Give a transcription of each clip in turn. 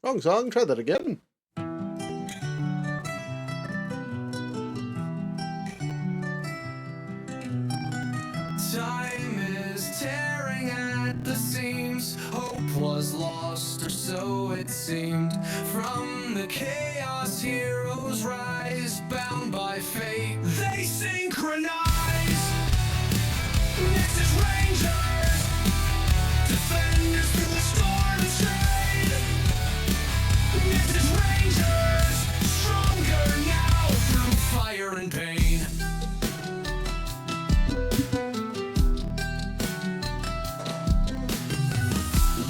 Wrong song, try that again. Time is tearing at the seams. Hope was lost, or so it seemed. From the chaos, heroes rise, bound by fate. They synchronize. Next is Rangers, defenders through the storm and shade. Next is Rangers, stronger now through fire and pain.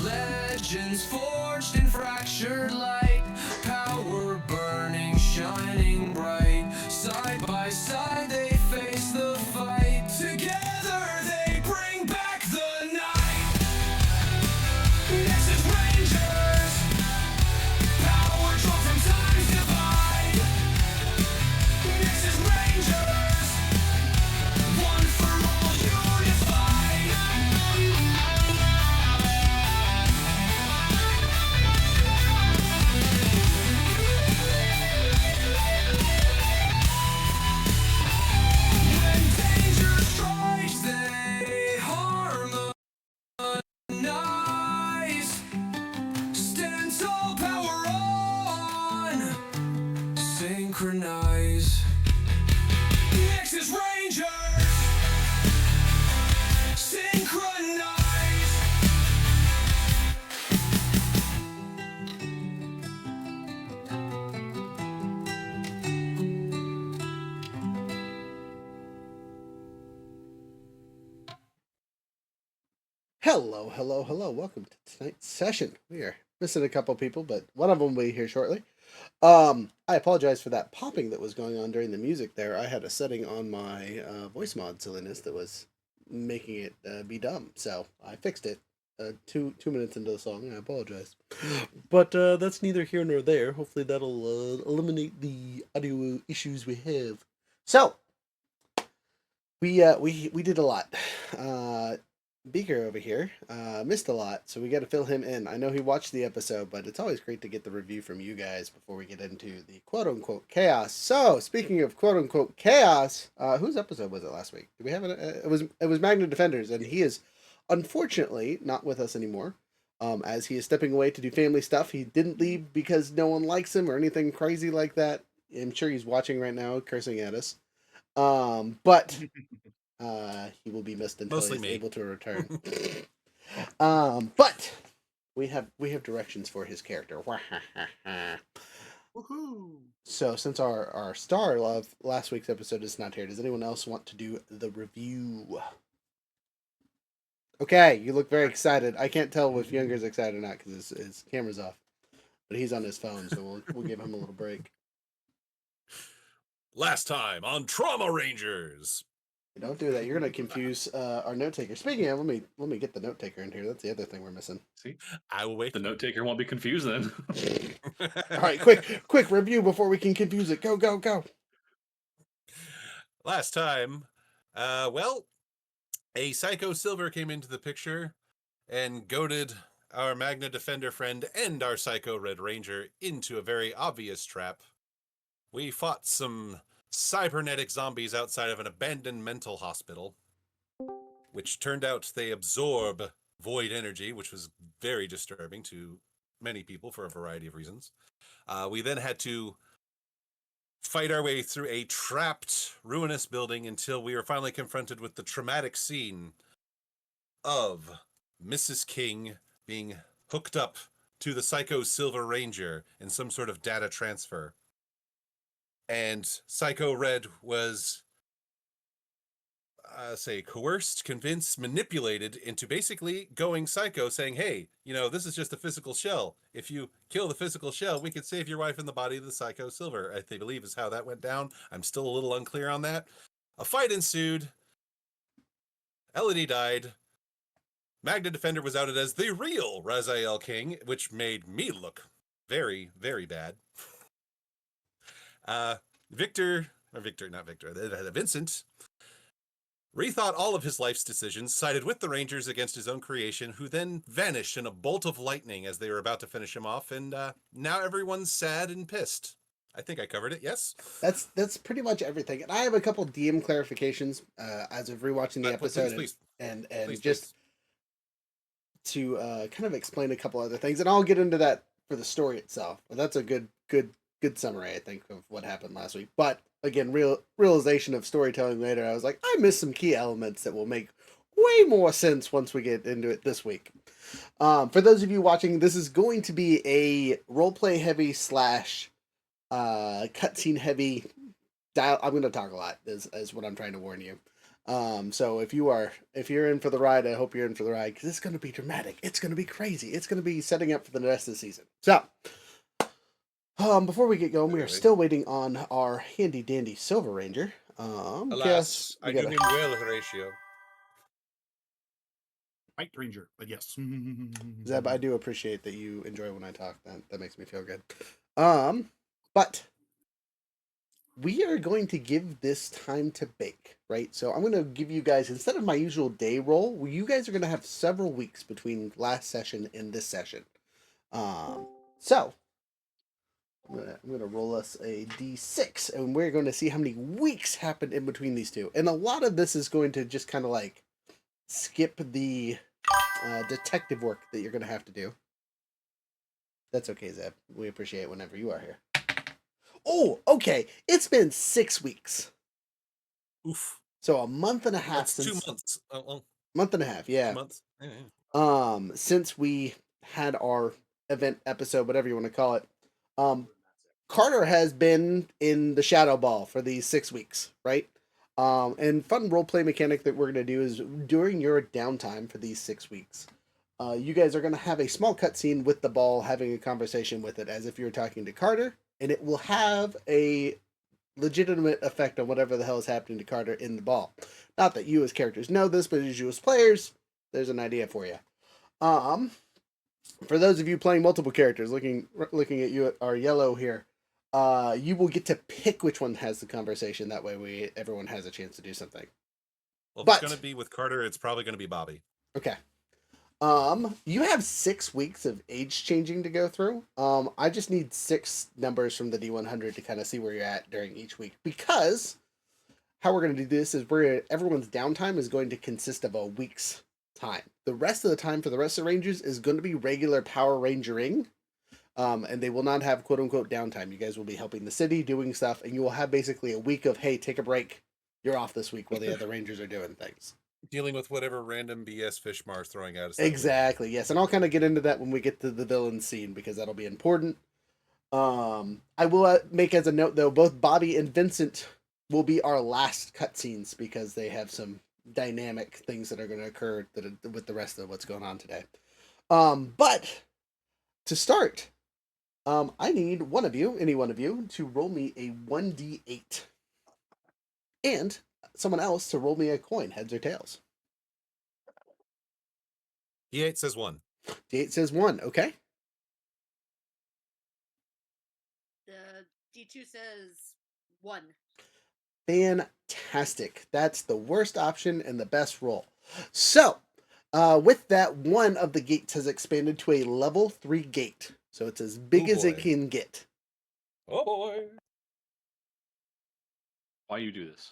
Legends forged in fractured light, power burning, shining bright. Side by side they face the fight. Together they bring back the night. Next is Rangers, power drawn from time's divide. Next is Rangers, one for all unified. When danger strikes, they harmonize. Stand tall, power on. Synchronize. Next is Rangers. Synchronize. Hello. Welcome to tonight's session. We are missing a couple people, but one of them will be here shortly. I apologize for that popping that was going on during the music there. I had a setting on my voice mod silliness that was making it be dumb, so I fixed it. 2 minutes into the song, I apologize, but that's neither here nor there. Hopefully, that'll eliminate the audio issues we have. So, we did a lot. Beaker over here missed a lot, so we got to fill him in. I know he watched the episode, but it's always great to get the review from you guys before we get into the quote unquote chaos. So, speaking of quote unquote chaos, whose episode was it last week? Do we have it? It was Magna Defenders, and he is unfortunately not with us anymore. As he is stepping away to do family stuff. He didn't leave because no one likes him or anything crazy like that. I'm sure he's watching right now, cursing at us. But he will be missed until Mostly he's me. able to return. But we have directions for his character. Woohoo! So since our star of last week's episode is not here, does anyone else want to do the review? Okay, you look very excited. I can't tell if Younger's excited or not because his camera's off, but he's on his phone, so we'll give him a little break. Last time on Trauma Rangers. Don't do that. You're gonna confuse our note taker. Speaking of, let me get the note taker in here. That's the other thing we're missing. See, I will wait. the note taker won't be confused then. All right, quick review before we can confuse it. Go. Last time, a Psycho Silver came into the picture and goaded our Magna Defender friend and our Psycho Red Ranger into a very obvious trap. We fought some cybernetic zombies outside of an abandoned mental hospital, which turned out they absorb void energy, which was very disturbing to many people for a variety of reasons. We then had to fight our way through a trapped, ruinous building until we were finally confronted with the traumatic scene of Mrs. King being hooked up to the Psycho Silver Ranger in some sort of data transfer. And Psycho Red was, coerced, convinced, manipulated into basically going psycho, saying, hey, this is just a physical shell. If you kill the physical shell, we could save your wife in the body of the Psycho Silver, I believe is how that went down. I'm still a little unclear on that. A fight ensued. Elodie died. Magna Defender was outed as the real Raziel King, which made me look very, very bad. Vincent rethought all of his life's decisions, sided with the Rangers against his own creation, who then vanished in a bolt of lightning as they were about to finish him off, and now everyone's sad and pissed. I think I covered it, yes? That's pretty much everything. And I have a couple DM clarifications as of rewatching the episode Please, and please, just to kind of explain a couple other things, and I'll get into that for the story itself. But that's a good summary, I think, of what happened last week. But again, realization of storytelling later, I was like, I missed some key elements that will make way more sense once we get into it this week. For those of you watching, this is going to be a roleplay heavy slash cutscene heavy. I'm going to talk a lot, is what I'm trying to warn you. So if you're in for the ride, I hope you're in for the ride, because it's going to be dramatic. It's going to be crazy. It's going to be setting up for the rest of the season. So, before we get going, we are still waiting on our handy dandy Silver Ranger. Alas, I do him well, Horatio. White Ranger, but yes. Zeb, I do appreciate that you enjoy when I talk. That makes me feel good. But we are going to give this time to bake, right? So I'm going to give you guys, instead of my usual day roll, you guys are going to have several weeks between last session and this session. So I'm gonna roll us a d6, and we're going to see how many weeks happened in between these two. And a lot of this is going to just kind of like skip the detective work that you're going to have to do. That's okay, Zeb. We appreciate it whenever you are here. Oh, okay. It's been 6 weeks. Oof. So a month and a half That's since 2 months. month and a half, yeah. 2 months. Yeah. Since we had our event episode, whatever you want to call it. Carter has been in the Shadow Ball for these 6 weeks, right? And fun roleplay mechanic that we're going to do is during your downtime for these 6 weeks, you guys are going to have a small cutscene with the ball having a conversation with it as if you're talking to Carter, and it will have a legitimate effect on whatever the hell is happening to Carter in the ball. Not that you as characters know this, but as you as players, there's an idea for you. For those of you playing multiple characters, looking at you, our yellow here, you will get to pick which one has the conversation. That way, everyone has a chance to do something. Well, if it's going to be with Carter, it's probably going to be Bobby. Okay. You have 6 weeks of age changing to go through. I just need 6 numbers from the D100 to kind of see where you're at during each week, because how we're going to do this is everyone's downtime is going to consist of a week's time. The rest of the time for the rest of the Rangers is going to be regular Power Rangering. And they will not have quote unquote downtime. You guys will be helping the city, doing stuff, and you will have basically a week of, hey, take a break. You're off this week while the other Rangers are doing things. Dealing with whatever random BS Fishmar's throwing at us. Exactly, yes. And I'll kind of get into that when we get to the villain scene, because that'll be important. I will make as a note, though, both Bobby and Vincent will be our last cutscenes, because they have some dynamic things that are going to occur with the rest of what's going on today. But to start, I need any one of you, to roll me a 1d8. And someone else to roll me a coin, heads or tails. D8 says 1. D8 says 1, okay. The D2 says 1. Fantastic. That's the worst option and the best roll. So, with that, one of the gates has expanded to a level 3 gate. So it's as big as it can get. Oh boy. Why you do this?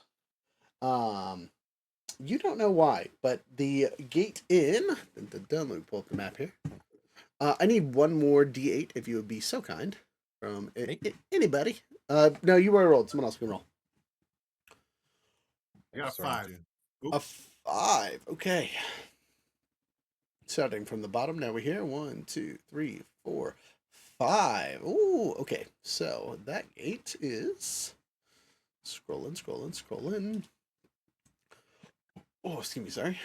You don't know why, but the gate in... Let me pull up the map here. I need one more D8, if you would be so kind. From anybody. No, you already rolled. Someone else can roll. I got a 5. A 5. Okay. Starting from the bottom, now we're here. 1, 2, 3, 4, 5. Ooh, okay. So that gate is scrolling. Oh, excuse me, sorry.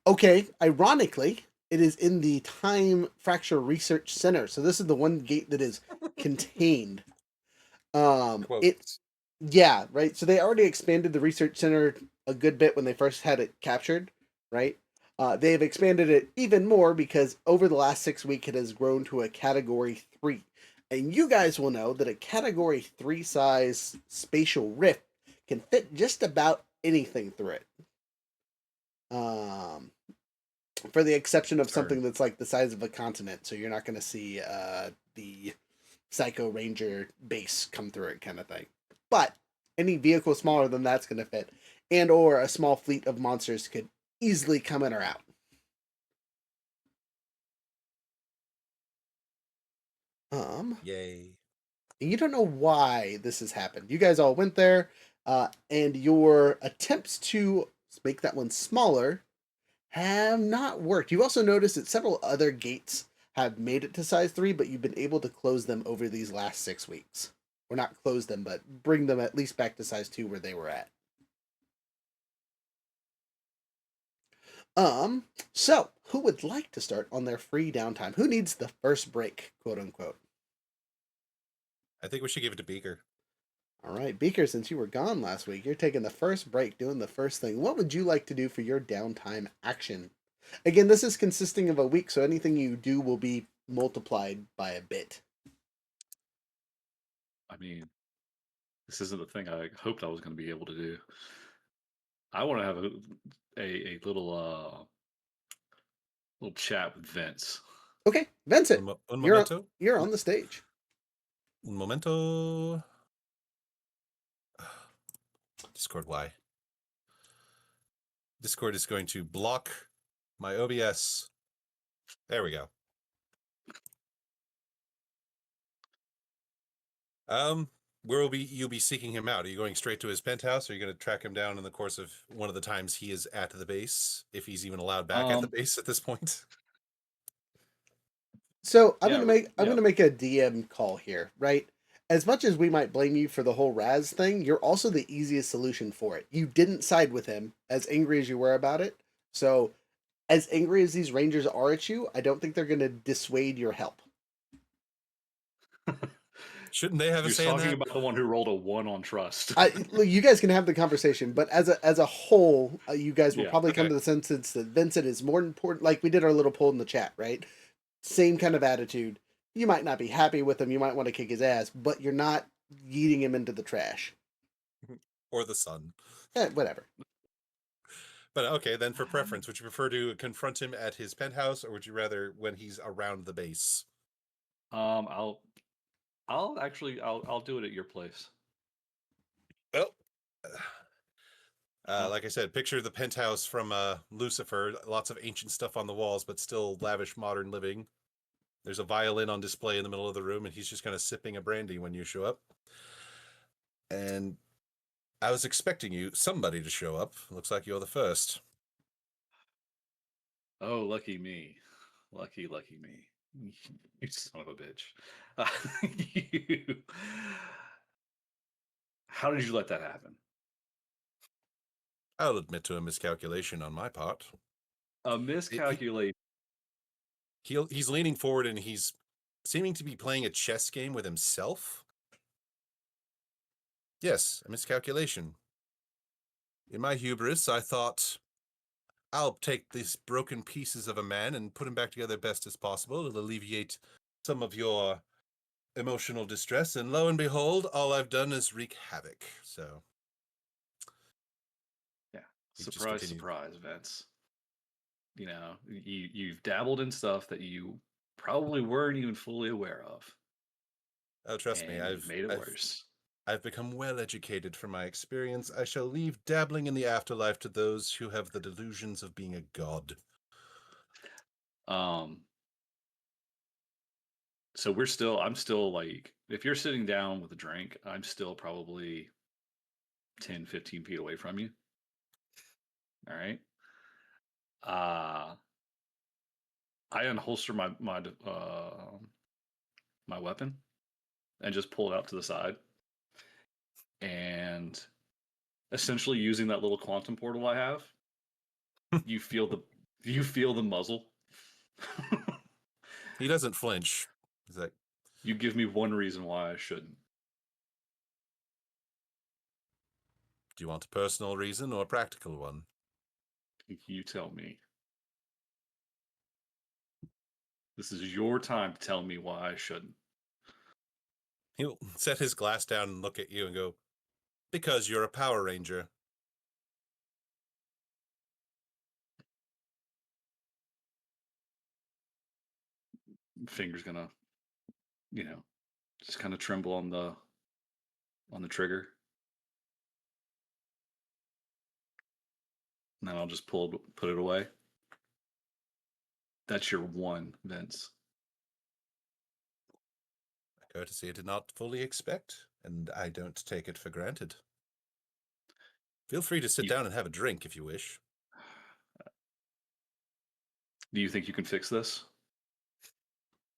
Okay, ironically, it is in the Time Fracture Research Center. So this is the one gate that is contained. Yeah, right. So they already expanded the research center a good bit when they first had it captured, right? They have expanded it even more because over the last 6 weeks, it has grown to a Category 3. And you guys will know that a Category 3 size spatial rift can fit just about anything through it. For the exception of something that's like the size of a continent, so you're not going to see the Psycho Ranger base come through it, kind of thing. But any vehicle smaller than that's going to fit, and or a small fleet of monsters could easily come in or out. Yay. You don't know why this has happened. You guys all went there, and your attempts to make that one smaller have not worked. You've also noticed that several other gates have made it to size 3, but you've been able to close them over these last 6 weeks. Or not close them, but bring them at least back to size 2 where they were at. So who would like to start on their free downtime? Who needs the first break, quote unquote? I think we should give it to Beaker. All right, Beaker, since you were gone last week, you're taking the first break, doing the first thing. What would you like to do for your downtime action? Again, this is consisting of a week, so anything you do will be multiplied by a bit. I mean, this isn't the thing I hoped I was going to be able to do. I want to have a little chat with Vince. Okay, Vincent, Un you're momento. you're on the stage. Un momento. Discord, why? Discord is going to block my OBS. There we go. Where will you'll be seeking him out? Are you going straight to his penthouse? Or are you going to track him down in the course of one of the times he is at the base, if he's even allowed back at the base at this point? So I'm gonna make a DM call here, right? As much as we might blame you for the whole Raz thing, you're also the easiest solution for it. You didn't side with him, as angry as you were about it. So, as angry as these Rangers are at you, I don't think they're gonna dissuade your help. Shouldn't they have a say in that? You're talking about the one who rolled a 1 on trust. Look, you guys can have the conversation, but as a whole, you guys will probably come to the sense that Vincent is more important. Like we did our little poll in the chat, right? Same kind of attitude. You might not be happy with him. You might want to kick his ass, but you're not yeeting him into the trash. Or the sun. Whatever. But okay, then for preference, would you prefer to confront him at his penthouse, or would you rather when he's around the base? I'll do it at your place. Well, like I said, picture the penthouse from Lucifer. Lots of ancient stuff on the walls, but still lavish modern living. There's a violin on display in the middle of the room, and he's just kind of sipping a brandy when you show up. And I was expecting somebody to show up. Looks like you're the first. Oh, lucky me. Lucky me. You son of a bitch. How did you let that happen? I'll admit to a miscalculation on my part. A miscalculation. He's leaning forward and he's seeming to be playing a chess game with himself. Yes, a miscalculation. In my hubris, I thought, I'll take these broken pieces of a man and put him back together best as possible. It'll alleviate some of your emotional distress. And lo and behold, all I've done is wreak havoc. So, yeah, surprise, Vince. You know, you've dabbled in stuff that you probably weren't even fully aware of. Oh, trust me, I've made it worse. I've become well educated from my experience. I shall leave dabbling in the afterlife to those who have the delusions of being a god. So I'm still like, if you're sitting down with a drink, I'm still probably 10, 15 feet away from you. All right. I unholster my weapon and just pull it out to the side. And essentially using that little quantum portal I have, you feel the muzzle. He doesn't flinch. He's like, you give me one reason why I shouldn't. Do you want a personal reason or a practical one? You tell me. This is your time to tell me why I shouldn't. He'll set his glass down and look at you and go, Because you're a Power Ranger. Finger's gonna, just kind of tremble on the trigger. And then I'll just put it away. That's your one, Vince. A courtesy I did not fully expect, and I don't take it for granted. Feel free to sit down and have a drink if you wish. Do you think you can fix this?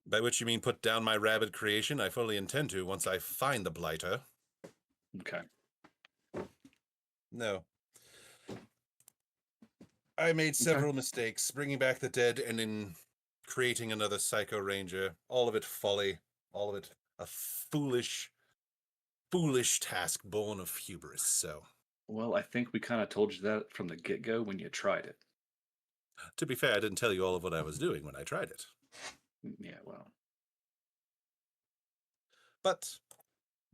By which you mean put down my rabid creation? I fully intend to once I find the blighter. Okay. No. I made several mistakes, bringing back the dead and in creating another Psycho Ranger. All of it folly. All of it a foolish task born of hubris, so. Well, I think we kind of told you that from the get-go when you tried it. To be fair, I didn't tell you all of what I was doing when I tried it. Yeah, well. But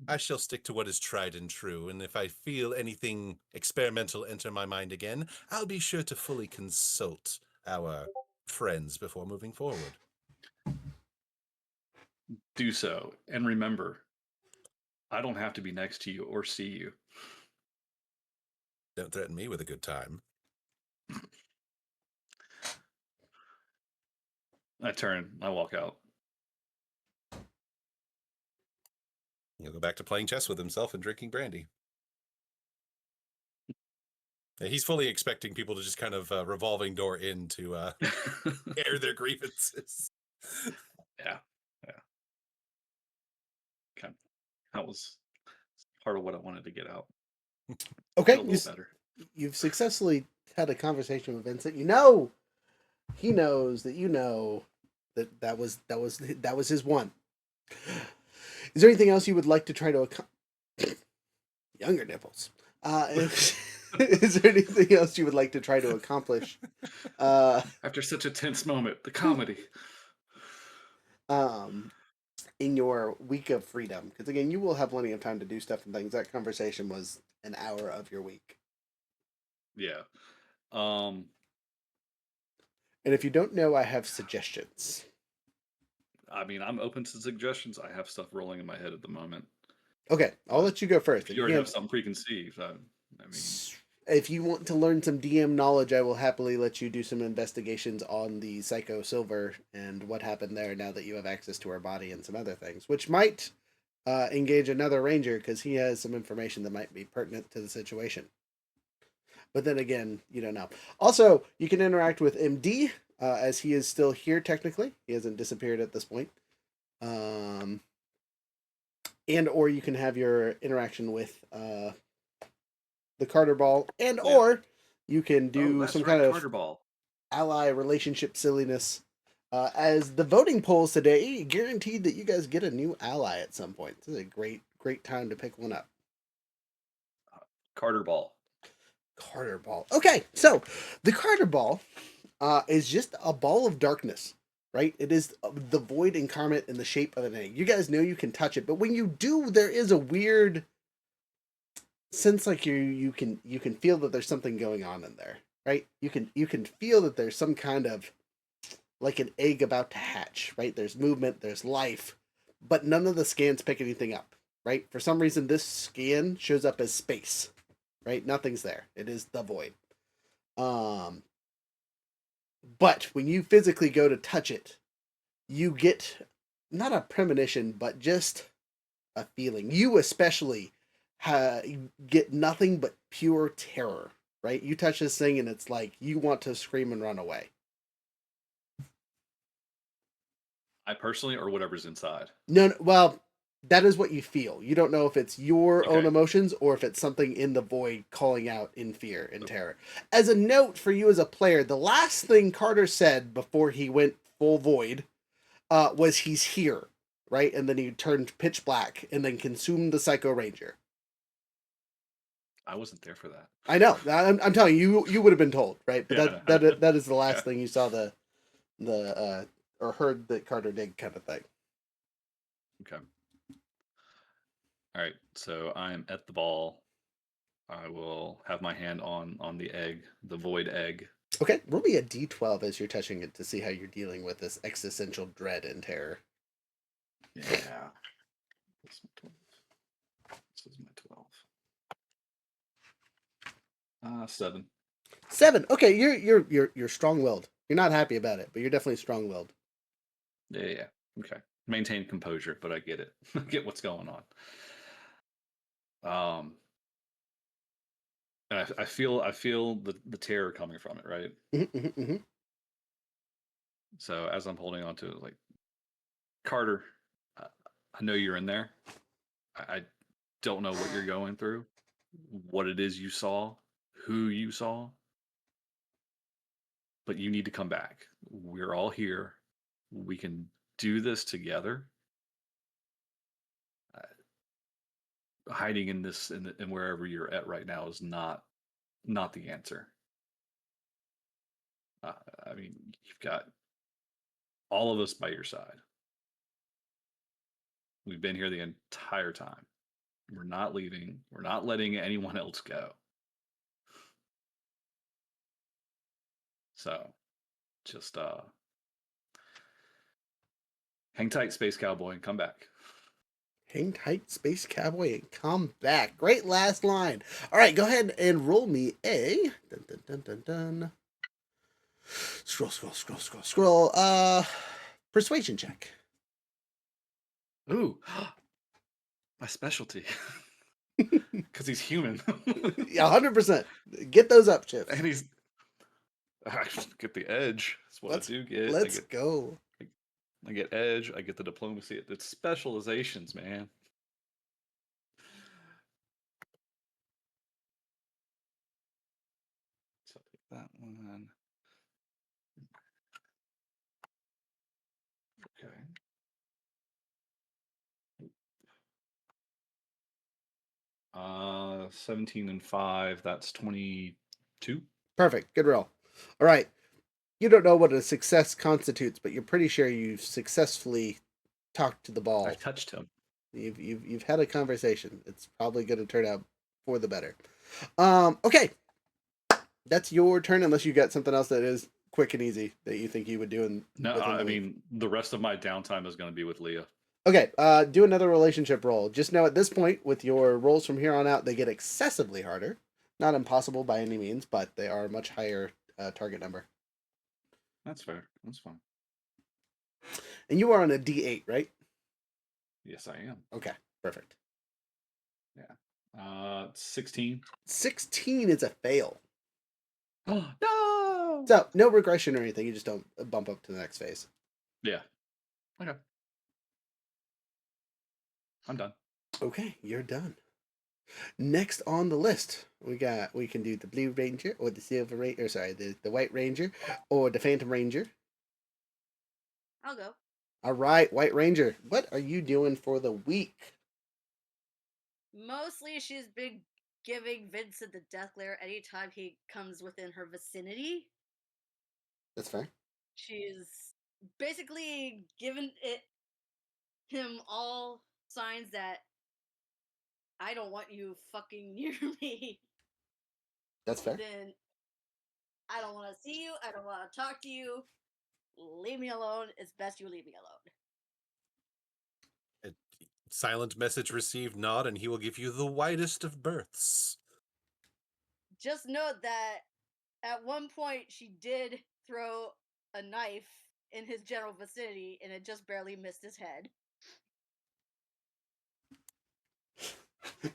I shall stick to what is tried and true, and if I feel anything experimental enter my mind again, I'll be sure to fully consult our friends before moving forward. Do so. And remember, I don't have to be next to you or see you. Don't threaten me with a good time. I turn. I walk out. He'll go back to playing chess with himself and drinking brandy. He's fully expecting people to just kind of revolving door in to air their grievances. Yeah. Okay. That was part of what I wanted to get out. Okay, Feel a little better. you've successfully had a conversation with Vincent. He knows that was his one. Is there anything else you would like to try to younger nipples? Is there anything else you would like to try to accomplish? After such a tense moment, the comedy. In your week of freedom, because again, you will have plenty of time to do stuff and things. That conversation was an hour of your week. Yeah. And if you don't know, I have suggestions. I mean, I'm open to suggestions. I have stuff rolling in my head at the moment. Okay, I'll let you go first. If you already have something preconceived, I mean, if you want to learn some DM knowledge, I will happily let you do some investigations on the Psycho Silver and what happened there now that you have access to her body and some other things, which might engage another ranger because he has some information that might be pertinent to the situation. But then again, you don't know. Also, you can interact with MD as he is still here technically. He hasn't disappeared at this point. And or you can have your interaction with the Carter Ball, and or you can do some kind of Carter Ball ally relationship silliness. As the voting polls today guaranteed that you guys get a new ally at some point. This is a great time to pick one up. Carter Ball. Carter Ball. Okay, so the Carter Ball is just a ball of darkness, right? It is the void incarnate in the shape of an egg. You guys know you can touch it, but when you do, there is a weird sense like you can feel that there's something going on in there, right? You can feel that there's some kind of like an egg about to hatch, right? There's movement, there's life, but none of the scans pick anything up, right? For some reason, this scan shows up as space, right? Nothing's there. It is the void. But when you physically go to touch it, you get not a premonition, but just a feeling. You especially get nothing but pure terror, right? You touch this thing and it's like you want to scream and run away. I personally, or whatever's inside? No, well, that is what you feel. You don't know if it's your own emotions or if it's something in the void calling out in fear and terror. As a note for you as a player, the last thing Carter said before he went full void was he's here, right? And then he turned pitch black and then consumed the Psycho Ranger. I wasn't there for that. I know. I'm telling you, you would have been told, right? But that is the last thing you saw the or heard that Carter did kind of thing. Okay. All right. So I am at the ball. I will have my hand on the egg, the void egg. Okay, roll me a d12 as you're touching it to see how you're dealing with this existential dread and terror. Yeah. This is my 12. 7. 7. Okay, you're strong-willed. You're not happy about it, but you're definitely strong-willed. Yeah. Okay. Maintain composure, but I get it. I get what's going on. And I feel the terror coming from it, right? Mm-hmm. So as I'm holding on to it, like, Carter, I know you're in there. I don't know what you're going through, what it is you saw, who you saw, but you need to come back. We're all here. We can do this together. Hiding in this and wherever you're at right now is not the answer. I mean, you've got all of us by your side. We've been here the entire time. We're not leaving. We're not letting anyone else go. So, just hang tight, Space Cowboy, and come back. Hang tight, Space Cowboy, and come back. Great last line. All right, go ahead and roll me a scroll. Persuasion check. Ooh, my specialty. Because he's human. 100%. Get those up, Chip. And I get the edge. That's what I do get. Let's go. I get edge. I get the diplomacy. It's specializations, man. So I'll take that one. Okay. 17 and 5. That's 22. Perfect. Good roll. All right. You don't know what a success constitutes, but you're pretty sure you've successfully talked to the ball. I touched him. You've had a conversation. It's probably going to turn out for the better. Okay. That's your turn, unless you got something else that is quick and easy that you think you would do. No, I mean, the rest of my downtime is going to be with Leah. Okay, do another relationship roll. Just know at this point, with your rolls from here on out, they get excessively harder. Not impossible by any means, but they are a much higher target number. That's fair. That's fine. And you are on a D8, right? Yes, I am. Okay, perfect. Yeah. 16. 16 is a fail. No! So, no regression or anything. You just don't bump up to the next phase. Yeah. Okay. I'm done. Okay, you're done. Next on the list, we can do the Blue Ranger or the Silver Ranger, the White Ranger or the Phantom Ranger. I'll go. All right, White Ranger, what are you doing for the week? Mostly she's been giving Vincent the death glare anytime he comes within her vicinity. That's fair. She's basically given him all signs that I don't want you fucking near me. That's fair. Then I don't want to see you. I don't want to talk to you. Leave me alone. It's best you leave me alone. Silent message received nod, and he will give you the widest of berths. Just note that at one point she did throw a knife in his general vicinity and it just barely missed his head.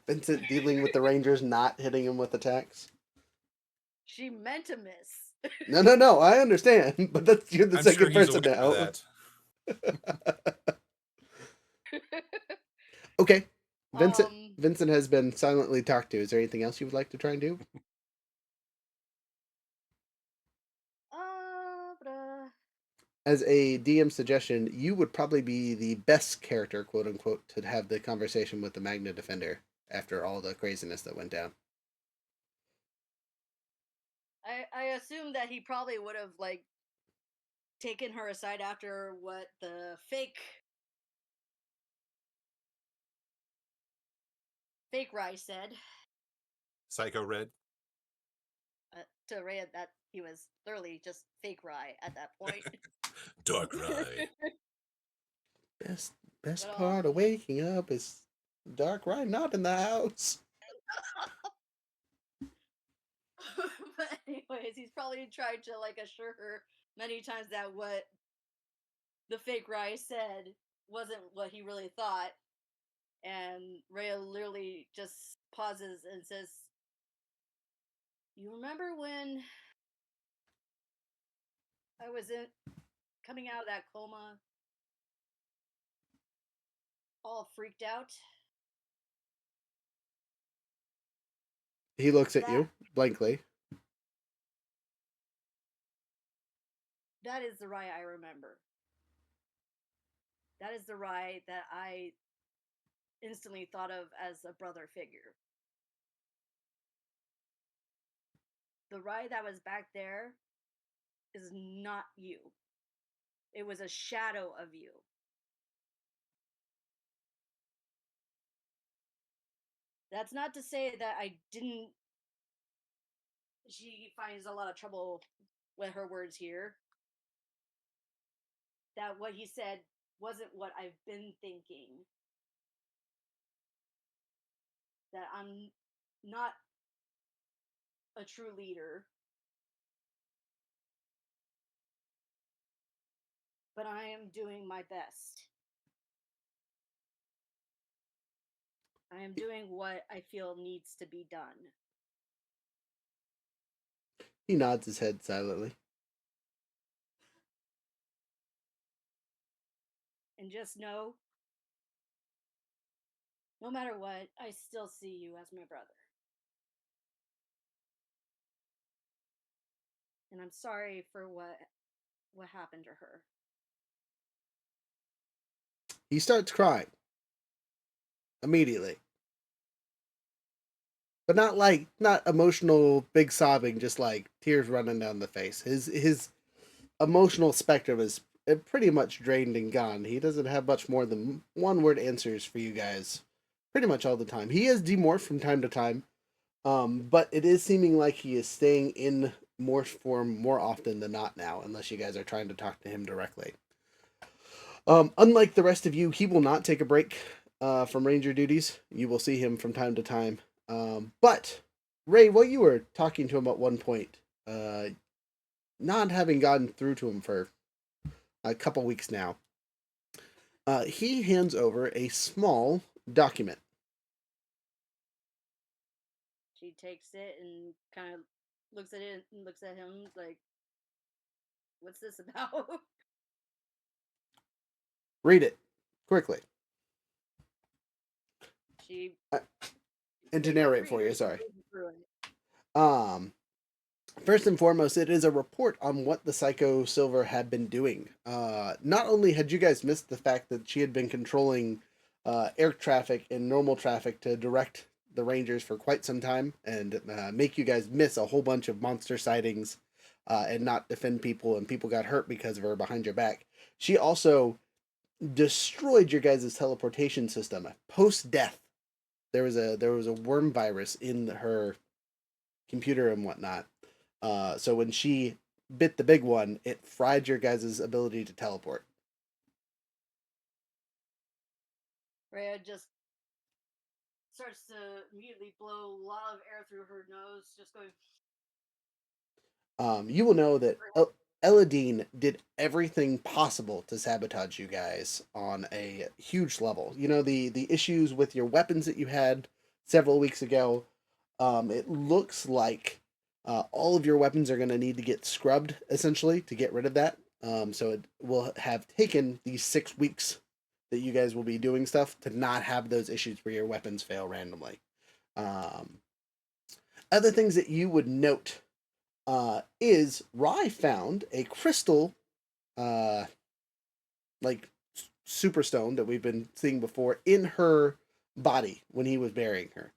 Vincent dealing with the Rangers not hitting him with attacks. She meant to miss. No, I understand, but you're the I'm second sure he's person aware now. of that. Okay. Vincent has been silently talked to. Is there anything else you would like to try and do? As a DM suggestion, you would probably be the best character, quote unquote, to have the conversation with the Magna Defender after all the craziness that went down. I assume that he probably would have taken her aside after what the fake Rye said. Psycho Red. To Rhea, that he was thoroughly just fake Rye at that point. Dark Rye. Best But, part of waking up is Dark Ride not in the house. But anyways, he's probably tried to like assure her many times that what the fake Rye said wasn't what he really thought. And Rhea literally just pauses and says, "You remember when I was coming out of that coma, all freaked out? He looks at That you blankly. that is the Rye I remember. That is the Rye that I instantly thought of as a brother figure. The Rye that was back there is not you. It was a shadow of you. That's not to say that I didn't." She finds a lot of trouble with her words here. That what he said wasn't what I've been thinking. That I'm not a true leader. But I am doing my best. I am doing what I feel needs to be done. He nods his head silently. And just know, no matter what, I still see you as my brother. And I'm sorry for what happened to her. He starts crying immediately. But not emotional big sobbing, just like tears running down the face. His emotional spectrum is pretty much drained and gone. He doesn't have much more than one word answers for you guys pretty much all the time. He is demorphed from time to time, but it is seeming like he is staying in morph form more often than not now, unless you guys are trying to talk to him directly. Unlike the rest of you, he will not take a break from ranger duties. You will see him from time to time. But Ray, while you were talking to him at one point, not having gotten through to him for a couple weeks now, he hands over a small document. She takes it and kind of looks at it and looks at him like, "What's this about?" Read it quickly. She And to takes the narrate for reader you, sorry. and goes through it. First and foremost, it is a report on what the Psycho Silver had been doing. Not only had you guys missed the fact that she had been controlling air traffic and normal traffic to direct the Rangers for quite some time and make you guys miss a whole bunch of monster sightings and not defend people, and people got hurt because of her behind your back. She also destroyed your guys' teleportation system. Post-death, there was a worm virus in her computer and whatnot. So when she bit the big one, it fried your guys' ability to teleport. Rhea just starts to immediately blow a lot of air through her nose, just going. You will know that Eladine did everything possible to sabotage you guys on a huge level. You know, the issues with your weapons that you had several weeks ago, it looks like all of your weapons are going to need to get scrubbed, essentially, to get rid of that. So it will have taken these 6 weeks that you guys will be doing stuff to not have those issues where your weapons fail randomly. Other things that you would note is Rye found a crystal, like superstone that we've been seeing before in her body when he was burying her.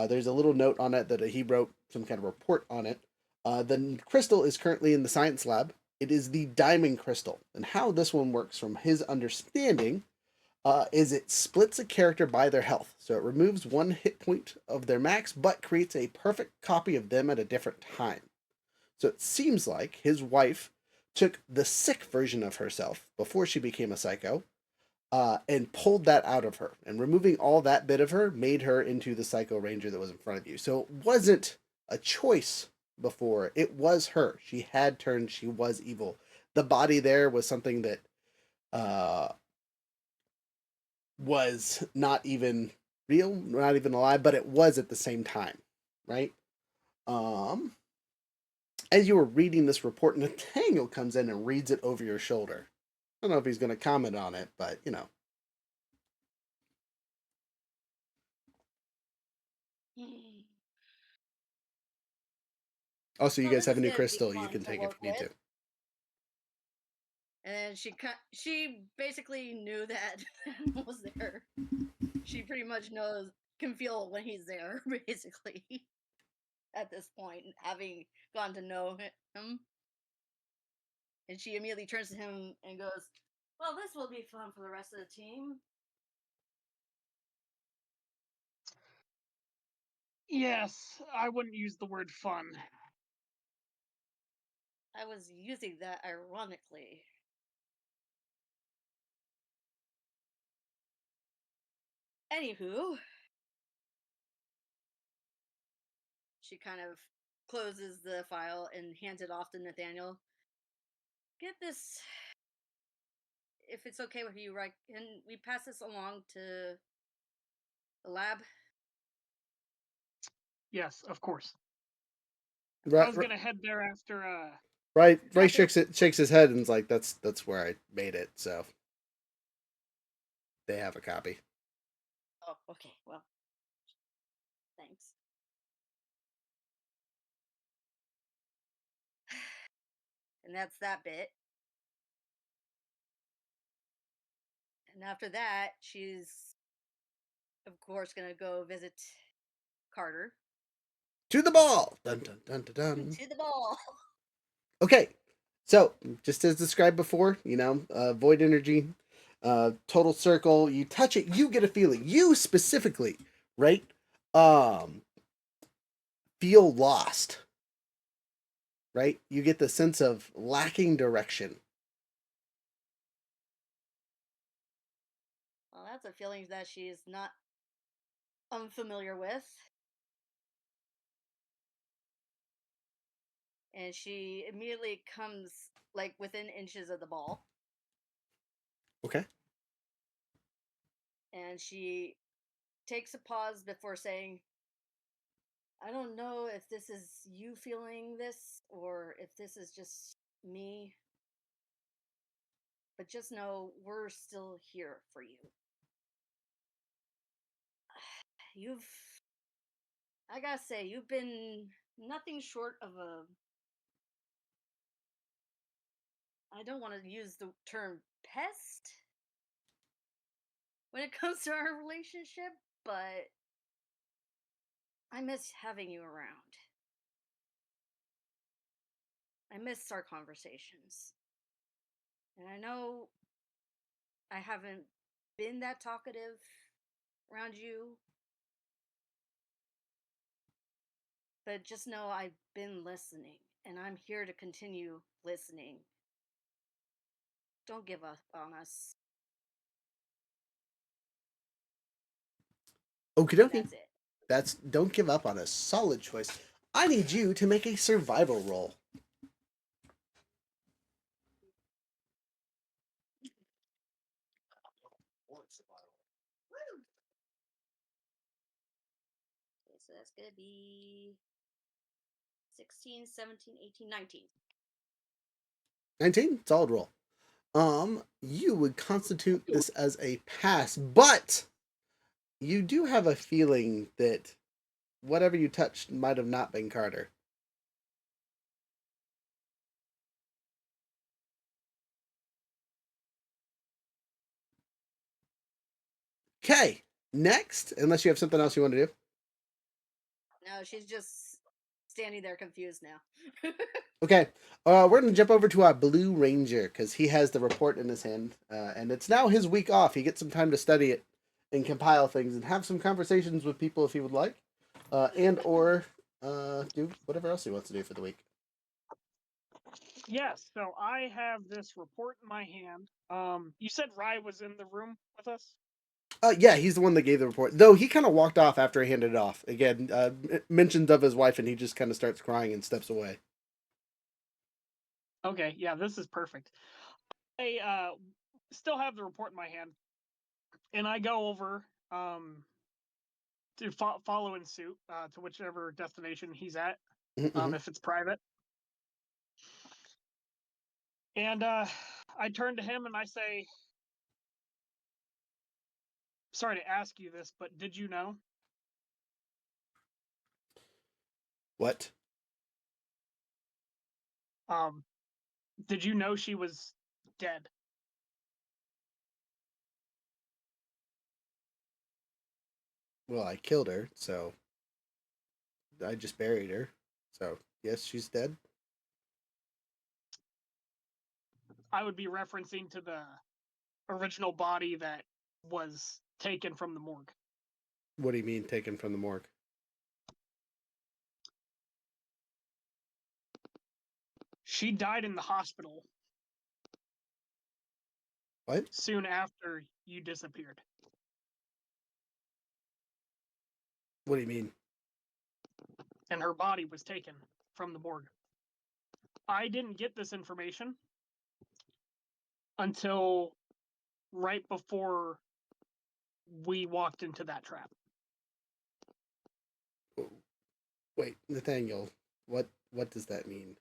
There's a little note on it that he wrote some kind of report on it. The crystal is currently in the science lab. It is the diamond crystal, and how this one works, from his understanding, is it splits a character by their health. So it removes one hit point of their max, but creates a perfect copy of them at a different time. So it seems like his wife took the sick version of herself before she became a psycho, and pulled that out of her. And removing all that bit of her made her into the Psycho Ranger that was in front of you. So it wasn't a choice before, it was her. She had turned, she was evil. The body there was something that uh, was not even real, not even alive, but it was at the same time, right? Um, as you were reading this report, Nathaniel comes in and reads it over your shoulder. I don't know if he's going to comment on it, but you know. Also, you So guys this have is a new gonna be crystal. You fun can to take it work if you need with. to. And she basically knew that was there. She pretty much can feel when he's there, basically, at this point, having gotten to know him. And she immediately turns to him and goes, "Well, this will be fun for the rest of the team." Yes, I wouldn't use the word fun. I was using that ironically. Anywho, she kind of closes the file and hands it off to Nathaniel. Get this, if it's okay with you, right? Can we pass this along to the lab? Yes, of course. I Right, was gonna head there after right. Ray after shakes his head and is like, "That's where I made it." So they have a copy. Oh, okay. Well, thanks. And that's that bit. And after that, she's, of course, going to go visit Carter. To the ball. Dun dun dun dun dun. To the ball. Okay, so just as described before, void energy, total circle. You touch it, you get a feeling. You specifically, right? Um, feel lost, right? You get the sense of lacking direction. Well, that's a feeling that she's not unfamiliar with. And she immediately comes like within inches of the ball. Okay. And she takes a pause before saying, "I don't know if this is you feeling this or if this is just me, but just know we're still here for you. You've, I gotta say, you've been nothing short of a, I don't want to use the term pest when it comes to our relationship, but I miss having you around. I miss our conversations. And I know I haven't been that talkative around you, but just know I've been listening and I'm here to continue listening. Don't give up on us." Okie And dokie. that's it. That's don't give up on a solid choice. I need you to make a survival roll. Okay, so that's going to be 16, 17, 18, 19. 19, solid roll. You would constitute this as a pass, but you do have a feeling that whatever you touched might have not been Carter. Okay, next, unless you have something else you want to do. No, she's just standing there confused now. Okay, we're gonna jump over to our Blue Ranger because he has the report in his hand, and it's now his week off. He gets some time to study it and compile things and have some conversations with people if he would like, and or do whatever else he wants to do for the week. Yes, so I have this report in my hand. You said Rye was in the room with us? Yeah, he's the one that gave the report. Though he kind of walked off after he handed it off. Again, mentions of his wife, and he just kind of starts crying and steps away. Okay, yeah, this is perfect. I still have the report in my hand, and I go over to follow in suit to whichever destination he's at, Mm-hmm. if it's private. And I turn to him and I say, sorry to ask you this, but did you know? What? Did you know she was dead? Well, I killed her, so I just buried her. So yes, she's dead. I would be referencing to the original body that was taken from the morgue. What do you mean taken from the morgue? She died in the hospital What? soon after you disappeared. What do you mean? And her body was taken from the morgue. I didn't get this information until right before we walked into that trap. Wait, Nathaniel, what does that mean?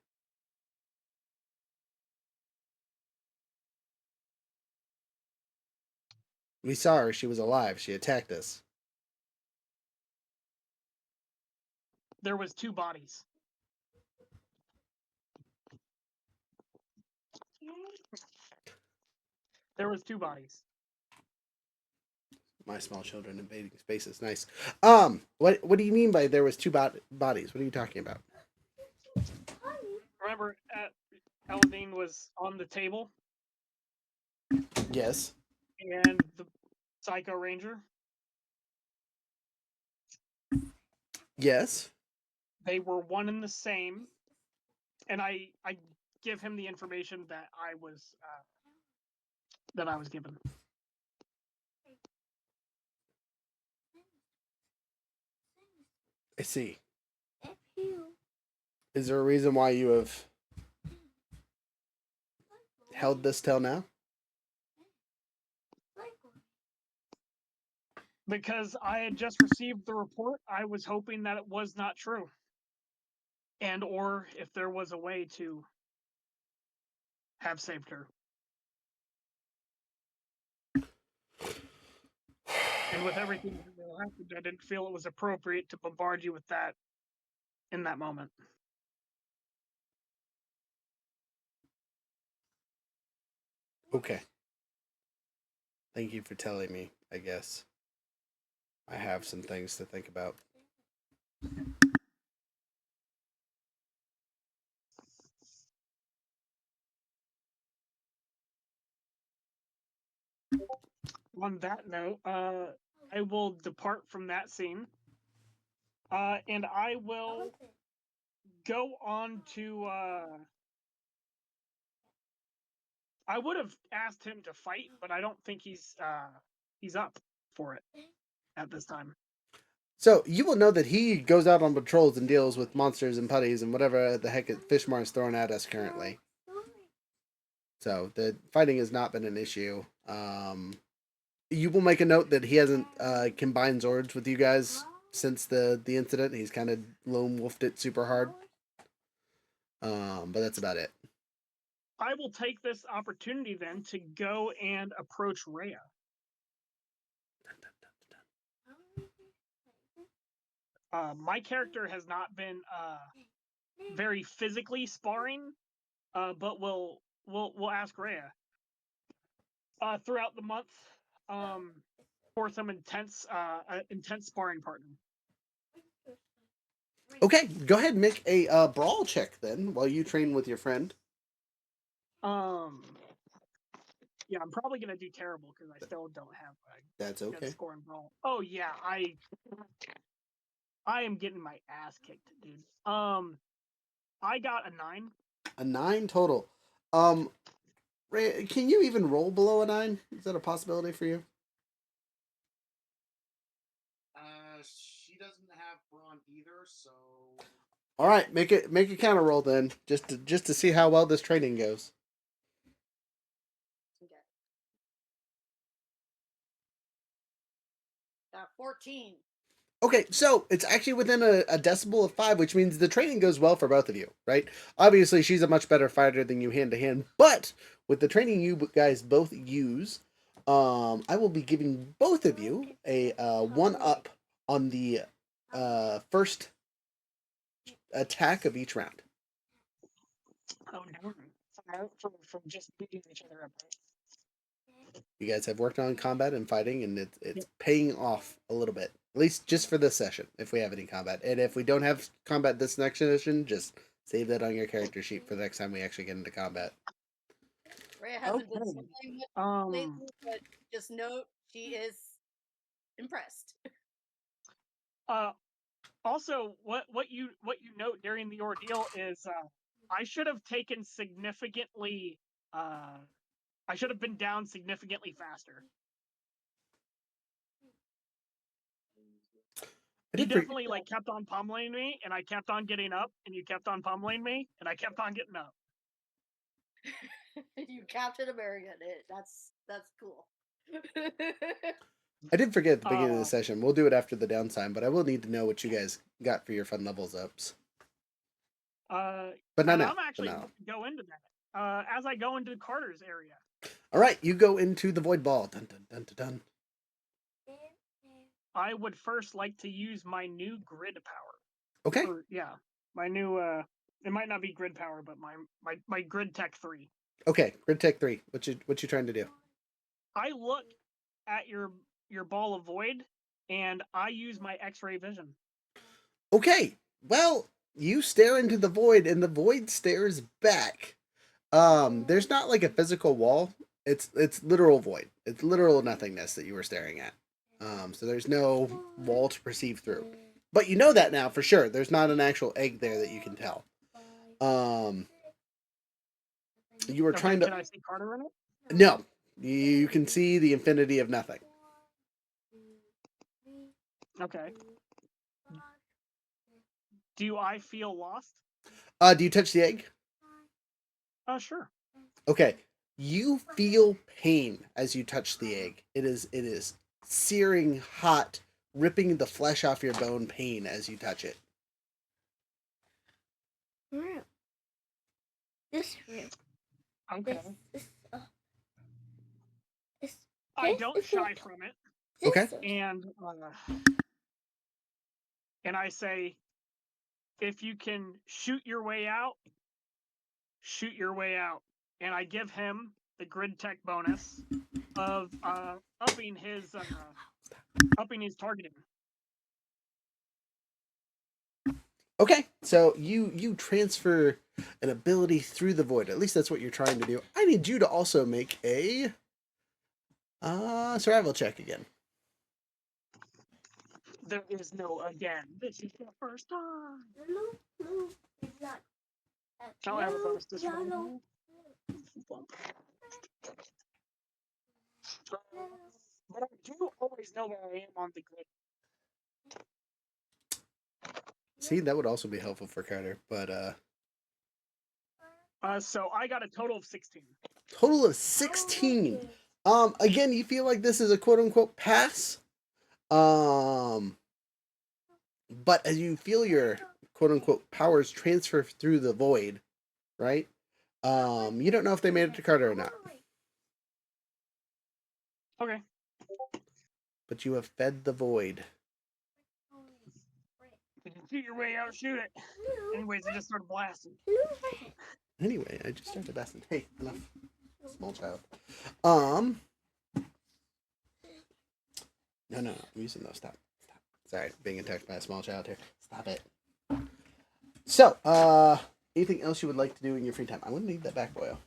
We saw her. She was alive. She attacked us. There was 2 bodies. There was 2 bodies. My small children invading spaces. Nice. What do you mean by there was 2 bodies? What are you talking about? Remember, Eldine was on the table, Yes. and the Psycho Ranger. Yes. They were one and the same, and I give him the information that I was given. I see. Is there a reason why you have held this till now? Because I had just received the report, I was hoping that it was not true. And or if there was a way to have saved her. And with everything that happened, I didn't feel it was appropriate to bombard you with that in that moment. Okay. Thank you for telling me, I guess. I have some things to think about. On that note, I will depart from that scene. And I will go on to I would have asked him to fight, but I don't think he's up for it at this time. So you will know that he goes out on patrols and deals with monsters and putties and whatever the heck Fishmar is throwing at us currently. So the fighting has not been an issue. You will make a note that he hasn't combined Zords with you guys since the incident. He's kind of lone wolfed it super hard. But that's about it. I will take this opportunity then to go and approach Rhea. My character has not been very physically sparring, but we'll ask Rhea throughout the month for some intense sparring partner. Okay, go ahead and make a brawl check then while you train with your friend. Yeah, I'm probably gonna do terrible because I still don't have a That's good okay. score in brawl. Oh yeah, I am getting my ass kicked, dude. I got a 9. A 9 total. Ray, can you even roll below a 9? Is that a possibility for you? She doesn't have brawn either, so All right, make a counter roll then, just to see how well this training goes. Okay. 14. Okay, so it's actually within a decibel of 5, which means the training goes well for both of you, right? Obviously, she's a much better fighter than you hand to hand, but with the training you guys both use, I will be giving both of you a 1-up on the first attack of each round. Oh darn! From just beating each other up. You guys have worked on combat and fighting, and it's paying off a little bit. At least just for this session, if we have any combat. And if we don't have combat this next session, just save that on your character sheet for the next time we actually get into combat. Rhea hasn't been Okay. smiling much lately, but just note she is impressed. Also, what you note during the ordeal is I should have taken significantly. I should have been down significantly faster. You definitely like kept on pummeling me, and I kept on getting up, and you kept on pummeling me, and I kept on getting up. You Captain America it. That's cool. I did forget at the beginning of the session. We'll do it after the downtime, but I will need to know what you guys got for your fun levels ups. But not now. I'm actually going to go into that as I go into Carter's area. All right, you go into the void ball. Dun dun dun dun dun. I would first like to use my new grid power. Okay. My new. It might not be grid power, but my grid tech 3. Okay, grid tech 3. What you trying to do? I look at your ball of void, and I use my X-ray vision. Okay, well, you stare into the void, and the void stares back. There's not like a physical wall. It's literal void. It's literal nothingness that you were staring at. So there's no wall to perceive through. But you know that now for sure. There's not an actual egg there that you can tell. You were trying to. Can I see Carter in it? No, you can see the infinity of nothing. Okay. Do I feel lost? Do you touch the egg? Sure. Okay. You feel pain as you touch the egg. It is searing hot, ripping the flesh off your bone pain as you touch it. Room. This room. Okay. This, I don't shy from it. Okay. And I say, if you can shoot your way out, shoot your way out. And I give him the grid tech bonus of upping his targeting. Okay, so you transfer an ability through the void. At least that's what you're trying to do. I need you to also make a survival check again. There is no again. This is the first time. No, it's not. I'll have a bonus this one. But I do always know where I am on the grid. See, that would also be helpful for Carter, but so I got a total of 16. Total of 16. Again, you feel like this is a quote unquote pass. But as you feel your quote unquote powers transfer through the void, right? You don't know if they made it to Carter or not. Okay. But you have fed the void. Shoot your way out, shoot it. Anyways, I just started blasting. Anyway, I just started asking. Hey, enough. Small child. No. I'm using those. Stop. Sorry, being attacked by a small child here. Stop it. So, anything else you would like to do in your free time? I'm gonna need that back, boyo.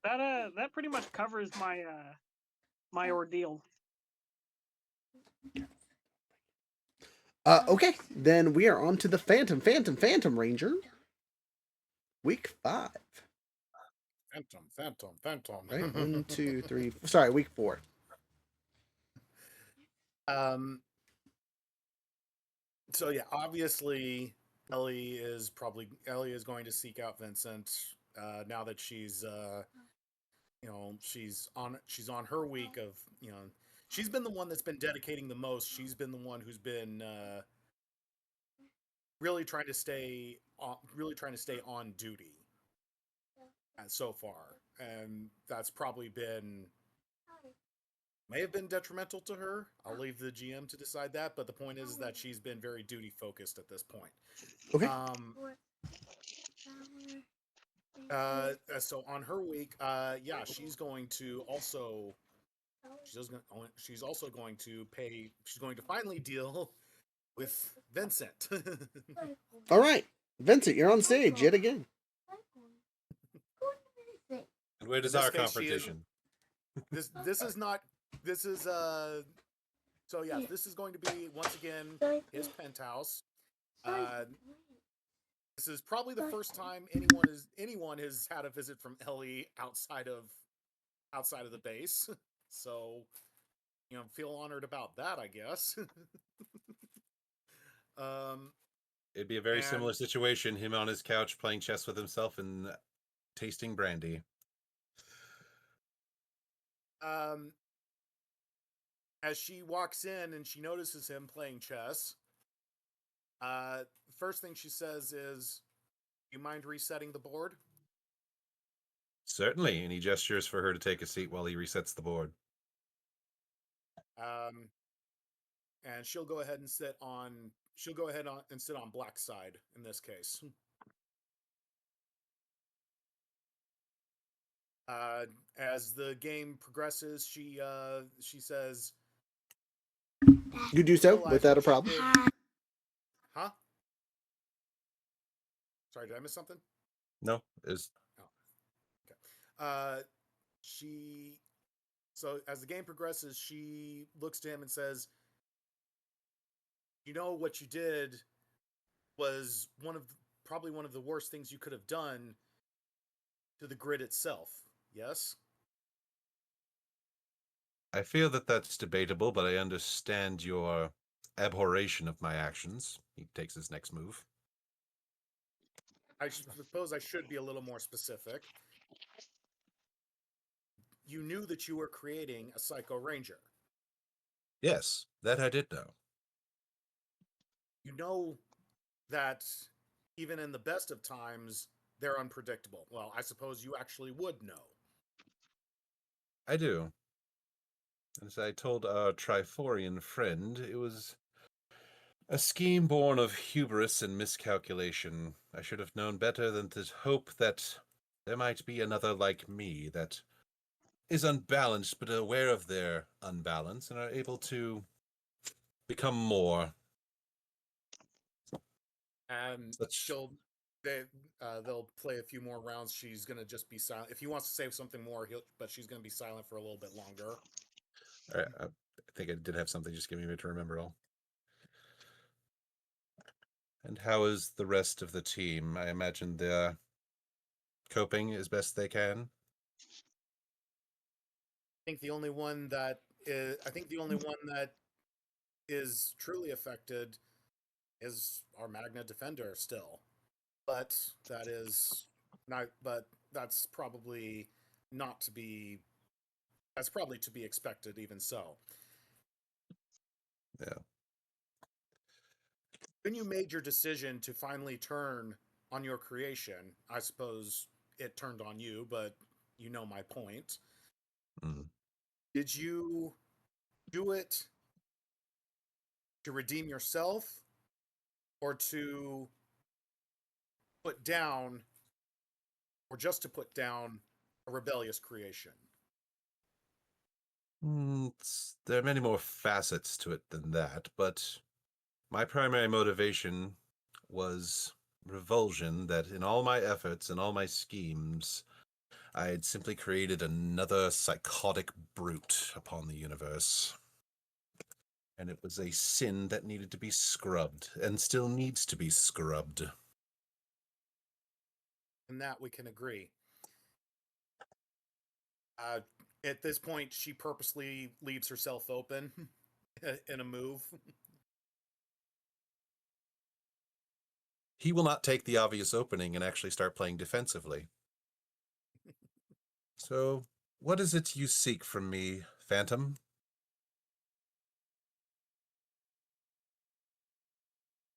That pretty much covers my my ordeal. Okay, then we are on to the Phantom Ranger. Week 5. Phantom. Right? 1, 2, 3. Sorry, week 4. So yeah, obviously Ellie is going to seek out Vincent now that she's she's on her week of she's been the one that's been dedicating the most. She's been the one who's been really trying to stay on duty so far, and that's probably may have been detrimental to her. I'll leave the GM to decide that, but the point is that she's been very duty focused at this point. Okay. So on her week, yeah, she's going to finally deal with Vincent. All right. Vincent, you're on stage yet again. And where does In this our case, she is- confrontation? this is not this is so yeah, this is going to be once again his penthouse. This is probably the first time anyone has had a visit from Ellie outside of the base. So, feel honored about that, I guess. It'd be a very and- similar situation, him on his couch playing chess with himself and tasting brandy. As she walks in and she notices him playing chess, first thing she says is, "You mind resetting the board?" Certainly, and he gestures for her to take a seat while he resets the board. And she'll go ahead and sit on black side in this case. As the game progresses, she says, You do so "Realize without a what you problem. did." Huh? Sorry, did I miss something? No, is Okay. So as the game progresses, she looks to him and says, "What you did was probably one of the worst things you could have done to the grid itself. Yes?" I feel that that's debatable, but I understand your abhorration of my actions. He takes his next move. I suppose I should be a little more specific. You knew that you were creating a Psycho Ranger. Yes, that I did know. You know that even in the best of times, they're unpredictable. Well, I suppose you actually would know. I do. As I told our Triforian friend, it was a scheme born of hubris and miscalculation. I should have known better than to hope that there might be another like me that is unbalanced but aware of their unbalance and are able to become more. And Such they'll play a few more rounds. She's gonna just be silent. If he wants to say something more, but she's gonna be silent for a little bit longer. All right, I think I did have something. Just give me a minute to remember it all. And how is the rest of the team? I imagine they're coping as best they can. I think the only one that is truly affected is our Magna Defender still. But that is not. But that's probably not to be. That's probably to be expected, even so. Yeah. When you made your decision to finally turn on your creation, I suppose it turned on you, but you know my point. Mm. Did you do it to redeem yourself or to put down, or just to put down a rebellious creation? There are many more facets to it than that, but my primary motivation was revulsion that in all my efforts and all my schemes, I had simply created another psychotic brute upon the universe. And it was a sin that needed to be scrubbed, and still needs to be scrubbed. In that we can agree. At this point, she purposely leaves herself open in a move. He will not take the obvious opening and actually start playing defensively. So, what is it you seek from me, Phantom?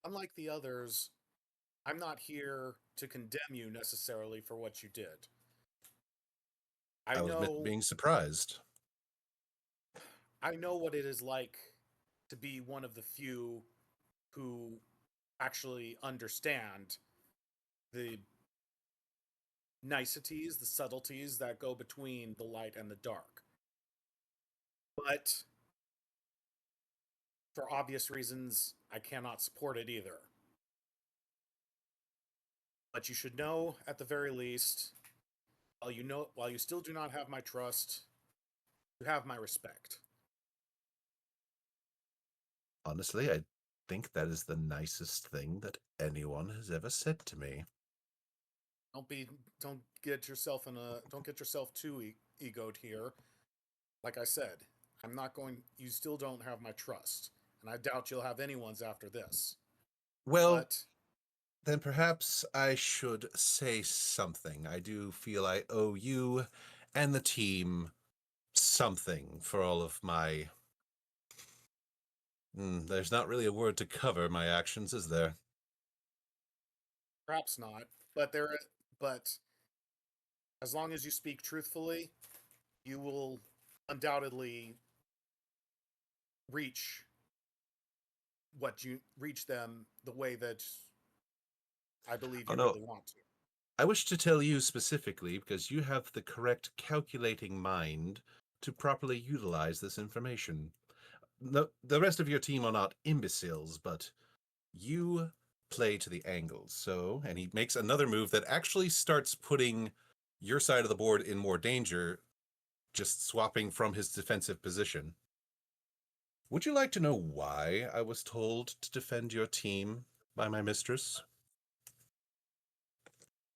Unlike the others, I'm not here to condemn you necessarily for what you did. I was know being surprised. I know what it is like to be one of the few who actually understand the niceties, the subtleties that go between the light and the dark. But for obvious reasons, I cannot support it either. But you should know, at the very least, while you still do not have my trust, you have my respect. Honestly, I think that is the nicest thing that anyone has ever said to me. Don't get yourself too egoed here. Like I said, you still don't have my trust, and I doubt you'll have anyone's after this. Well, But then perhaps I should say something. I do feel I owe you and the team something for all of my... there's not really a word to cover my actions, is there? perhaps not. But as long as you speak truthfully, you will undoubtedly reach them the way that I believe you really want to. I wish to tell you specifically because you have the correct calculating mind to properly utilize this information. The rest of your team are not imbeciles, but you play to the angles. So, and he makes another move that actually starts putting your side of the board in more danger, just swapping from his defensive position. Would you like to know why I was told to defend your team by my mistress?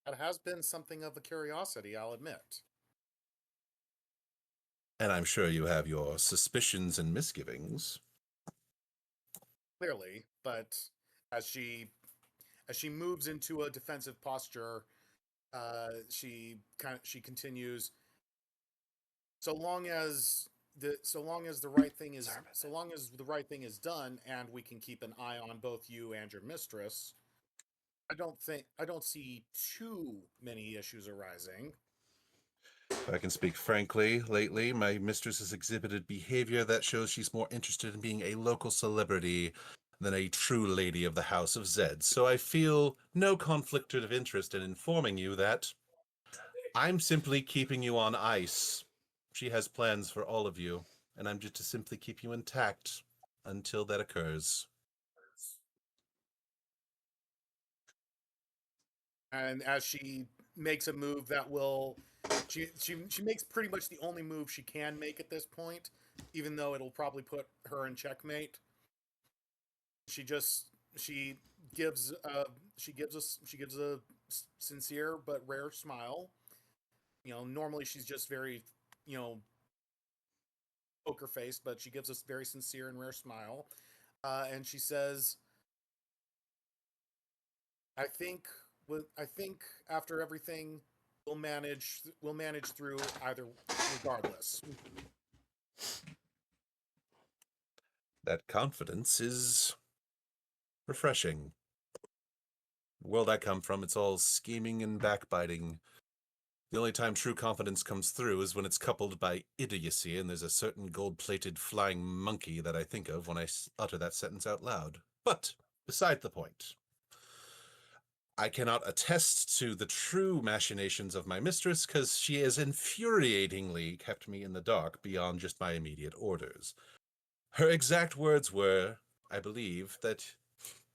That has been something of a curiosity, I'll admit. And I'm sure you have your suspicions and misgivings. Clearly, but as she moves into a defensive posture, she continues. So long as the right thing is done, and we can keep an eye on both you and your mistress, I don't see too many issues arising. If I can speak frankly, lately my mistress has exhibited behavior that shows she's more interested in being a local celebrity than a true lady of the House of Zed. So I feel no conflict of interest in informing you that I'm simply keeping you on ice. She has plans for all of you, and I'm just to simply keep you intact until that occurs. And as she makes a move that will, she makes pretty much the only move she can make at this point, even though it'll probably put her in checkmate. She gives a sincere but rare smile. Normally she's just very, poker faced, but she gives us very sincere and rare smile, and she says, I think after everything, we'll manage through either regardless. That confidence is refreshing. The world I come from, it's all scheming and backbiting. The only time true confidence comes through is when it's coupled by idiocy, and there's a certain gold-plated flying monkey that I think of when I utter that sentence out loud. But, beside the point, I cannot attest to the true machinations of my mistress, because she has infuriatingly kept me in the dark beyond just my immediate orders. Her exact words were, I believe, that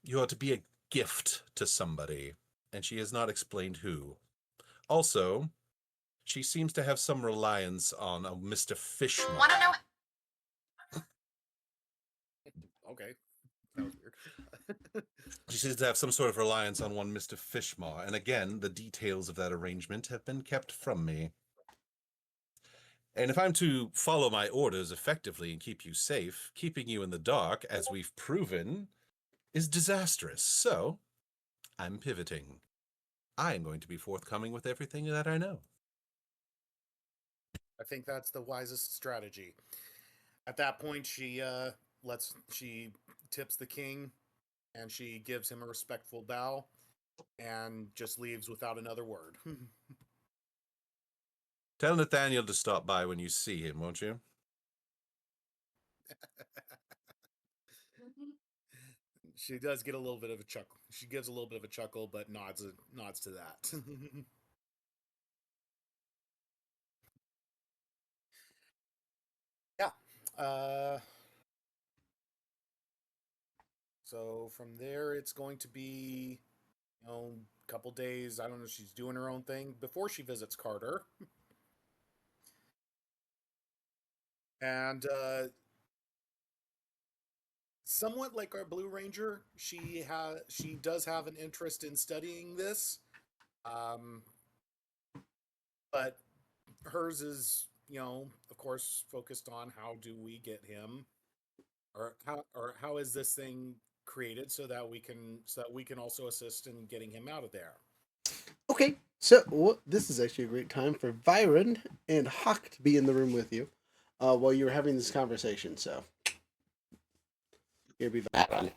you are to be a gift to somebody, and she has not explained who. Also, she seems to have some reliance on a Mr. Fishman. Wanna know? Okay, that was weird. She seems to have some sort of reliance on one Mr. Fishmaw, and again, the details of that arrangement have been kept from me. And if I'm to follow my orders effectively and keep you safe, keeping you in the dark, as we've proven, is disastrous. So, I'm pivoting. I'm going to be forthcoming with everything that I know. I think that's the wisest strategy. At that point, she tips the king, and she gives him a respectful bow, and just leaves without another word. Tell Nathaniel to stop by when you see him, won't you? She does get a little bit of a chuckle. She gives a little bit of a chuckle, but nods to that. Yeah. So from there, it's going to be, a couple days. I don't know. She's doing her own thing before she visits Carter, and somewhat like our Blue Ranger, she does have an interest in studying this, but hers is, of course, focused on how do we get him, or how is this thing created so that we can also assist in getting him out of there. Okay, so this is actually a great time for Byron and Hawk to be in the room with you while you were having this conversation. So, here be Byron.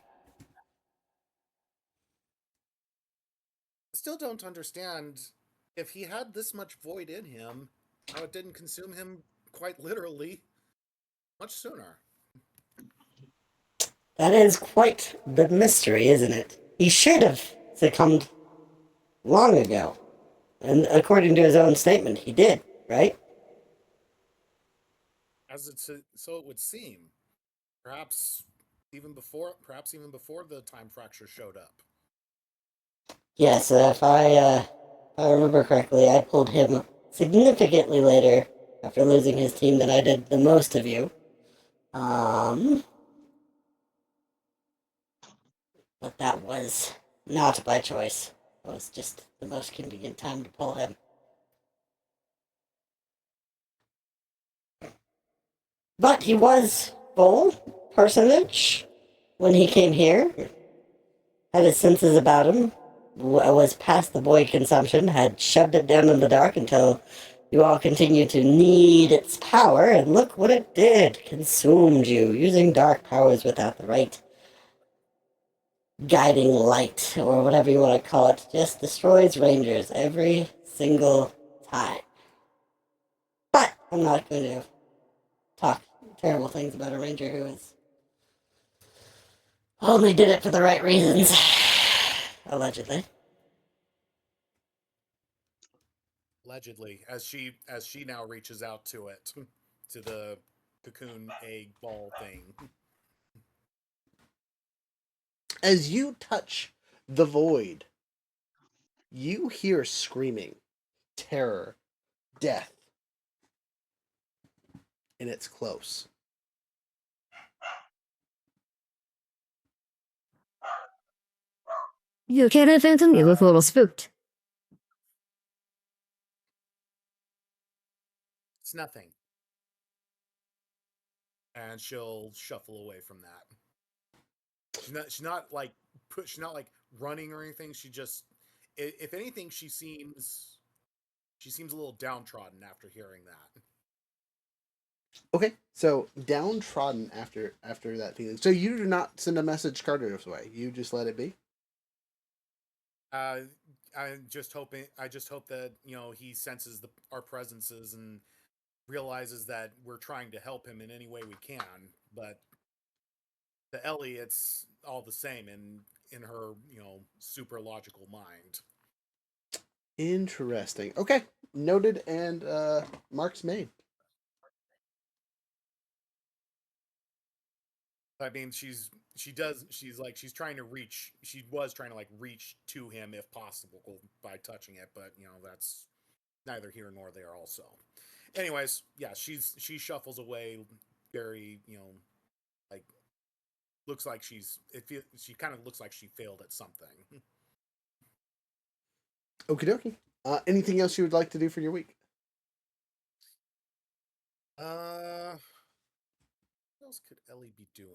Still don't understand if he had this much void in him, how it didn't consume him quite literally much sooner. That is quite the mystery, isn't it? He should have succumbed long ago. And according to his own statement, he did, right? So it would seem. Perhaps even before the time fracture showed up. Yes, if I remember correctly, I pulled him significantly later after losing his team than I did the most of you. But that was not by choice. It was just the most convenient time to pull him. But he was full personage when he came here. Had his senses about him. Was past the boy consumption. Had shoved it down in the dark until you all continued to need its power. And look what it did. Consumed you. Using dark powers without the right guiding light, or whatever you want to call it, just destroys Rangers every single time. But I'm not going to talk terrible things about a Ranger who is only did it for the right reasons. Allegedly. Allegedly, as she now reaches out to it, to the cocoon egg ball thing. As you touch the void, you hear screaming, terror, death, and it's close. You okay there, Phantom? You look a little spooked. It's nothing. And she'll shuffle away from that. She's not like running or anything. She just, if anything, she seems a little downtrodden after hearing that. Okay, so downtrodden after that feeling. So you do not send a message Carter's way. You just let it be. I just hope that he senses our presences and realizes that we're trying to help him in any way we can. But to Ellie, it's all the same in her super logical mind. Interesting. Okay, noted and marks made. I mean, she's she's trying to reach. She was trying to like reach to him if possible by touching it, but that's neither here nor there. Also, anyways, yeah, she shuffles away, very like looks like she kind of looks like she failed at something. Okie dokie. Anything else you would like to do for your week? What else could Ellie be doing?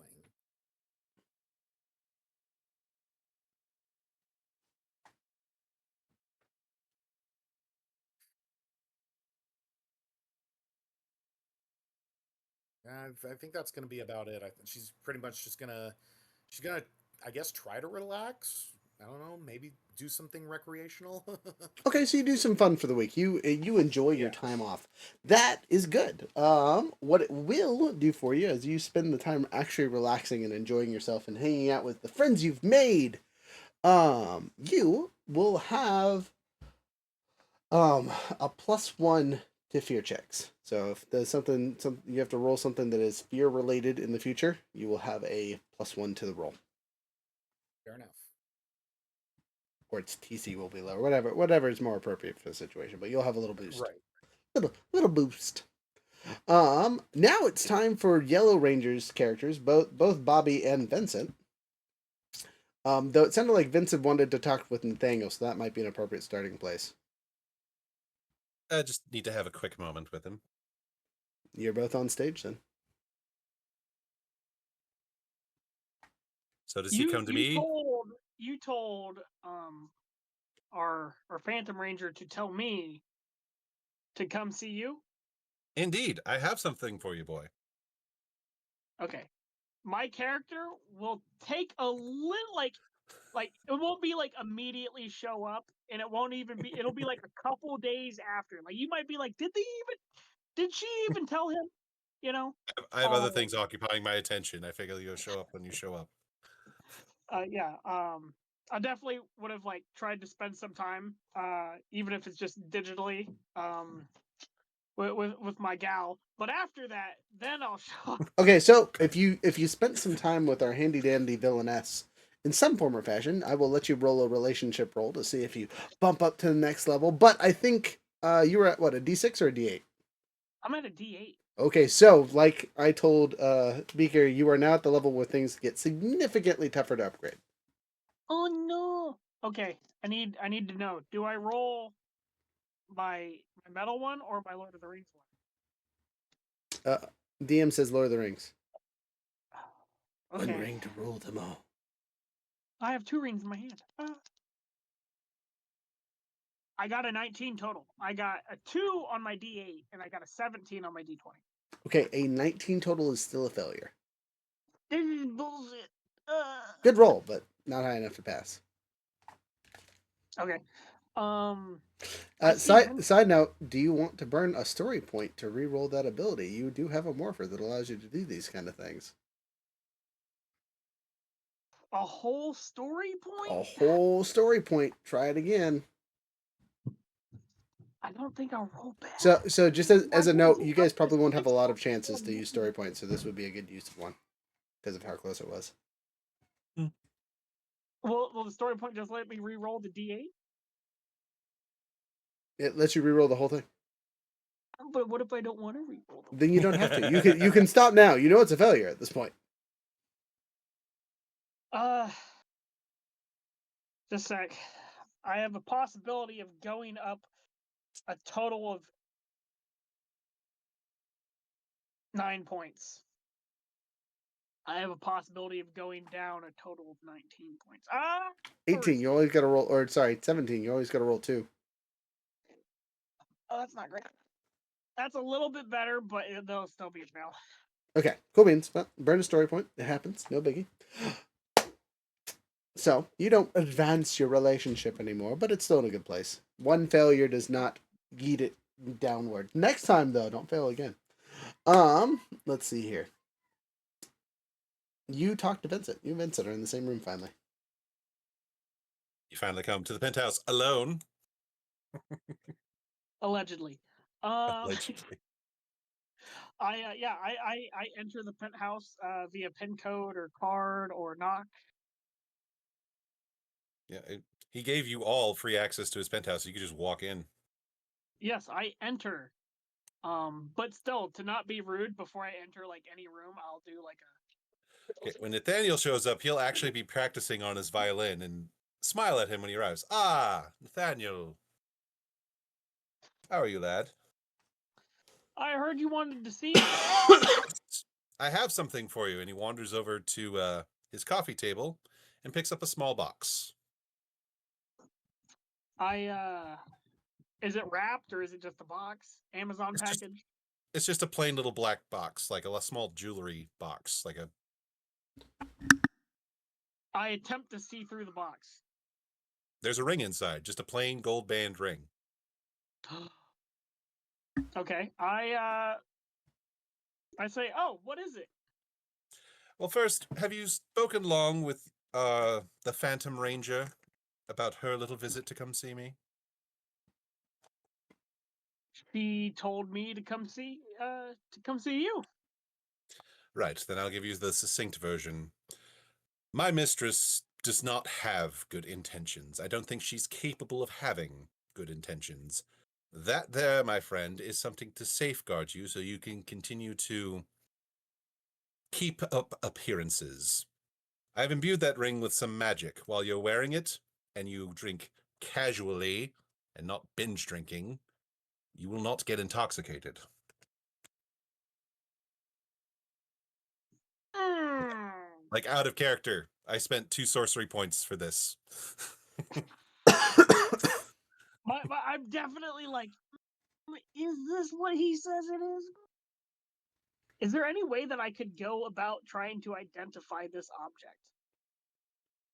I think that's going to be about it. I think she's pretty much just she's gonna, I guess, try to relax. I don't know, maybe do something recreational. Okay, so you do some fun for the week. You enjoy your Yeah. time off. That is good. What it will do for you is you spend the time actually relaxing and enjoying yourself and hanging out with the friends you've made. You will have a +1 to fear checks. So if there's something you have to roll something that is fear related in the future, you will have a +1 to the roll. Fair enough. Or its TC will be lower. Whatever is more appropriate for the situation, but you'll have a little boost. Right. Little boost. Now it's time for Yellow Ranger's characters, both Bobby and Vincent. Though it sounded like Vincent wanted to talk with Nathaniel, so that might be an appropriate starting place. I just need to have a quick moment with him. You're both on stage then. So does he come to me? You told our Phantom Ranger to tell me to come see you. Indeed, I have something for you, boy. Okay. My character will take a little like it won't be like immediately show up, and it won't even be it'll be like a couple days after. Like you might be like, did she even tell him? I have other things occupying my attention. I figure you'll show up when you show up. Yeah. I definitely would have like tried to spend some time, even if it's just digitally, with my gal. But after that, then I'll show up. Okay, so if you spent some time with our handy dandy villainess in some form or fashion, I will let you roll a relationship roll to see if you bump up to the next level. But I think you were at what, a D6 or a D8? I'm at a D8. Okay, so like I told Beaker, you are now at the level where things get significantly tougher to upgrade. Oh no. Okay, I need to know. Do I roll my metal one or my Lord of the Rings one? DM says Lord of the Rings. Okay. One ring to rule them all. I have 2 rings in my hand. I got a 19 total. I got a 2 on my D8, and I got a 17 on my D20. Okay, a 19 total is still a failure. This is bullshit. Good roll, but not high enough to pass. Okay. Side note, do you want to burn a story point to re-roll that ability? You do have a morpher that allows you to do these kind of things. A whole story point? A whole story point. Try it again. I don't think I'll roll back. So just as a note, you guys probably won't have a lot of chances to use story points, so this would be a good use of one because of how close it was. Will the story point just let me re-roll the D8? It lets you re-roll the whole thing. But what if I don't want to re-roll them? Then you don't have to. You can stop now. You know it's a failure at this point. Just a sec. I have a possibility of going up a total of 9 points. I have a possibility of going down a total of 19 points. 18, you always got to roll, or sorry, 17, you always got to roll 2. Oh, that's not great. That's a little bit better, but it'll still be a fail. Okay, cool beans. Well, burn a story point. It happens. No biggie. So, you don't advance your relationship anymore, but it's still in a good place. One failure does not yeet it downward. Next time, though, don't fail again. Let's see here. You talk to Vincent. You and Vincent are in the same room finally. You finally come to the penthouse alone. Allegedly. Allegedly. I enter the penthouse via pin code or card or knock. Yeah, he gave you all free access to his penthouse. So you could just walk in. Yes, I enter. But still, to not be rude before I enter like any room, I'll do like a. Okay, when Nathaniel shows up, he'll actually be practicing on his violin and smile at him when he arrives. Ah, Nathaniel. How are you, lad? I heard you wanted to see me. I have something for you. And he wanders over to his coffee table and picks up a small box. Is it wrapped or is it just a box? Amazon package? It's just a plain little black box, like a small jewelry box, like a. I attempt to see through the box. There's a ring inside, just a plain gold band ring. Okay, I say, oh, what is it? Well, first, have you spoken long with the Phantom Ranger about her little visit to come see me? She told me to come see you. Right, then I'll give you the succinct version. My mistress does not have good intentions. I don't think she's capable of having good intentions. That there, my friend, is something to safeguard you so you can continue to keep up appearances. I've imbued that ring with some magic. While you're wearing it, and you drink casually and not binge drinking, you will not get intoxicated. Like, out of character. I spent 2 sorcery points for this. I'm definitely like, is this what he says it is? Is there any way that I could go about trying to identify this object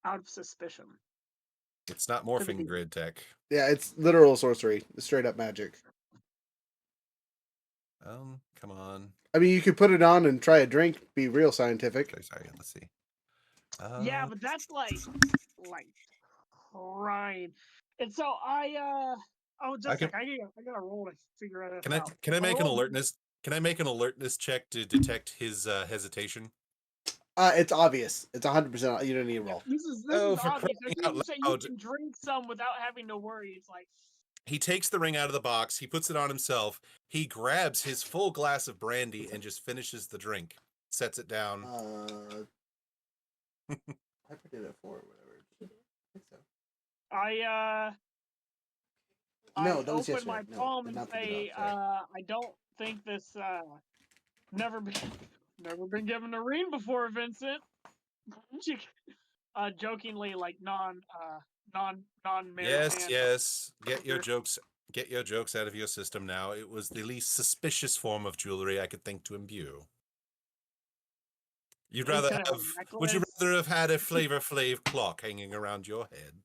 out of suspicion? It's not morphing grid tech. Yeah, it's literal sorcery. It's straight up magic. Come on. I mean, you could put it on and try a drink, be real scientific. Okay, sorry, let's see. Yeah, but that's like right. And so just a sec. I gotta roll to figure out. Can I make an alertness? Can I make an alertness check to detect his hesitation? It's obvious. It's 100%. You don't need a roll. This is Oh, for obvious. crying You out say you loud. can drink some without having to worry. It's like He takes the ring out of the box. He puts it on himself. He grabs his full glass of brandy and just finishes the drink. Sets it down. I did it for whatever. I think so. I that was open my yesterday. palm No, and not say, I don't think this never been given a ring before, Vincent. Jokingly, like non-married man. Yes. Get your jokes out of your system now. It was the least suspicious form of jewelry I could think to imbue. Would you rather have had a Flavor Flav clock hanging around your head?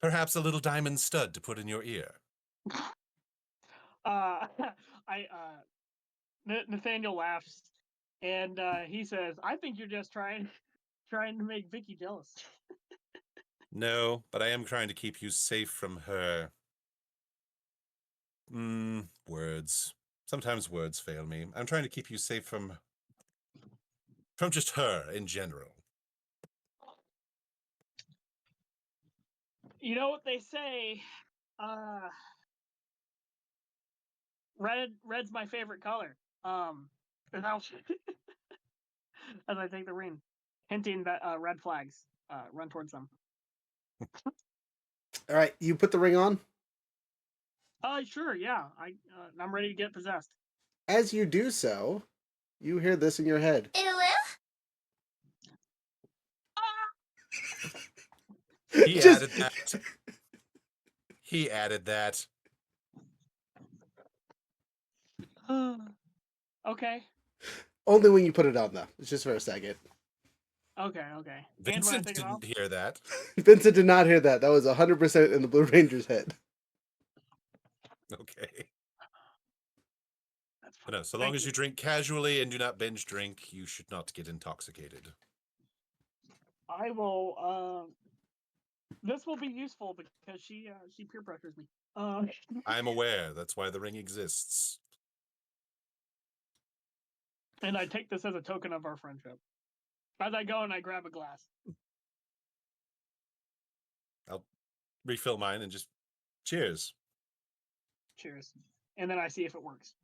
Perhaps a little diamond stud to put in your ear. Nathaniel laughs, and he says, "I think you're just trying to make Vicky jealous." No, but I am trying to keep you safe from her. Words. Sometimes words fail me. I'm trying to keep you safe from just her in general. You know what they say, red's my favorite color. And as I take the ring, hinting that red flags run towards them. All right, you put the ring on. Sure, yeah. I'm ready to get possessed. As you do so, you hear this in your head. He added that. He added that. Okay. Only when you put it on, though. It's just for a second. Okay. Vincent didn't hear that. Vincent did not hear that. That was 100% in the Blue Ranger's head. Okay. But no, so long as you drink casually and do not binge drink, you should not get intoxicated. I will. This will be useful because she peer pressures me. Uh, I'm aware. That's why the ring exists. and I take this as a token of our friendship. As I go and I grab a glass. I'll refill mine and just cheers. Cheers. And then I see if it works.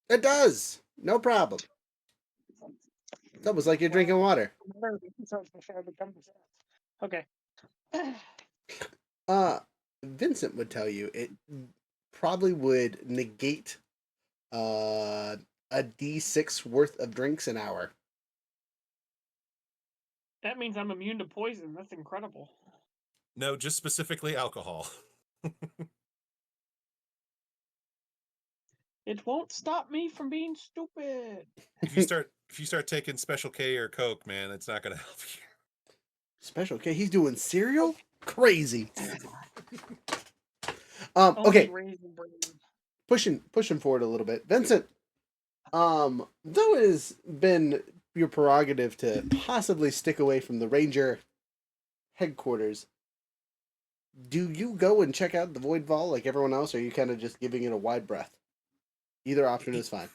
It does. No problem. It's almost like you're drinking water. Okay. Vincent would tell you it probably would negate a D6 worth of drinks an hour. That means I'm immune to poison. That's incredible. No, just specifically alcohol. It won't stop me from being stupid. If you start taking Special K or Coke, man, it's not going to help you. Special K, he's doing cereal? Crazy. Only Okay, Raisin Bran. pushing forward a little bit. Vincent, though it has been your prerogative to possibly stick away from the Ranger headquarters, do you go and check out the Void Vault like everyone else, or are you kind of just giving it a wide breath? Either option is fine.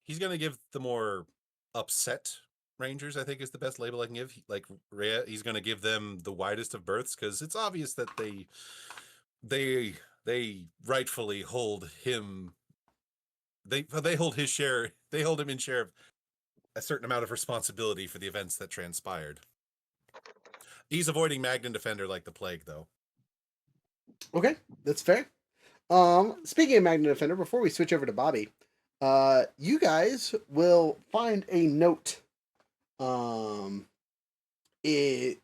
He's going to give the more upset Rangers, I think, is the best label I can give. Like Rhea, he's going to give them the widest of berths because it's obvious that they rightfully hold him. They hold his share. They hold him in share of a certain amount of responsibility for the events that transpired. He's avoiding Magnan Defender like the plague, though. Okay, that's fair. Speaking of Magna Defender, before we switch over to Bobby, you guys will find a note in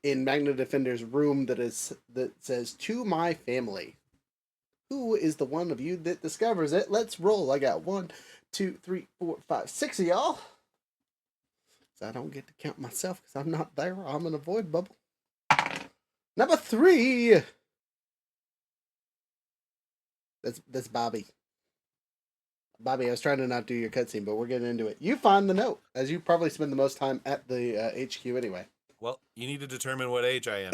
Magna Defender's room that says, "To my family." Who is the one of you that discovers it? Let's roll. I got 1, 2, 3, 4, 5, 6 of y'all. So I don't get to count myself because I'm not there. I'm in a void bubble. Number 3. That's Bobby. Bobby, I was trying to not do your cutscene, but we're getting into it. You find the note, as you probably spend the most time at the HQ anyway. Well, you need to determine what age I am.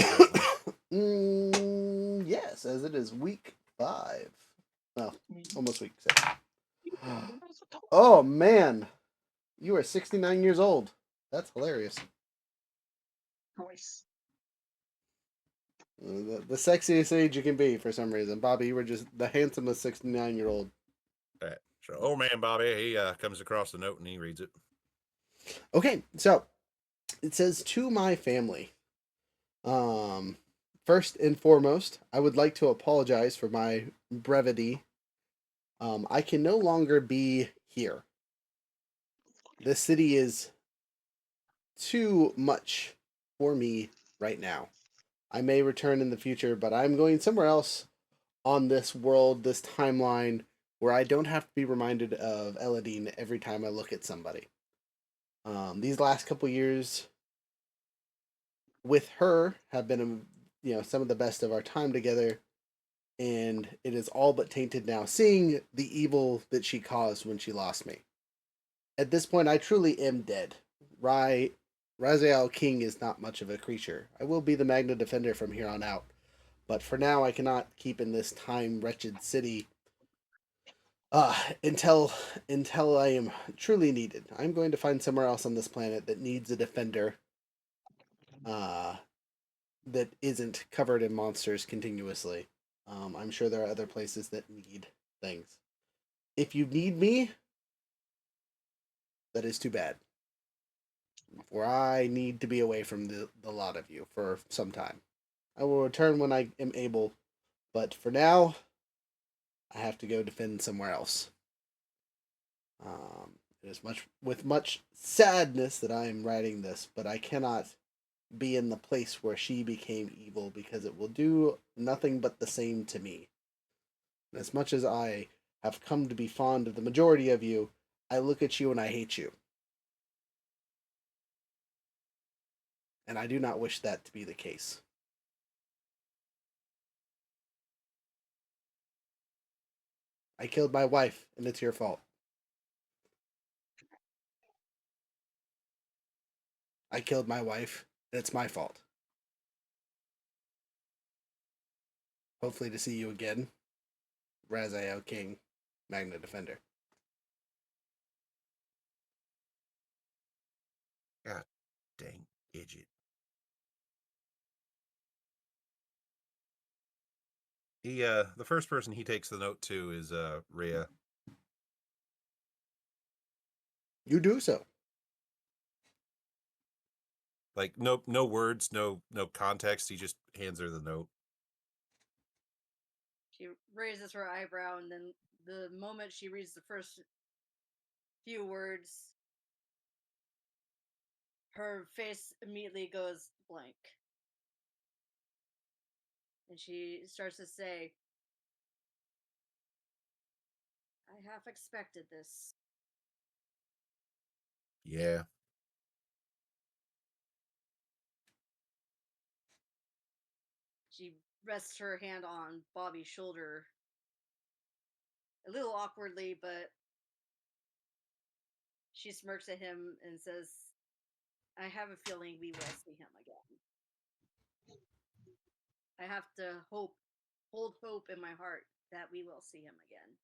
Yes, as it is week 5. Well, almost week 6. Oh, man. You are 69 years old. That's hilarious. Nice. The sexiest age you can be for some reason. Bobby, you were just the handsomest 69-year-old. Right. So, old man Bobby, he comes across the note and he reads it. Okay, so it says, "To my family. First and foremost, I would like to apologize for my brevity. I can no longer be here. This city is too much for me right now. I may return in the future, but I'm going somewhere else on this world, this timeline, where I don't have to be reminded of Eladine every time I look at somebody. These last couple years with her have been, some of the best of our time together, and it is all but tainted now, seeing the evil that she caused when she lost me. At this point, I truly am dead. Raziel King is not much of a creature. I will be the Magna Defender from here on out, but for now, I cannot keep in this time-wretched city until I am truly needed. I'm going to find somewhere else on this planet that needs a defender that isn't covered in monsters continuously. I'm sure there are other places that need things. If you need me, that is too bad. For I need to be away from the lot of you for some time. I will return when I am able, but for now, I have to go defend somewhere else. It is with much sadness that I am writing this, but I cannot be in the place where she became evil because it will do nothing but the same to me. And as much as I have come to be fond of the majority of you, I look at you and I hate you. And I do not wish that to be the case. I killed my wife, and it's your fault. I killed my wife, and it's my fault. Hopefully to see you again, Raziel King, Magna Defender. God dang idiot. The first person he takes the note to is Rhea. You do so. Like no words, no context. He just hands her the note. She raises her eyebrow, and then the moment she reads the first few words, her face immediately goes blank. And she starts to say, I half expected this. Yeah. She rests her hand on Bobby's shoulder, a little awkwardly, but she smirks at him and says, I have a feeling we will see him again. I have to hold hope in my heart that we will see him again.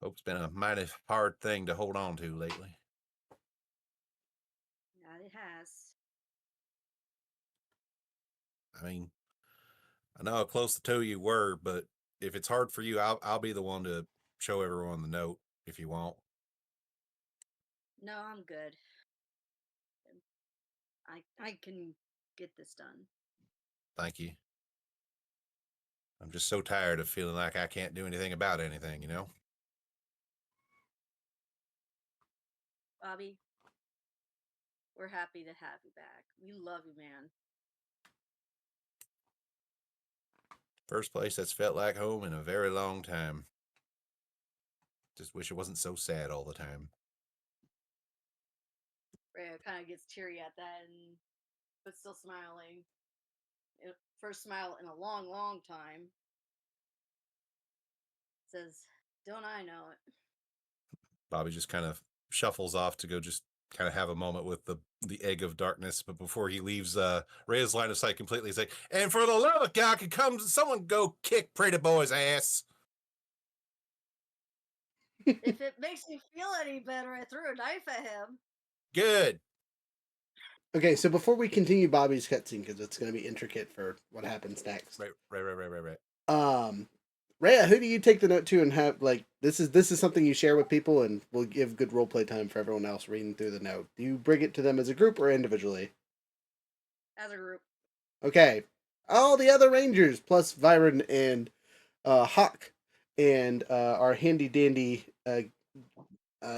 Hope's been a mighty hard thing to hold on to lately. Yeah, it has. I mean, I know how close the two of you were, but if it's hard for you, I'll be the one to show everyone the note if you want. No, I'm good. I can get this done. Thank you. I'm just so tired of feeling like I can't do anything about anything, you know? Bobby, we're happy to have you back. We love you, man. First place that's felt like home in a very long time. Just wish it wasn't so sad all the time. Rhea kind of gets teary at that, but still smiling. First smile in a long, long time. Says, don't I know it? Bobby just kind of shuffles off to go just kind of have a moment with the egg of darkness. But before he leaves Rhea's line of sight completely, he's like, and for the love of God, can come someone go kick Pretty Boy's ass. If it makes me feel any better, I threw a knife at him. Good. Okay, so before we continue Bobby's cutscene, because it's going to be intricate for what happens next. Right. Rhea, who do you take the note to and have like this is something you share with people and will give good role play time for everyone else reading through the note. Do you bring it to them as a group or individually? As a group. Okay. All the other Rangers plus Byron and Hawk and our handy dandy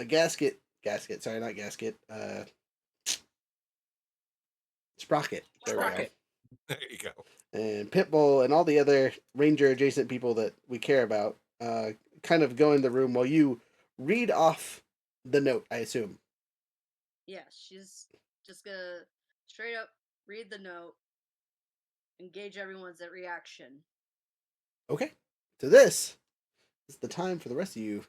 gasket, sorry, not gasket, Sprocket. There we go. There you go. And Pitbull and all the other Ranger adjacent people that we care about kind of go in the room while you read off the note, I assume. Yeah, she's just gonna straight up read the note, engage everyone's reaction. Okay. So this is the time for the rest of you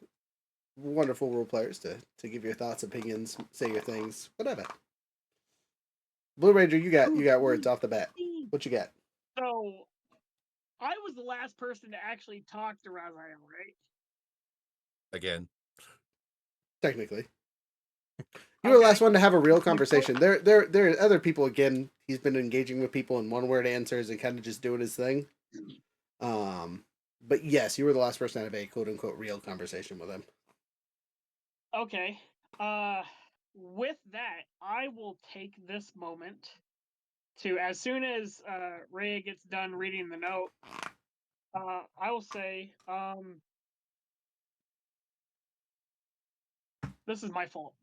wonderful role players to give your thoughts, opinions, say your things, whatever. Blue Ranger, you got words off the bat. What you got? So, I was the last person to actually talk to Raziel, right? Again. Technically. You were the last one to have a real conversation. There are other people. Again, he's been engaging with people in one word answers and kind of just doing his thing. But yes, you were the last person to have a quote unquote real conversation with him. Okay. With that, I will take this moment to, as soon as Rhea gets done reading the note, I will say, this is my fault.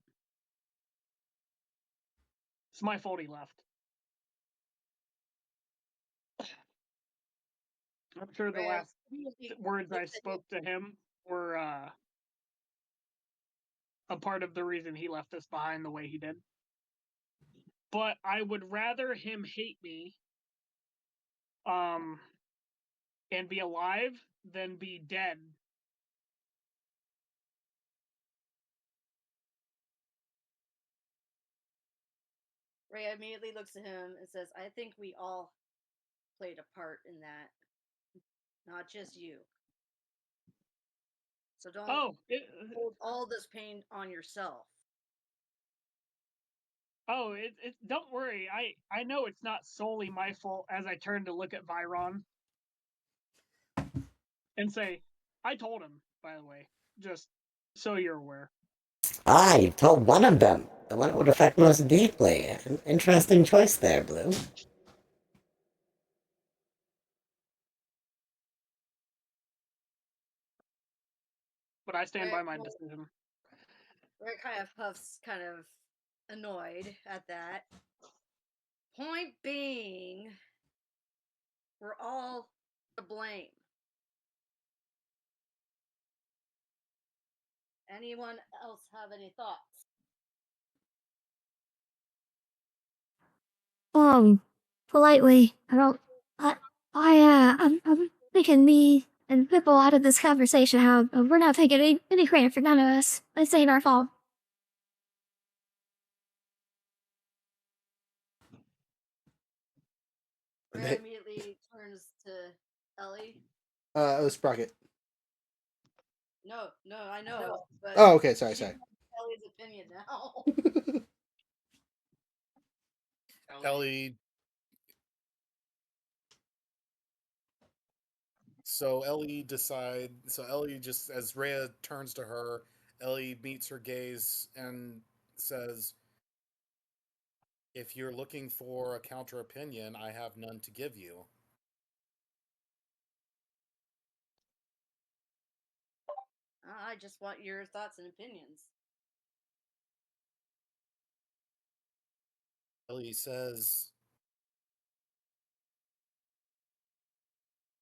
It's my fault he left. I'm sure the last words I spoke to him were a part of the reason he left us behind the way he did. But I would rather him hate me and be alive than be dead. Rhea immediately looks at him and says, I think we all played a part in that, not just you. So don't hold all this pain on yourself. Don't worry. I know it's not solely my fault. As I turn to look at Byron and say, I told him. By the way, just so you're aware. Ah, you told one of them. The one it would affect most deeply. An interesting choice there, Blue. But I stand by my Well, decision. Ray kind of huffs, kind of annoyed at that. Point being, we're all to blame. Anyone else have any thoughts? Politely, I'm thinking me and Pipple out of this conversation how we're not taking any credit for none of us. This ain't our fault. Ray immediately turns to Ellie. It was Sprocket. No, I know. But Oh, okay. Sorry. Ellie's opinion now. Ellie. So Ellie just, as Rhea turns to her, Ellie meets her gaze and says, if you're looking for a counter opinion, I have none to give you. I just want your thoughts and opinions. Ellie says,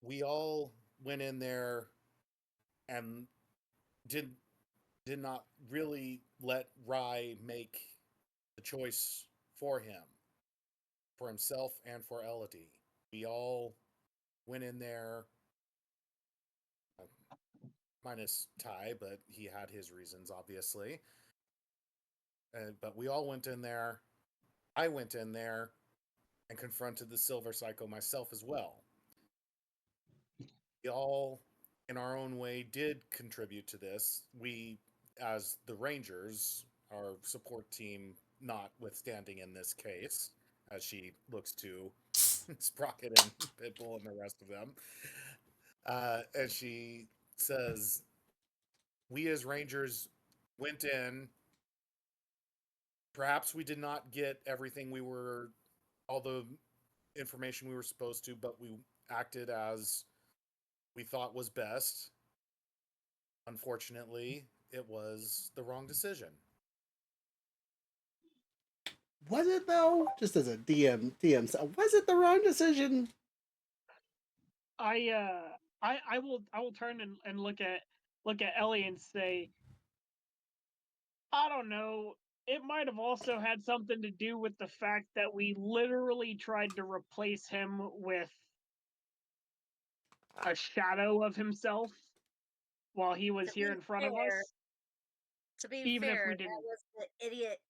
we all went in there and did not really let Rye make the choice for him, for himself and for Elodie. We all went in there, minus Ty, but he had his reasons, obviously. But we all went in there. I went in there and confronted the Silver Psycho myself as well. We all, in our own way, did contribute to this. We, as the Rangers, our support team, notwithstanding in this case, as she looks to Sprocket and Pitbull and the rest of them, and she says, we as Rangers went in. Perhaps we did not get all the information we were supposed to, but we acted as we thought was best. Unfortunately, it was the wrong decision. Was it though? Just as a DM, so was it the wrong decision? I will turn and look at Ellie and say, I don't know. It might have also had something to do with the fact that we literally tried to replace him with a shadow of himself while he was here in front of us. To be Even fair, if we that didn't. was the idiot,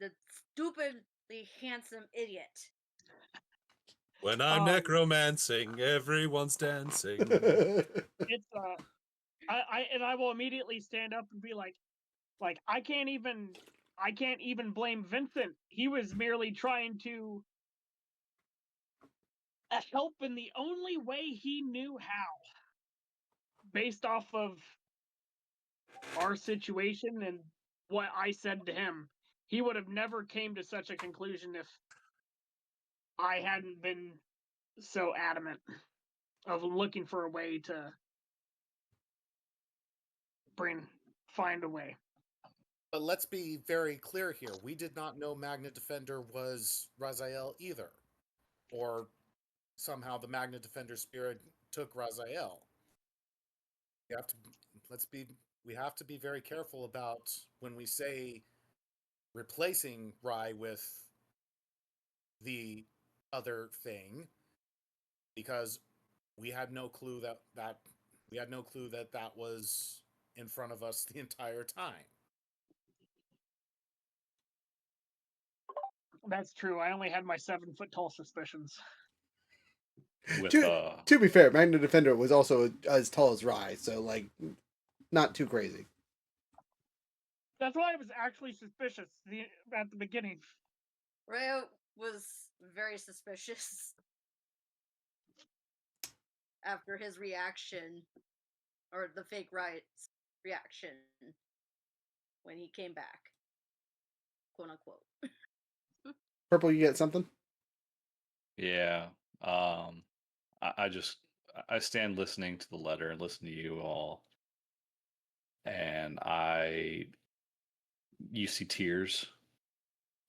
the stupidly handsome idiot. When I'm necromancing, everyone's dancing. It's I will immediately stand up and be like I can't even blame Vincent. He was merely trying to help in the only way he knew how, based off of our situation and what I said to him. He would have never came to such a conclusion if I hadn't been so adamant of looking for a way to find a way. But let's be very clear here. We did not know Magna Defender was Raziel either. Or somehow the Magna Defender spirit took Raziel. We have to be very careful about when we say replacing Rye with the other thing, because we had no clue that was in front of us the entire time. That's true. I only had my 7-foot tall suspicions. With To be fair, Magna Defender was also as tall as Rye, so like, not too crazy. That's why I was actually suspicious at the beginning. Rhea was very suspicious after his reaction, or the fake right's reaction, when he came back, quote unquote. Purple, you get something? yeah. I stand listening to the letter and listen to you all, and you see tears,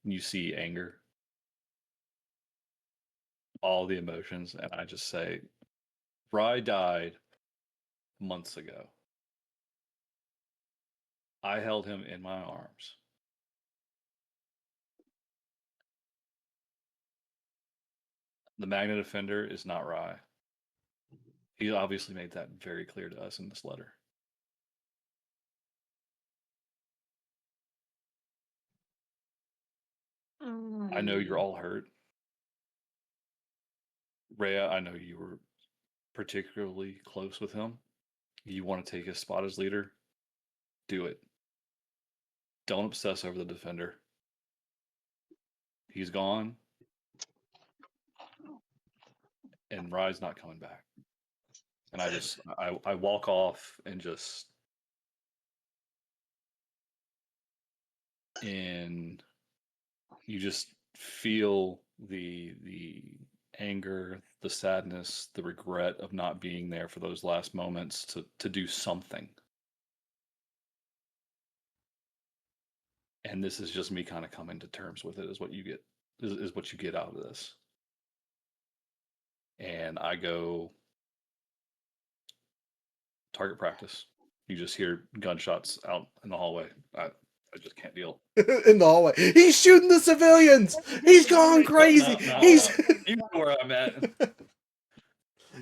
you see anger, all the emotions, and I just say, Rye died months ago. I held him in my arms. The Magna Defender is not Rye. He obviously made that very clear to us in this letter. I know you're all hurt. Rhea, I know you were particularly close with him. You want to take his spot as leader? Do it. Don't obsess over the defender. He's gone. And Rye's not coming back. And I walk off and and you just feel the anger, the sadness, the regret of not being there for those last moments to do something. And this is just me kind of coming to terms with it, is what you get is what you get out of this. And I go target practice. You just hear gunshots out in the hallway. I just can't deal. In the hallway, he's shooting the civilians. He's gone crazy. No, He's you know where I'm at.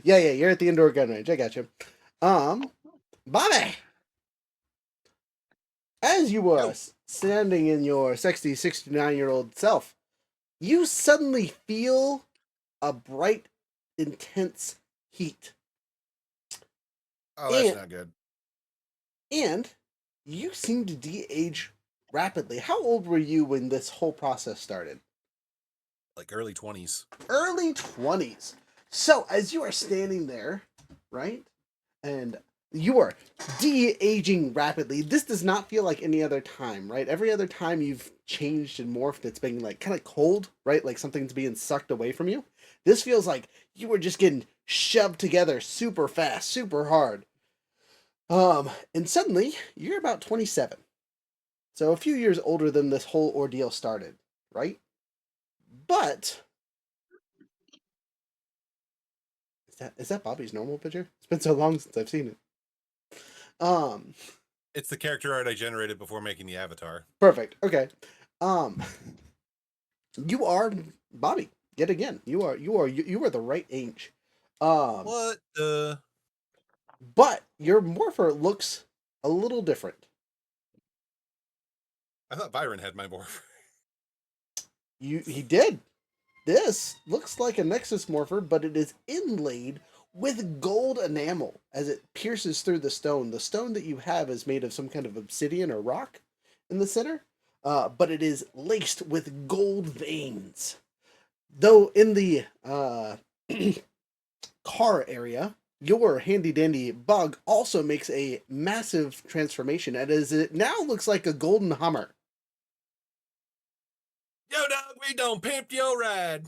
yeah, you're at the indoor gun range. I got you. Bobby, as you were standing in your 69-year-old self, you suddenly feel a bright, intense heat. Oh, that's not good. And you seem to de-age rapidly. How old were you when this whole process started? Like early 20s. Early 20s. So, as you are standing there, right, and you are de-aging rapidly, this does not feel like any other time, right? Every other time you've changed and morphed, it's been like kind of cold, right? Like something's being sucked away from you. This feels like you were just getting shoved together super fast, super hard. And suddenly you're about 27. So a few years older than this whole ordeal started, right? But is that Bobby's normal picture? It's been so long since I've seen it. It's the character art I generated before making the avatar. Perfect. Okay. You are Bobby yet again. You are the right age. What the? But your morpher looks a little different. I thought Byron had my morpher. He did. This looks like a Nexus morpher, but it is inlaid with gold enamel as it pierces through the stone. The stone that you have is made of some kind of obsidian or rock in the center, but it is laced with gold veins. Though in the car area, your handy-dandy bug also makes a massive transformation, as it now looks like a golden Hummer. Yo, dog, we don't pimp your ride.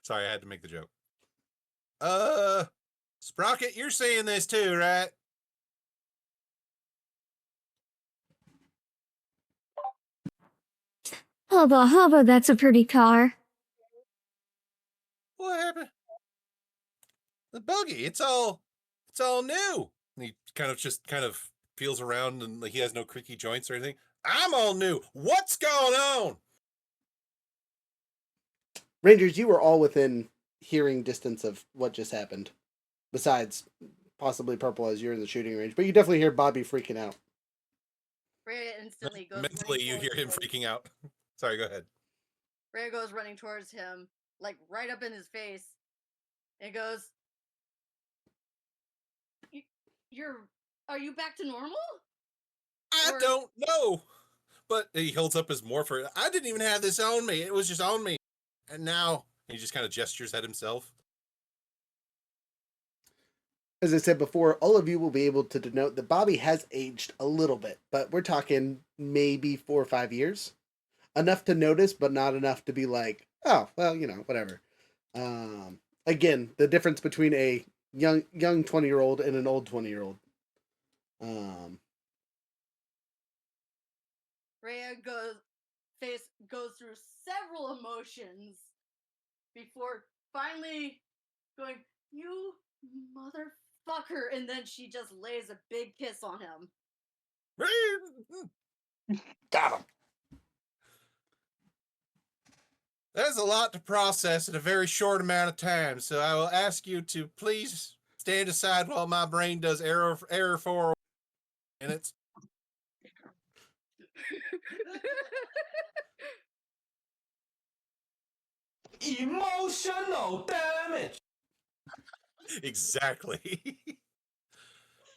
Sorry, I had to make the joke. Sprocket, you're seeing this too, right? Hubba, that's a pretty car. What happened? The buggy, it's all new. And he kind of feels around and like he has no creaky joints or anything. I'm all new. What's going on? Rangers, you were all within hearing distance of what just happened. Besides, possibly Purple as you're in the shooting range. But you definitely hear Bobby freaking out. Rhea instantly goes Mentally, you hear him freaking out. Sorry, go ahead. Rhea goes running towards him, like right up in his face, and goes, are you back to normal? I don't know. But he holds up his morpher. I didn't even have this on me. It was just on me. And now he just kind of gestures at himself. As I said before, all of you will be able to denote that Bobby has aged a little bit, but we're talking maybe 4 or 5 years. Enough to notice, but not enough to be like, oh, well, whatever. Again, the difference between a young 20-year-old and an old 20-year-old. Rhea goes through several emotions before finally going, you motherfucker, and then she just lays a big kiss on him. Got him. There's a lot to process in a very short amount of time, so I will ask you to please stand aside while my brain does error 4 minutes. Emotional damage. Exactly.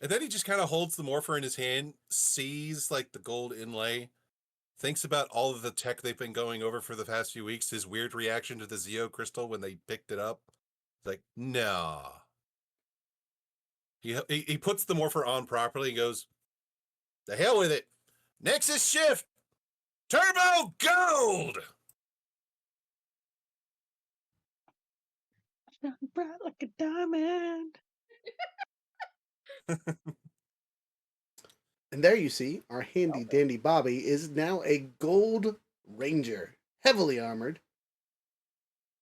And then he just kind of holds the morpher in his hand, sees like the gold inlay, thinks about all of the tech they've been going over for the past few weeks, his weird reaction to the Zeo crystal when they picked it up. Like, nah. He puts the morpher on properly and goes, the hell with it. Nexus shift. Turbo gold. Bright like a diamond. And there you see, our handy dandy Bobby is now a gold ranger, heavily armored,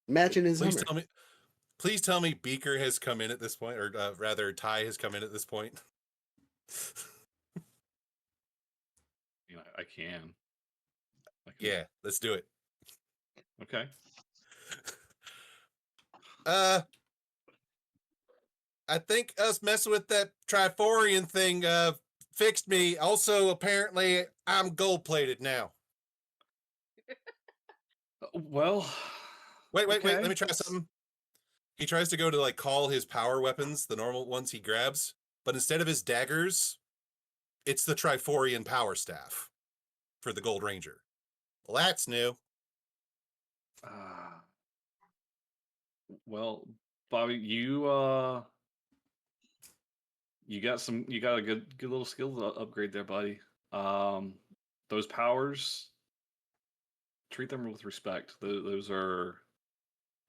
matching his Please Hummer. please tell me Beaker has come in at this point, or rather Ty has come in at this point. I can. Yeah, let's do it. Okay. I think us messing with that Triforian thing fixed me. Also, apparently, I'm gold plated now. Well, Wait. okay, Let me try something. He tries to go to like call his power weapons, the normal ones he grabs, but instead of his daggers, it's the Triforian power staff for the Gold Ranger. Well, that's new. Well, Bobby, you got a good little skill to upgrade there, buddy. Those powers, treat them with respect. Those are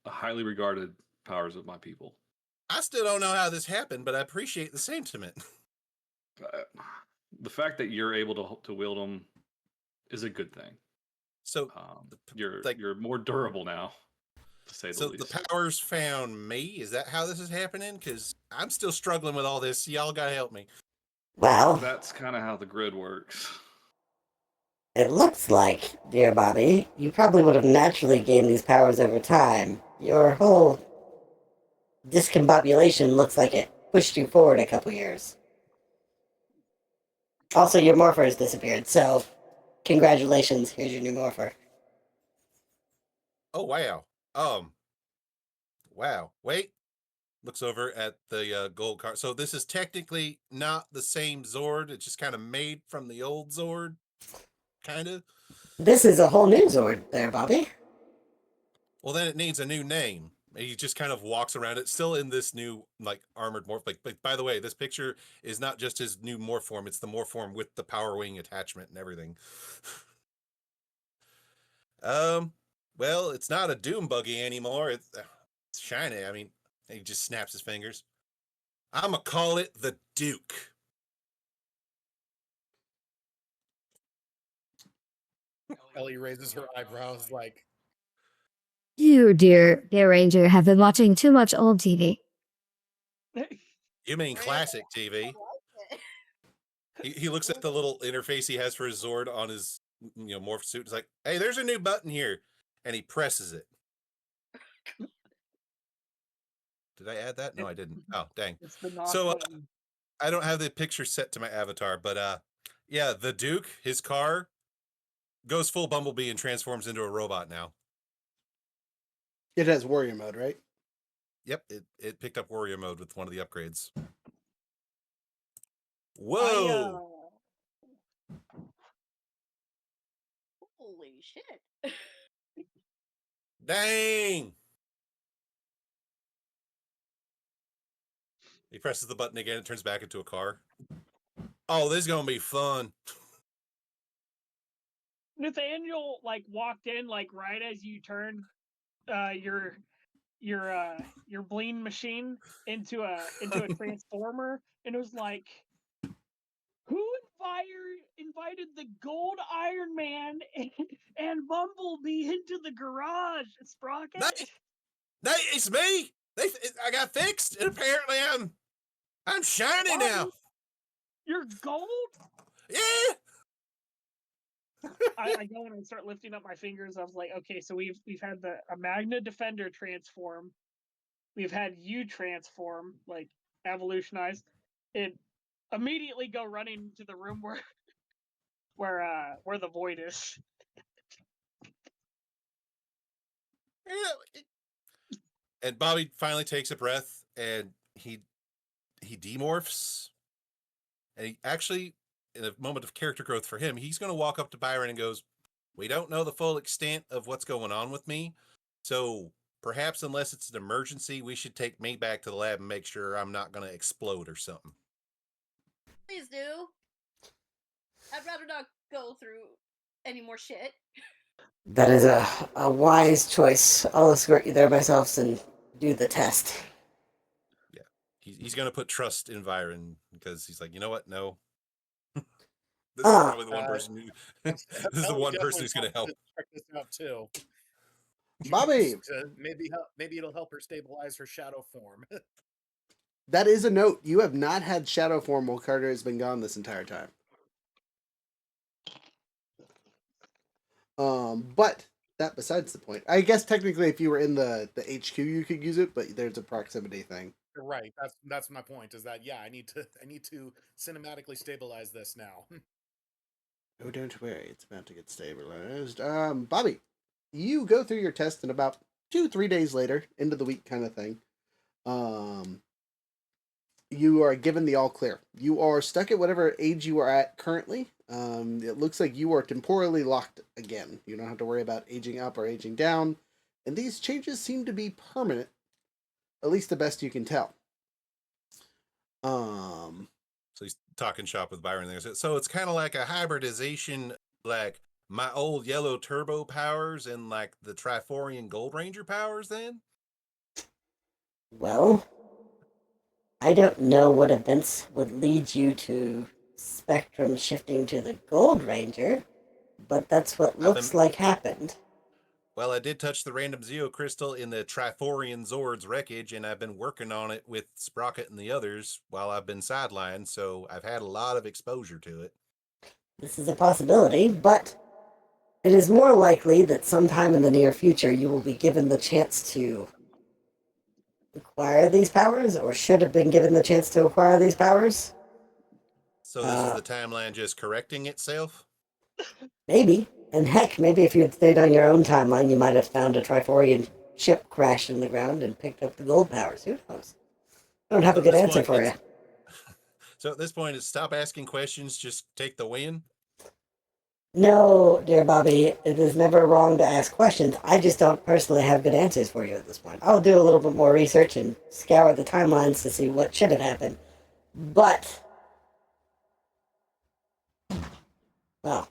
highly regarded powers of my people. I still don't know how this happened, but I appreciate the sentiment. The fact that you're able to wield them is a good thing. So you're more durable now, to say the least. So the powers found me. Is that how this is happening? Because I'm still struggling with all this. Y'all gotta help me. Well, that's kind of how the grid works. It looks like, dear Bobby, you probably would have naturally gained these powers over time. Your whole discombobulation looks like it pushed you forward a couple years. Also, your morpher has disappeared, so congratulations, here's your new morpher. Oh, wow. Wow. Wait. Looks over at the gold card. So this is technically not the same Zord. It's just kind of made from the old Zord. Kind of. This is a whole new Zord there, Bobby. Well, then it needs a new name. He just kind of walks around it, still in this new, like, armored morph. Like, by the way, this picture is not just his new morph form. It's the morph form with the power wing attachment and everything. Well, it's not a Doom buggy anymore. It's shiny. I mean, he just snaps his fingers. I'ma call it the Duke. Ellie raises her eyebrows like, You, dear Ranger, have been watching too much old TV. You mean classic TV? He looks at the little interface he has for his Zord on his morph suit. It's like, hey, there's a new button here, and he presses it. Did I add that? No, I didn't. Oh, dang. It's the knock So button. I don't have the picture set to my avatar, but Yeah, the Duke, his car, goes full Bumblebee and transforms into a robot now. It has warrior mode, right? Yep, it picked up warrior mode with one of the upgrades. I Whoa! Holy shit. Dang! He presses the button again, it turns back into a car. Oh, this is gonna be fun. Nathaniel like walked in like right as you turned your bleen machine into a transformer, and it was like, who invited the gold Iron Man and Bumblebee into the garage, Sprocket? It's me. I got fixed, and apparently I'm shiny now. You're gold? Yeah. I go and I start lifting up my fingers. I was like, okay, so we've had a Magna Defender transform. We've had you transform, like evolutionize, and immediately go running to the room where the void is. And Bobby finally takes a breath, and he demorphs, and he actually, in a moment of character growth for him, he's going to walk up to Byron and goes, "We don't know the full extent of what's going on with me, so perhaps unless it's an emergency, we should take me back to the lab and make sure I'm not going to explode or something." Please do. I'd rather not go through any more shit. That is a wise choice. I'll escort you there myself and do the test. Yeah, he's going to put trust in Byron because he's like, you know what? No, this is probably the one person who this is the one person who's going to help. Check this out too. Bobby, maybe it'll help her stabilize her shadow form. that is a note. You have not had shadow form while Carter has been gone this entire time. But that besides the point. I guess technically if you were in the HQ you could use it, but there's a proximity thing. Right. That's my point. Is that I need to cinematically stabilize this now. Oh, don't worry, it's about to get stabilized. Bobby, you go through your test and about 2-3 days later, end of the week kind of thing. You are given the all clear. You are stuck at whatever age you are at currently. It looks like you are temporally locked again. You don't have to worry about aging up or aging down. And these changes seem to be permanent, at least the best you can tell. So he's talking shop with Byron there. So it's kind of like a hybridization, like my old yellow turbo powers and like the Triforian Gold Ranger powers then? Well, I don't know what events would lead you to spectrum shifting to the Gold Ranger, but that's what looks like happened. Well, I did touch the random Zeo crystal in the Triforian Zord's wreckage, and I've been working on it with Sprocket and the others while I've been sidelined, so I've had a lot of exposure to it. This is a possibility, but it is more likely that sometime in the near future you will be given the chance to acquire these powers, or should have been given the chance to acquire these powers. So this is the timeline just correcting itself? Maybe. And heck, maybe if you had stayed on your own timeline, you might have found a Triforian ship crashed in the ground and picked up the gold powers. Who knows? I don't have a good answer for you. So at this point, it's stop asking questions, just take the win? No, dear Bobby, it is never wrong to ask questions. I just don't personally have good answers for you at this point. I'll do a little bit more research and scour the timelines to see what should have happened. But, well,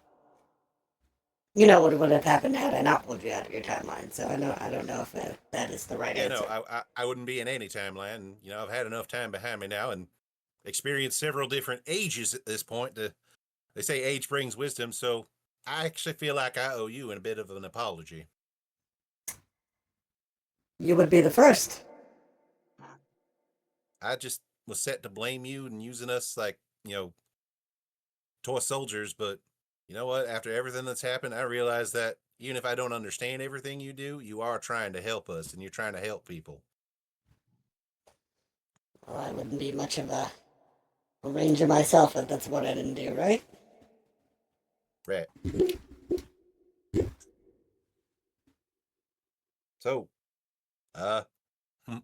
you know what would have happened had I not pulled you out of your timeline. So I don't know if that is the right answer. No, I wouldn't be in any timeline. You know, I've had enough time behind me now and experienced several different ages at this point. They say age brings wisdom, so I actually feel like I owe you a bit of an apology. You would be the first. I just was set to blame you and using us like, toy soldiers, but you know what? After everything that's happened, I realize that even if I don't understand everything you do, you are trying to help us and you're trying to help people. Well, I wouldn't be much of a ranger myself if that's what I didn't do, right? rat. So,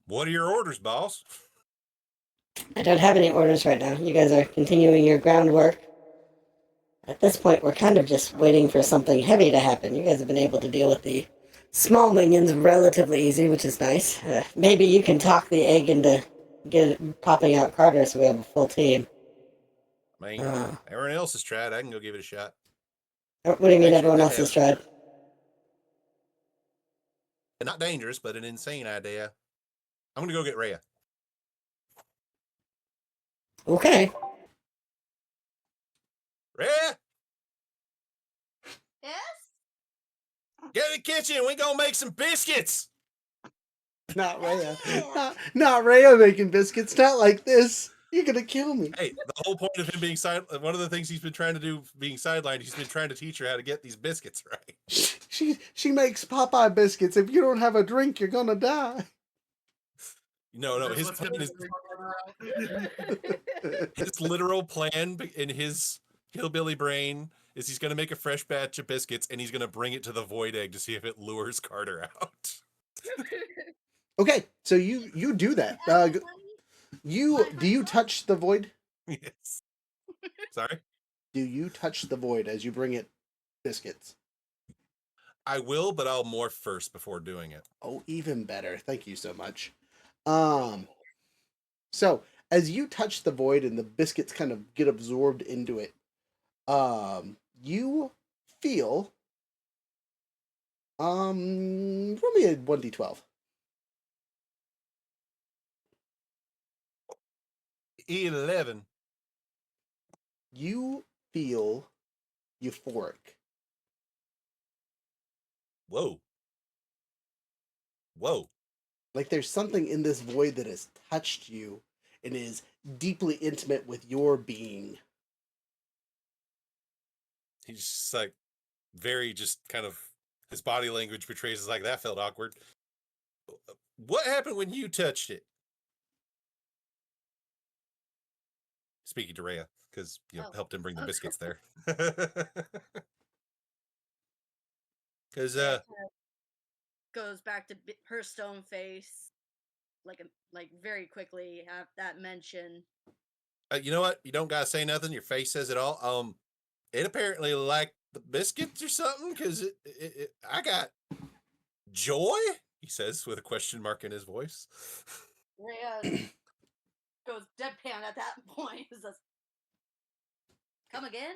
what are your orders, boss? I don't have any orders right now. You guys are continuing your groundwork. At this point, we're kind of just waiting for something heavy to happen. You guys have been able to deal with the small minions relatively easy, which is nice. Maybe you can talk the egg into popping out Carter so we have a full team. I mean, everyone else has tried. I can go give it a shot. What do you mean Actually, everyone I else has have. tried? Not dangerous, but an insane idea. I'm going to go get Rhea. Okay. Rhea, Yes? get in the kitchen. We going to make some biscuits. Not Rhea. Yeah. Not Rhea making biscuits. Not like this. You're gonna kill me. Hey, the whole point of him being one of the things he's been trying to do being sidelined, he's been trying to teach her how to get these biscuits right. She makes Popeye biscuits. If you don't have a drink, you're gonna die. No, That's his what's plan gonna is be- his literal plan in his hillbilly brain is he's going to make a fresh batch of biscuits and he's going to bring it to the void egg to see if it lures Carter out. Okay, so you do that. Do you touch the void? Yes. Sorry? Do you touch the void as you bring it biscuits? I will, but I'll morph first before doing it. Oh, even better. Thank you so much. So as you touch the void and the biscuits kind of get absorbed into it, you feel roll me a 1d12. 11. You feel euphoric. Whoa. Whoa. Like there's something in this void that has touched you and is deeply intimate with your being. He's just like very just kind of his body language betrays is like that felt awkward. What happened when you touched it? Speaking to Rhea, because you helped him bring the biscuits there. Because Yeah, it kind of goes back to her stone face, like very quickly at that mention. you know what? You don't gotta say nothing. Your face says it all. It apparently liked the biscuits or something because I got joy. He says with a question mark in his voice. Rhea goes deadpan at that point. He says, "Come again?"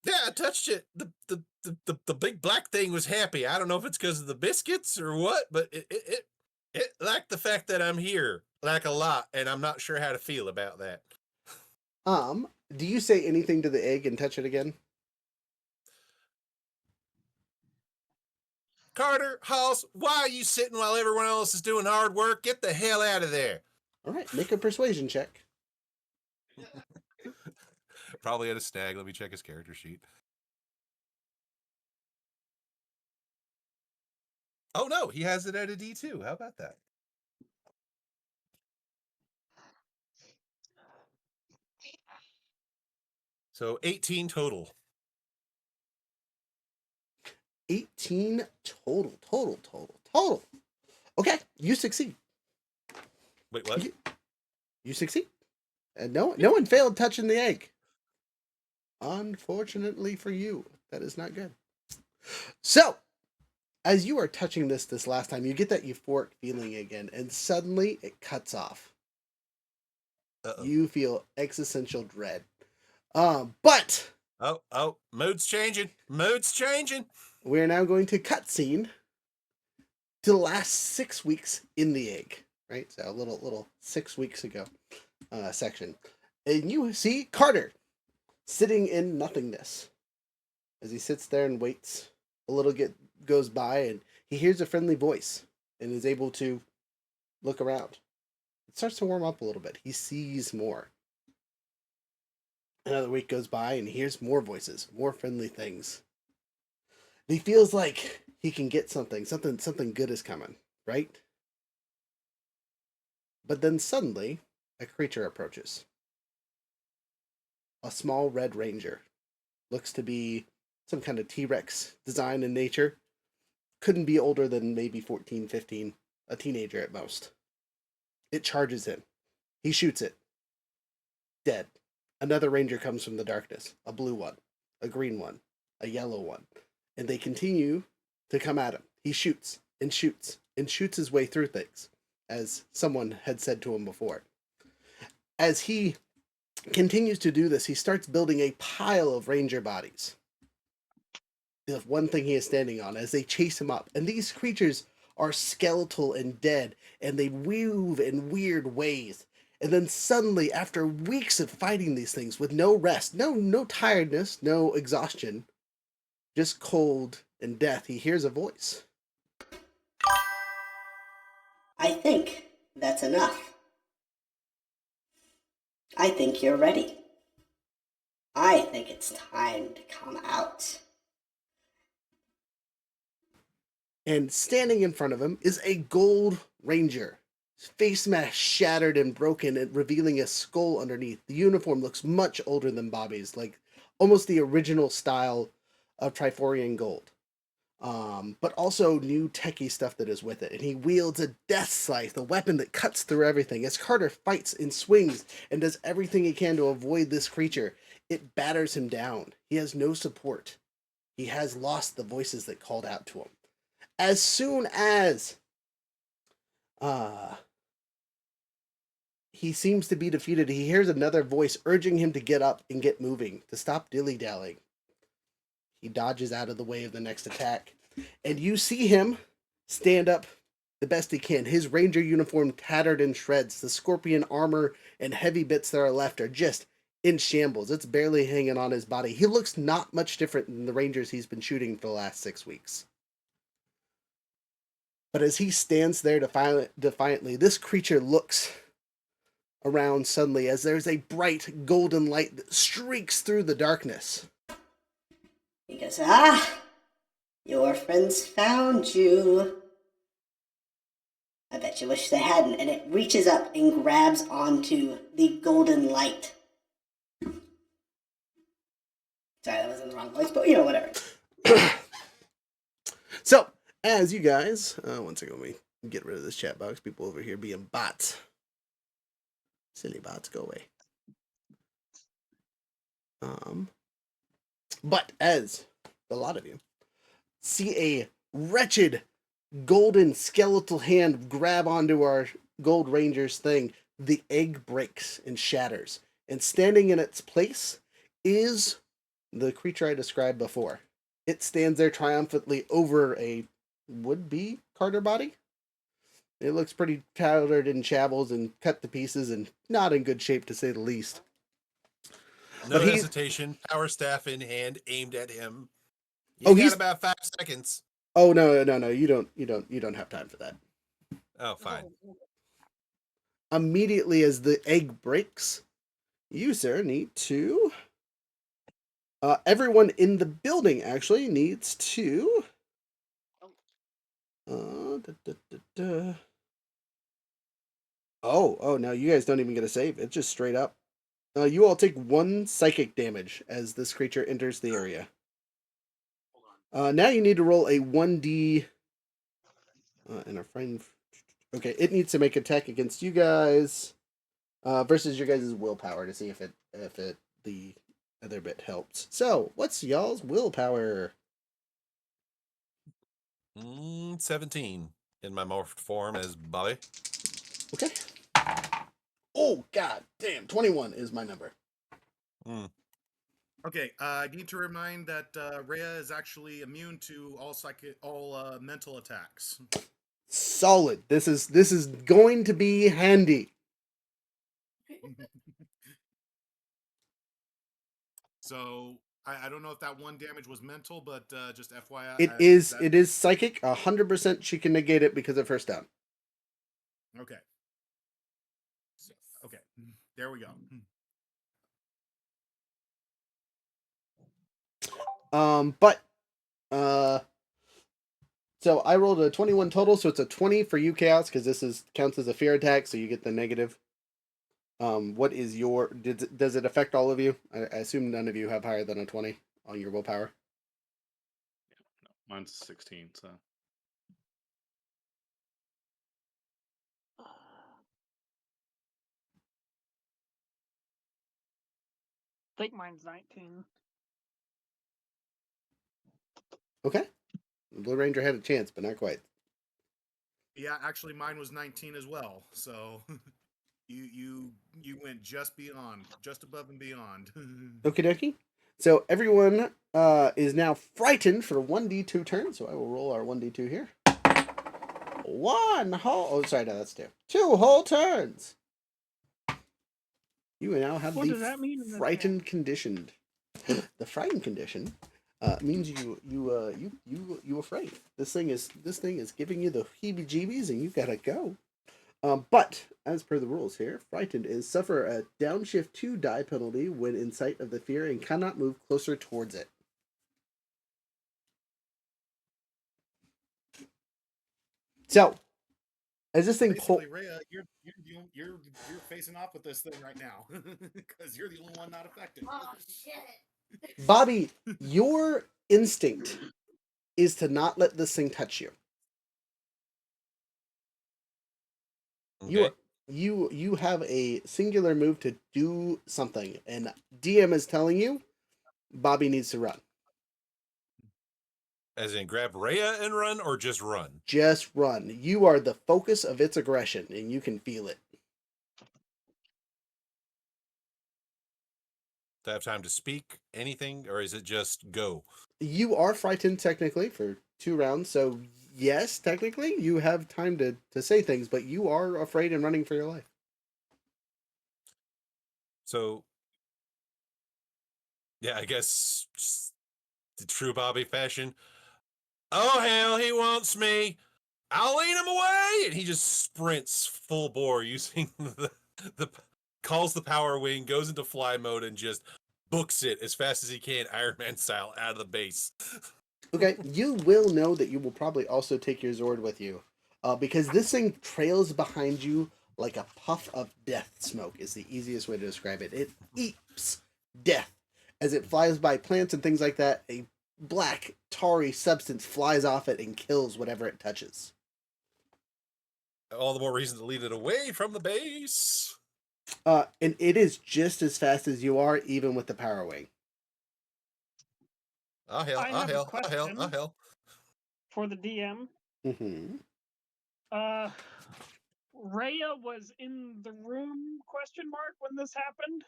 Yeah, I touched it. The big black thing was happy. I don't know if it's because of the biscuits or what, but it liked the fact that I'm here like a lot, and I'm not sure how to feel about that. Do you say anything to the egg and touch it again? Carter, Hoss, why are you sitting while everyone else is doing hard work? Get the hell out of there. All right, make a persuasion check. Probably at a stag. Let me check his character sheet. Oh no, he has it at a D2. How about that? So 18 total. 18 total. Okay, you succeed. Wait, what? You succeed. And no one failed touching the egg. Unfortunately for you, that is not good. So, as you are touching this last time, you get that euphoric feeling again, and suddenly it cuts off. Uh-oh. You feel existential dread. But Oh, mood's changing. Mood's changing. we're now going to cutscene to the last 6 weeks in the egg, right? So a little 6 weeks ago section, and you see Carter sitting in nothingness as he sits there and waits. A little goes by, and he hears a friendly voice and is able to look around. It starts to warm up a little bit. He sees more. Another week goes by, and he hears more voices, more friendly things. And he feels like he can get something good is coming, right? But then suddenly, a creature approaches. A small red ranger. Looks to be some kind of T-Rex design in nature. Couldn't be older than maybe 14, 15, a teenager at most. It charges him. He shoots it. Dead. Another ranger comes from the darkness. A blue one, a green one, a yellow one. And they continue to come at him. He shoots and shoots and shoots his way through things, as someone had said to him before. As he continues to do this, he starts building a pile of ranger bodies. The one thing he is standing on as they chase him up. And these creatures are skeletal and dead, and they move in weird ways. And then suddenly, after weeks of fighting these things with no rest, no tiredness, no exhaustion, just cold and death, he hears a voice. I think that's enough. I think you're ready. I think it's time to come out. And standing in front of him is a gold ranger. His face mask shattered and broken and revealing a skull underneath. The uniform looks much older than Bobby's, like almost the original style of Triforian gold. But also new techie stuff that is with it. And he wields a death scythe, a weapon that cuts through everything. As Carter fights and swings and does everything he can to avoid this creature, it batters him down. He has no support. He has lost the voices that called out to him. As soon as he seems to be defeated, he hears another voice urging him to get up and get moving, to stop dilly-dallying. He dodges out of the way of the next attack, and you see him stand up the best he can. His ranger uniform tattered in shreds. The scorpion armor and heavy bits that are left are just in shambles. It's barely hanging on his body. He looks not much different than the rangers he's been shooting for the last 6 weeks. But as he stands there defiantly, this creature looks around suddenly as there's a bright golden light that streaks through the darkness. He goes, your friends found you. I bet you wish they hadn't. And it reaches up and grabs onto the golden light. Sorry, that was in the wrong voice, but whatever. So, as you guys, one second, let me get rid of this chat box. People over here being bots. Silly bots, go away. But as a lot of you see a wretched golden skeletal hand grab onto our Gold Ranger's thing, the egg breaks and shatters. And standing in its place is the creature I described before. It stands there triumphantly over a would-be Carter body. It looks pretty tattered in shambles and cut to pieces and not in good shape, to say the least. No But hesitation, power staff in hand, aimed at him. You got about 5 seconds. Oh no! You don't have time for that. Oh, fine. Immediately as the egg breaks, you, sir, need to... everyone in the building actually needs to... Oh, no, you guys don't even get a save. It's just straight up. You all take 1 psychic damage as this creature enters the area. Now you need to roll a 1d... and our friend... Okay, it needs to make an attack against you guys versus your guys' willpower to see if the other bit helps. So, what's y'all's willpower? 17 in my morphed form as Bobby. Okay. Oh, god damn. 21 is my number. Okay, I need to remind that Rhea is actually immune to all mental attacks. Solid. This is going to be handy. So I don't know if that 1 damage was mental, but just FYI, It is psychic. 100% she can negate it because of her stun. Okay. Okay. There we go. So I rolled a 21 total, so it's a 20 for you, Chaos, because this counts as a fear attack, so you get the negative. What is your... Does it affect all of you? I assume none of you have higher than a 20 on your willpower. Mine's 16, so. I think mine's 19. Okay. The Blue Ranger had a chance, but not quite. Yeah, actually, mine was 19 as well. So you went just beyond, just above and beyond. Okie dokie. So everyone is now frightened for 1d2 turns. So I will roll our 1d2 here. One whole. Oh, sorry, no, that's two. 2 whole turns. You now have What the does that mean in this frightened game? condition. The frightened condition means you afraid. This thing is giving you the heebie-jeebies, and you gotta go. But as per the rules here, frightened is suffer a downshift 2 die penalty when in sight of the fear and cannot move closer towards it. So, as this thing Basically, Rhea, you're facing off with this thing right now because you're the only one not affected. Oh shit! Bobby, your instinct is to not let this thing touch you. Okay. You have a singular move to do something, and DM is telling you Bobby needs to run. As in grab Rhea and run, or just run? Just run. You are the focus of its aggression, and you can feel it. To have time to speak anything, or is it just go? You are frightened technically for 2 rounds, so yes, technically you have time to say things, but you are afraid and running for your life. So, yeah, I guess just the true Bobby fashion. Oh hell, he wants me. I'll lead him away, and he just sprints full bore using the calls the power wing, goes into fly mode, and just books it as fast as he can, Iron Man style, out of the base. Okay, you will know that you will probably also take your Zord with you, because this thing trails behind you like a puff of death smoke is the easiest way to describe it. It eats death. As it flies by plants and things like that, a black, tarry substance flies off it and kills whatever it touches. All the more reason to lead it away from the base. And it is just as fast as you are, even with the power wing. Oh hell, I oh have a hell, oh hell, oh question. hell. For the DM. Mm-hmm. Rhea was in the room, ? When this happened?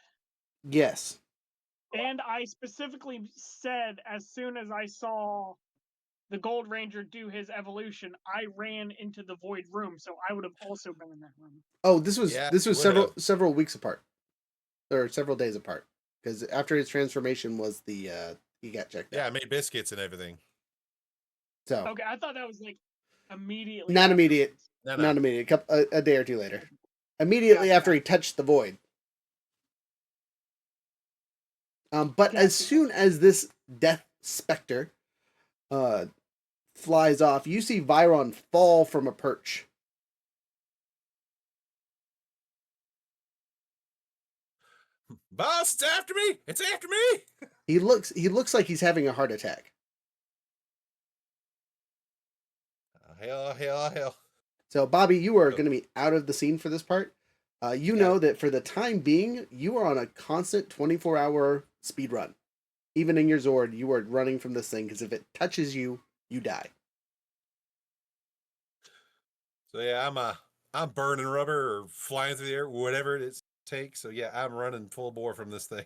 Yes. And I specifically said as soon as I saw the Gold Ranger do his evolution, I ran into the void room, so I would have also been in that room. Oh, this was Yeah, this you was would several weeks apart, or several days apart, because after his transformation was the he got checked Yeah, I out. made biscuits and everything. So Okay, I thought that was like immediately. not immediate, afterwards. No. not immediate. A day or two later, immediately after he touched the void. But as soon as this death specter flies off, you see Byron fall from a perch. Boss, it's after me! It's after me! He looks like he's having a heart attack. Oh hell, oh hell, oh hell. So Bobby, you are going to be out of the scene for this part. You know that for the time being, you are on a constant 24-hour speed run. Even in your Zord, you are running from this thing because if it touches you, you die. So yeah, I'm burning rubber or flying through the air, whatever it takes. So yeah, I'm running full bore from this thing.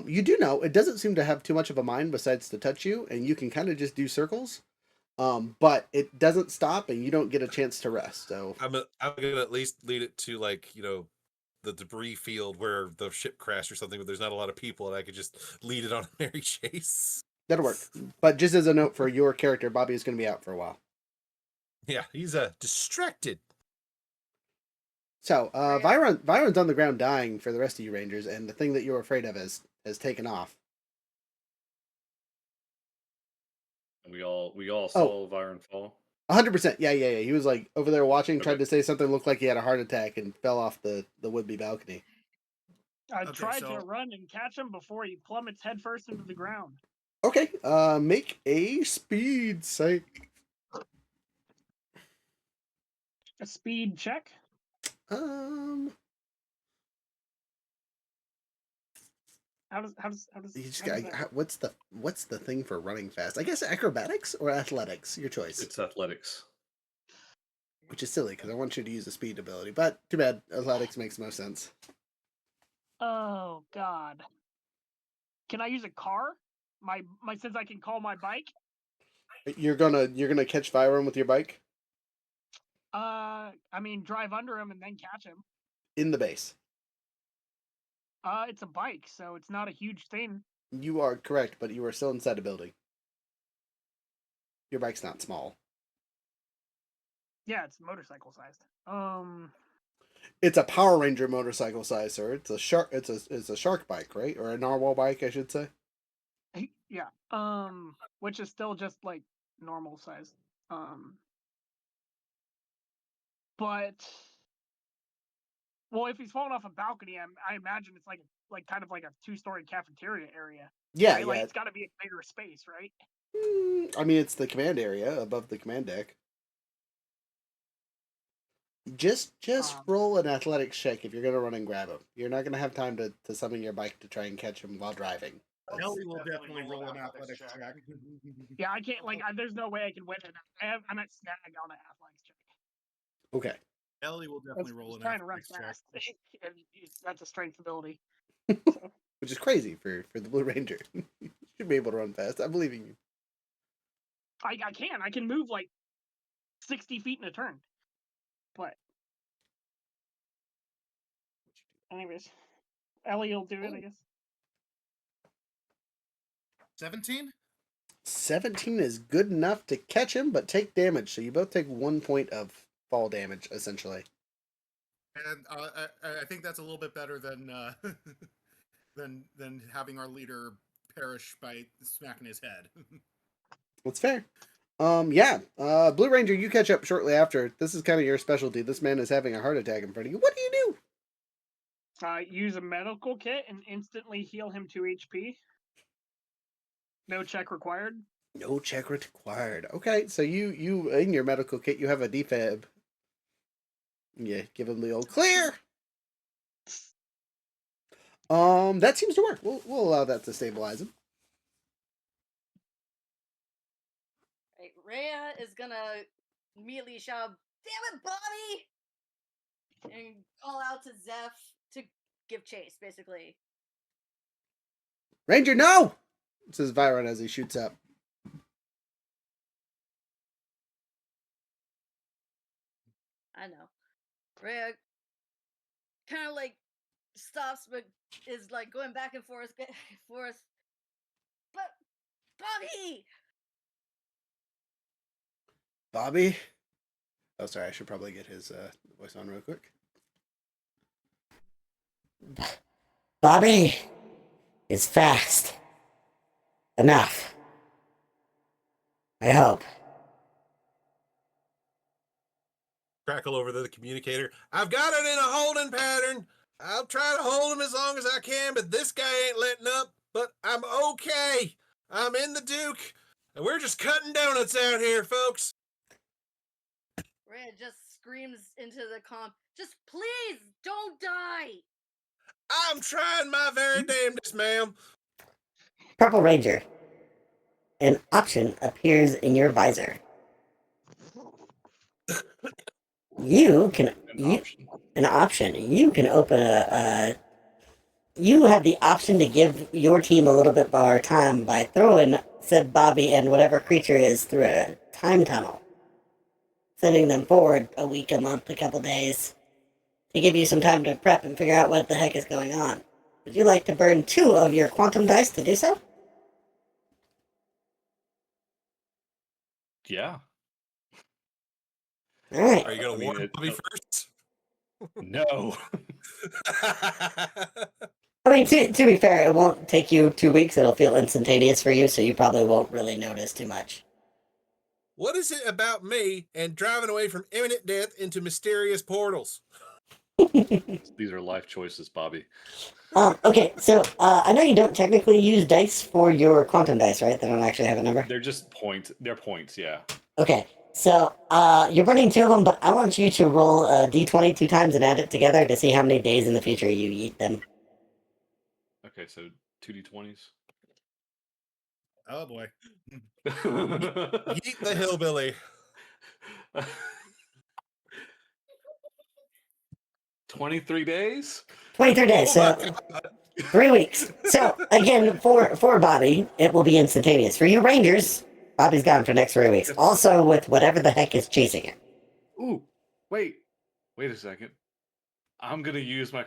You do know it doesn't seem to have too much of a mind besides to touch you, and you can kind of just do circles. But it doesn't stop, and you don't get a chance to rest. So I'm gonna at least lead it to, like, the debris field where the ship crashed or something, but there's not a lot of people, and I could just lead it on a merry chase. that'll work. But just as a note for your character, Bobby is going to be out for a while. Yeah, he's distracted. So Byron's on the ground dying for the rest of you Rangers, and the thing that you're afraid of has taken off. We all saw Byron fall. 100%. Yeah. He was like over there watching, tried to say something, looked like he had a heart attack, and fell off the would-be balcony. I tried to run and catch him before he plummets headfirst into the ground. Okay, make a speed save. A speed check. Um, How does you just how does got, that work? what's the thing for running fast? I guess acrobatics or athletics, your choice. It's athletics. Which is silly because I want you to use a speed ability, but too bad. Athletics makes most sense. Oh God. Can I use a car? My since I can call my bike. You're gonna catch Byron with your bike I mean, drive under him and then catch him. in the base. It's a bike, so it's not a huge thing. You are correct, but you are still inside a building. Your bike's not small. Yeah, it's motorcycle sized. It's a Power Ranger motorcycle size, sir. It's a shark. It's a shark bike, right? Or a narwhal bike, I should say. Yeah. Which is still just like normal size. But well, if he's falling off a balcony, I imagine it's like kind of like a 2-story cafeteria area. Yeah, right? yeah. Like it's got to be a bigger space, right? I mean, it's the command area above the command deck. Just roll an athletics check if you're gonna run and grab him. You're not gonna have time to summon your bike to try and catch him while driving. Ellie will definitely roll an athletics check. Yeah, I can't there's no way I can win it. I'm at snag on an athletics check. Okay. Ellie will definitely roll an trying to run athletics check. fast. That's a strength ability. Which is crazy for the Blue Ranger. You should be able to run fast. I believe in you. I can move like 60 feet in a turn. But anyways, Ellie will do it, I guess. 17? 17 is good enough to catch him, but take damage. So you both take 1 point of fall damage, essentially. And I think that's a little bit better than than having our leader perish by smacking his head. That's fair. Yeah. Blue Ranger, you catch up shortly after. This is kind of your specialty. This man is having a heart attack in front of you. What do you do? Use a medical kit and instantly heal him 2 HP. No check required. No check required. Okay, so you in your medical kit you have a defib. Yeah, give him the old clear. That seems to work. We'll allow that to stabilize him. Right, Rhea is gonna immediately shout, "Damn it, Bobby!" and call out to Zeph to give chase, basically. Ranger, no! Says Byron as he shoots up. I know. Rhea kind of like stops, but is like going back and forth, But Bobby! Bobby? Oh, sorry, I should probably get his voice on real quick. Bobby is fast enough. I hope. Crackle over to the communicator. I've got it in a holding pattern. I'll try to hold him as long as I can, but this guy ain't letting up. But I'm okay. I'm in the Duke, and we're just cutting donuts out here, folks. Rhea just screams into the comm, "Just please don't die!" I'm trying my very damnedest, ma'am. Purple Ranger. An option appears in your visor. You can an option. You can open you have the option to give your team a little bit more time by throwing said Bobby and whatever creature is through a time tunnel, sending them forward a week, a month, a couple days, to give you some time to prep and figure out what the heck is going on. Would you like to burn 2 of your quantum dice to do so? Yeah. All right. Are you going to warn Bobby first? No. I mean, to be fair, it won't take you 2 weeks. It'll feel instantaneous for you, so you probably won't really notice too much. What is it about me and driving away from imminent death into mysterious portals? These are life choices, Bobby. Okay, so I know you don't technically use dice for your quantum dice, right? They don't actually have a number. They're just points. They're points, yeah. Okay, so you're running two of them, but I want you to roll a d20 two times and add it together to see how many days in the future you eat them. Okay, so 2d20s. Oh boy. Yeet the hillbilly. 23 days? 23 days, Oh my so God. 3 weeks. So again, for Bobby, it will be instantaneous. For you Rangers, Bobby's gone for the next 3 weeks. Also with whatever the heck is chasing him. Ooh, wait a second. I'm gonna use my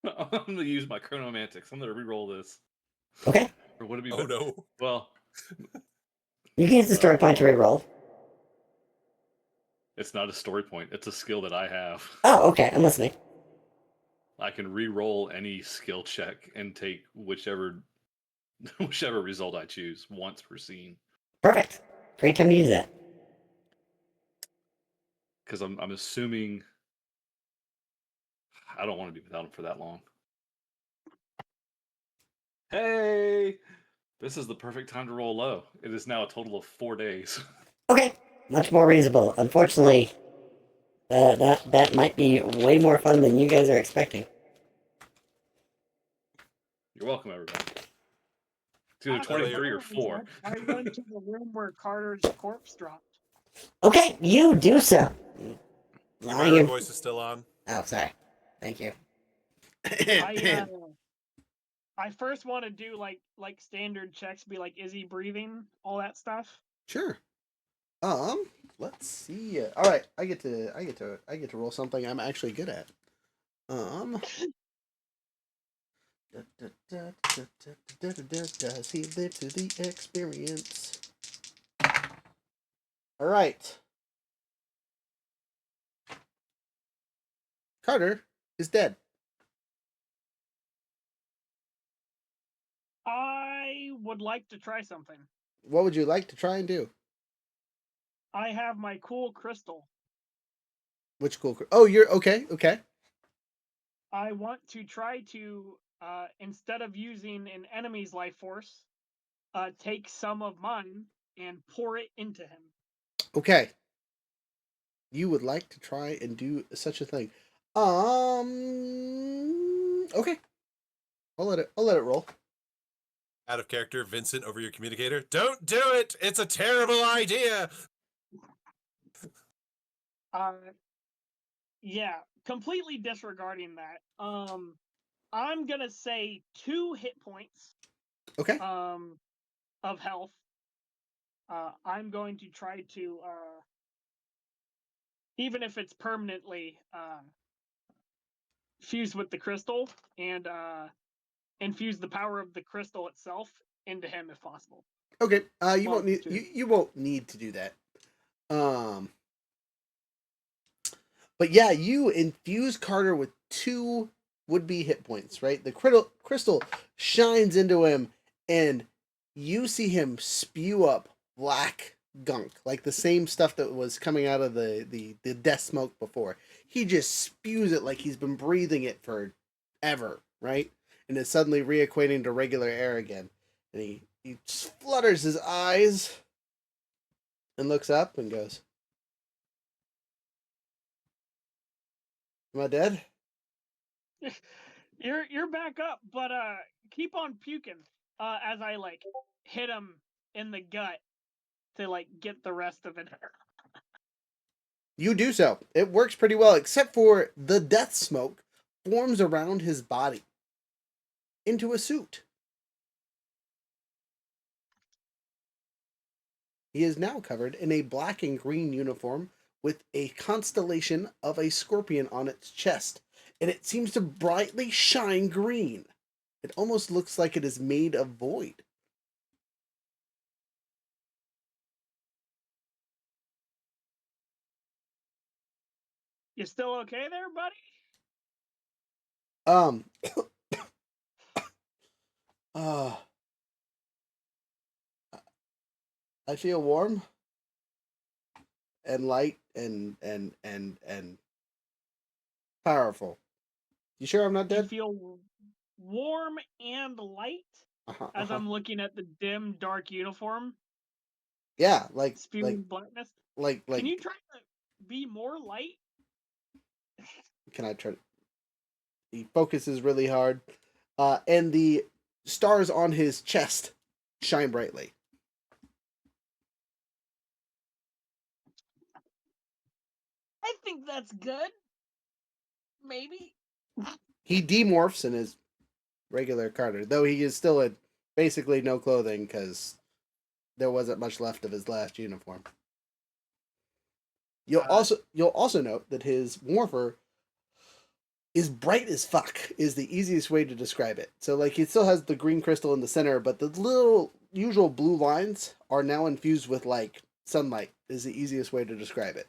chronomantics. I'm gonna re-roll this. Okay? Or would it be? Oh no. Well, You can use the story point to reroll. it's not a story point. It's a skill that I have. Oh, okay, I'm listening. I can re-roll any skill check and take whichever result I choose once per scene. Perfect. Great time to use that. Because I'm assuming I don't want to be without him for that long. Hey, this is the perfect time to roll low. It is now a total of 4 days. Okay, much more reasonable. Unfortunately, that might be way more fun than you guys are expecting. You're welcome, everybody. It's either I don't 23 or know, 4. I went to the room where Carter's corpse dropped. Okay, you do so. Your Lying Byron in... voice is still on. Oh, sorry. Thank you. I first want to do like standard checks, be like, is he breathing? All that stuff. Sure. Let's see. All right, I get to roll something I'm actually good at. Does he live to the experience? All right. Carter is dead. I would like to try something. What would you like to try and do? I have my cool crystal. Which cool? Oh, you're okay. Okay. I want to try to, instead of using an enemy's life force, take some of mine and pour it into him. Okay. You would like to try and do such a thing. Okay. I'll let it roll. Out of character, Vincent over your communicator. Don't do it! It's a terrible idea! Yeah, completely disregarding that. I'm gonna say 2 hit points. Okay. Of health. I'm going to try to, even if it's permanently, fuse with the crystal and infuse the power of the crystal itself into him if possible. Okay. You Well, won't need you won't need to do that. But yeah, you infuse Carter with 2 would-be hit points, right? The crystal shines into him, and you see him spew up black gunk, like the same stuff that was coming out of the death smoke before. He just spews it like he's been breathing it for ever, right? And is suddenly reequating to regular air again. And he flutters his eyes and looks up and goes, "Am I dead?" you're back up, but keep on puking as I like hit him in the gut to like get the rest of it. You do so. It works pretty well, except for the death smoke forms around his body into a suit. He is now covered in a black and green uniform with a constellation of a scorpion on its chest, and it seems to brightly shine green. It almost looks like it is made of void. You still okay there, buddy? Um uh I feel warm and light and powerful. You sure I'm not You dead? feel warm and light Uh-huh, as I'm looking at the dim, dark uniform Yeah, like spewing blackness. like Can you try to be more light? can I try to... He focuses really hard. And the stars on his chest shine brightly. I think that's good. Maybe. He demorphs in his regular Carter, though he is still in basically no clothing because there wasn't much left of his last uniform. You'll also note that his morpher is bright as fuck is the easiest way to describe it. So like he still has the green crystal in the center, but the little usual blue lines are now infused with like sunlight is the easiest way to describe it.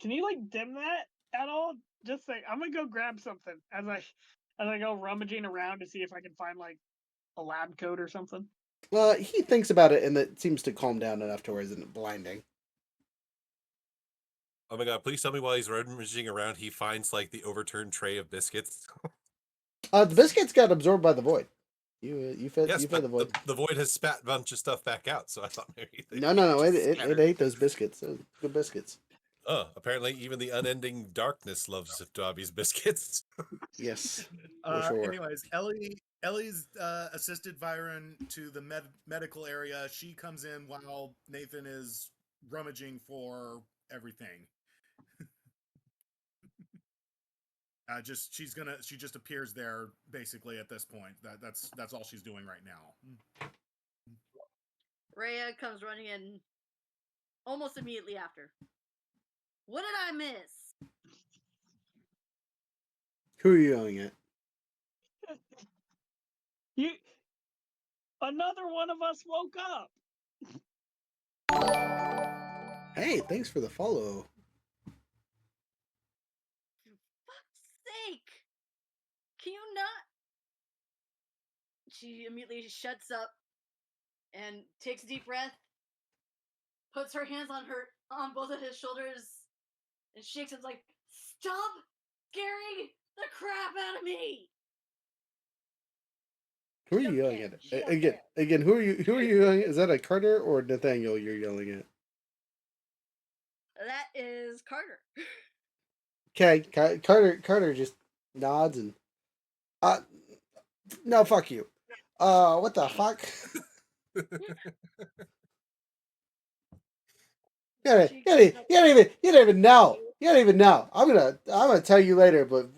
Can you like dim that at all? Just like I'm gonna go grab something as I go rummaging around to see if I can find like a lab coat or something. He thinks about it and it seems to calm down enough to where it isn't blinding. Oh my god, please tell me while he's rummaging around he finds like the overturned tray of biscuits. The biscuits got absorbed by the void. You fed Yes, you fed but the void. the void has spat a bunch of stuff back out, so I thought maybe No. just It scattered. ate those biscuits. Those good biscuits. Oh, apparently even the unending darkness loves Dobby's biscuits. Yes, for sure. Anyways, Ellie's assisted Byron to the medical area. She comes in while Nathan is rummaging for everything. She just appears there basically at this point. That's all she's doing right now. Rhea comes running in almost immediately after. What did I miss? Who are you yelling at? Another one of us woke up. Hey, thanks for the follow. For fuck's sake! Can you not? She immediately shuts up and takes a deep breath, puts her hands on both of his shoulders, and shakes him like, "Stop scaring the crap out of me!" Who are you yelling at? Again, who are you yelling at? Is that a Carter or Nathaniel you're yelling at? That is Carter. Okay, Carter just nods and no, fuck you. What the fuck? You don't even know. You don't even know. I'm gonna tell you later, but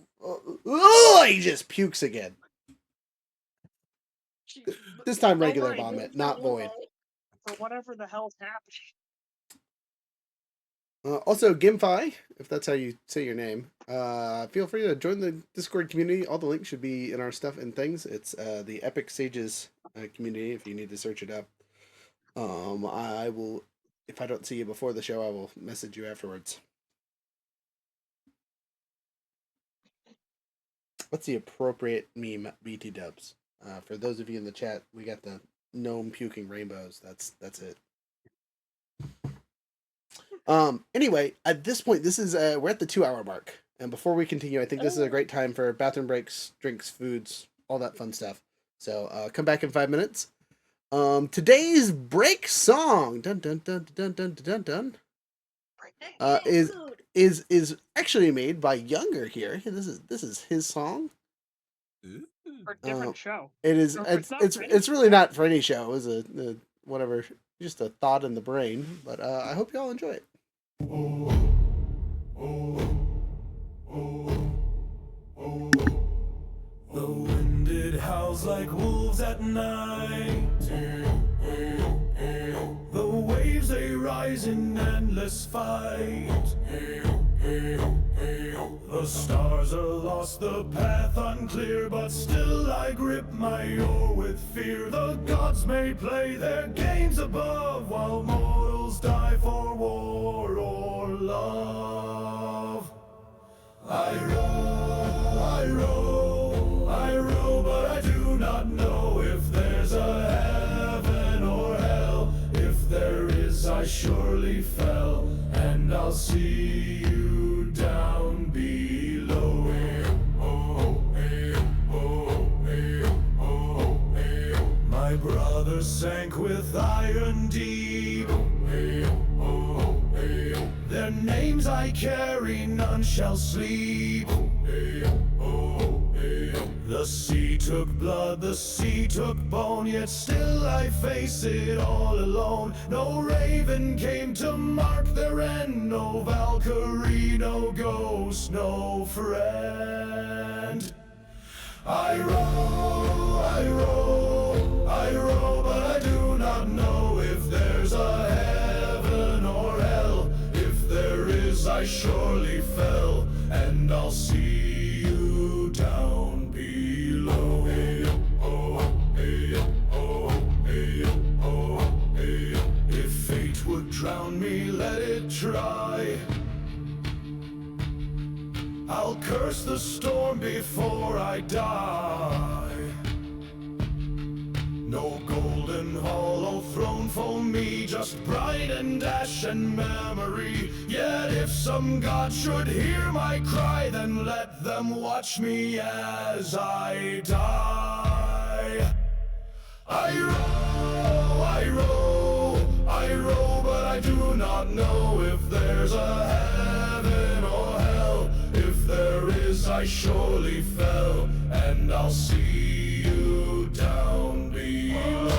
he just pukes again. This time regular vomit, not void. For whatever the hell's happening. Also, Gimfi, if that's how you say your name, feel free to join the Discord community. All the links should be in our stuff and things. It's the Epic Sages community if you need to search it up. I will, if I don't see you before the show, I will message you afterwards. What's the appropriate meme, BT dubs? For those of you in the chat, we got the gnome puking rainbows. That's it. Anyway, at this point, this is we're at the 2-hour mark, and before we continue, I think this is a great time for bathroom breaks, drinks, foods, all that fun stuff. So come back in 5 minutes. Today's break song dun dun dun dun dun dun dun is actually made by Younger here. This is his song. For a different show. It is. It's really not for any show. It was a whatever, just a thought in the brain. But I hope y'all enjoy it. The wind it howls like wolves at night. The waves they rise in endless fight. The stars are lost, the path unclear, but still I grip my oar with fear. The gods may play their games above, while mortals die for war or love. I row, but I do not know if there's a heaven or hell. If there is, I surely fell, and I'll see you My brother sank with iron deep. Their names I carry, none shall sleep. The sea took blood, the sea took bone, yet still I face it all alone. No raven came to mark their end, no Valkyrie, no ghost, no friend. I row, I row, I row, but I do not know if there's a heaven or hell. If there is, I surely fell, and I'll see you down below. If fate would drown me, let it try. I'll curse the storm before I die. No golden hollow throne for me, just bright and ash and memory. Yet if some god should hear my cry, then let them watch me as I die. I row, I row, I row, but I do not know if there's a heaven or hell. If there is, I surely fell, and I'll see you down below.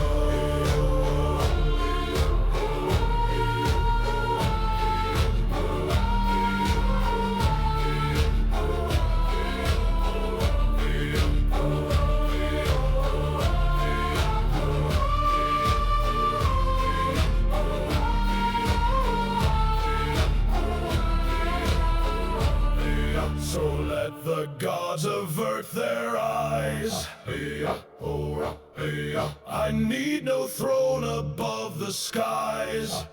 So let the gods avert their eyes. I need no throne above the skies.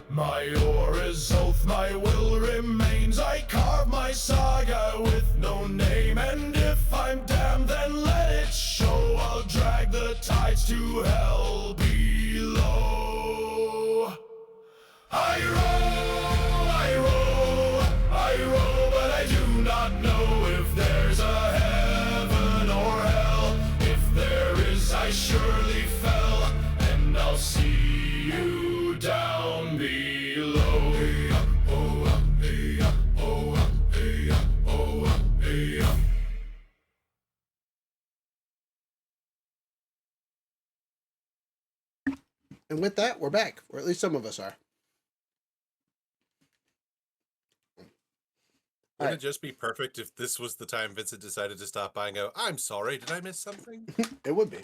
My oar is oath, my will remains. I carve my saga with no name, and if I'm damned, then let it show. I'll drag the tides to hell below. I row, I row, I row, but I do not know if there's a heaven or hell. If there is, I surely fell, and I'll see you down below. And with that, we're back, or at least some of us are. Wouldn't it just be perfect if this was the time Vincent decided to stop by and go, I'm sorry, did I miss something? It would be.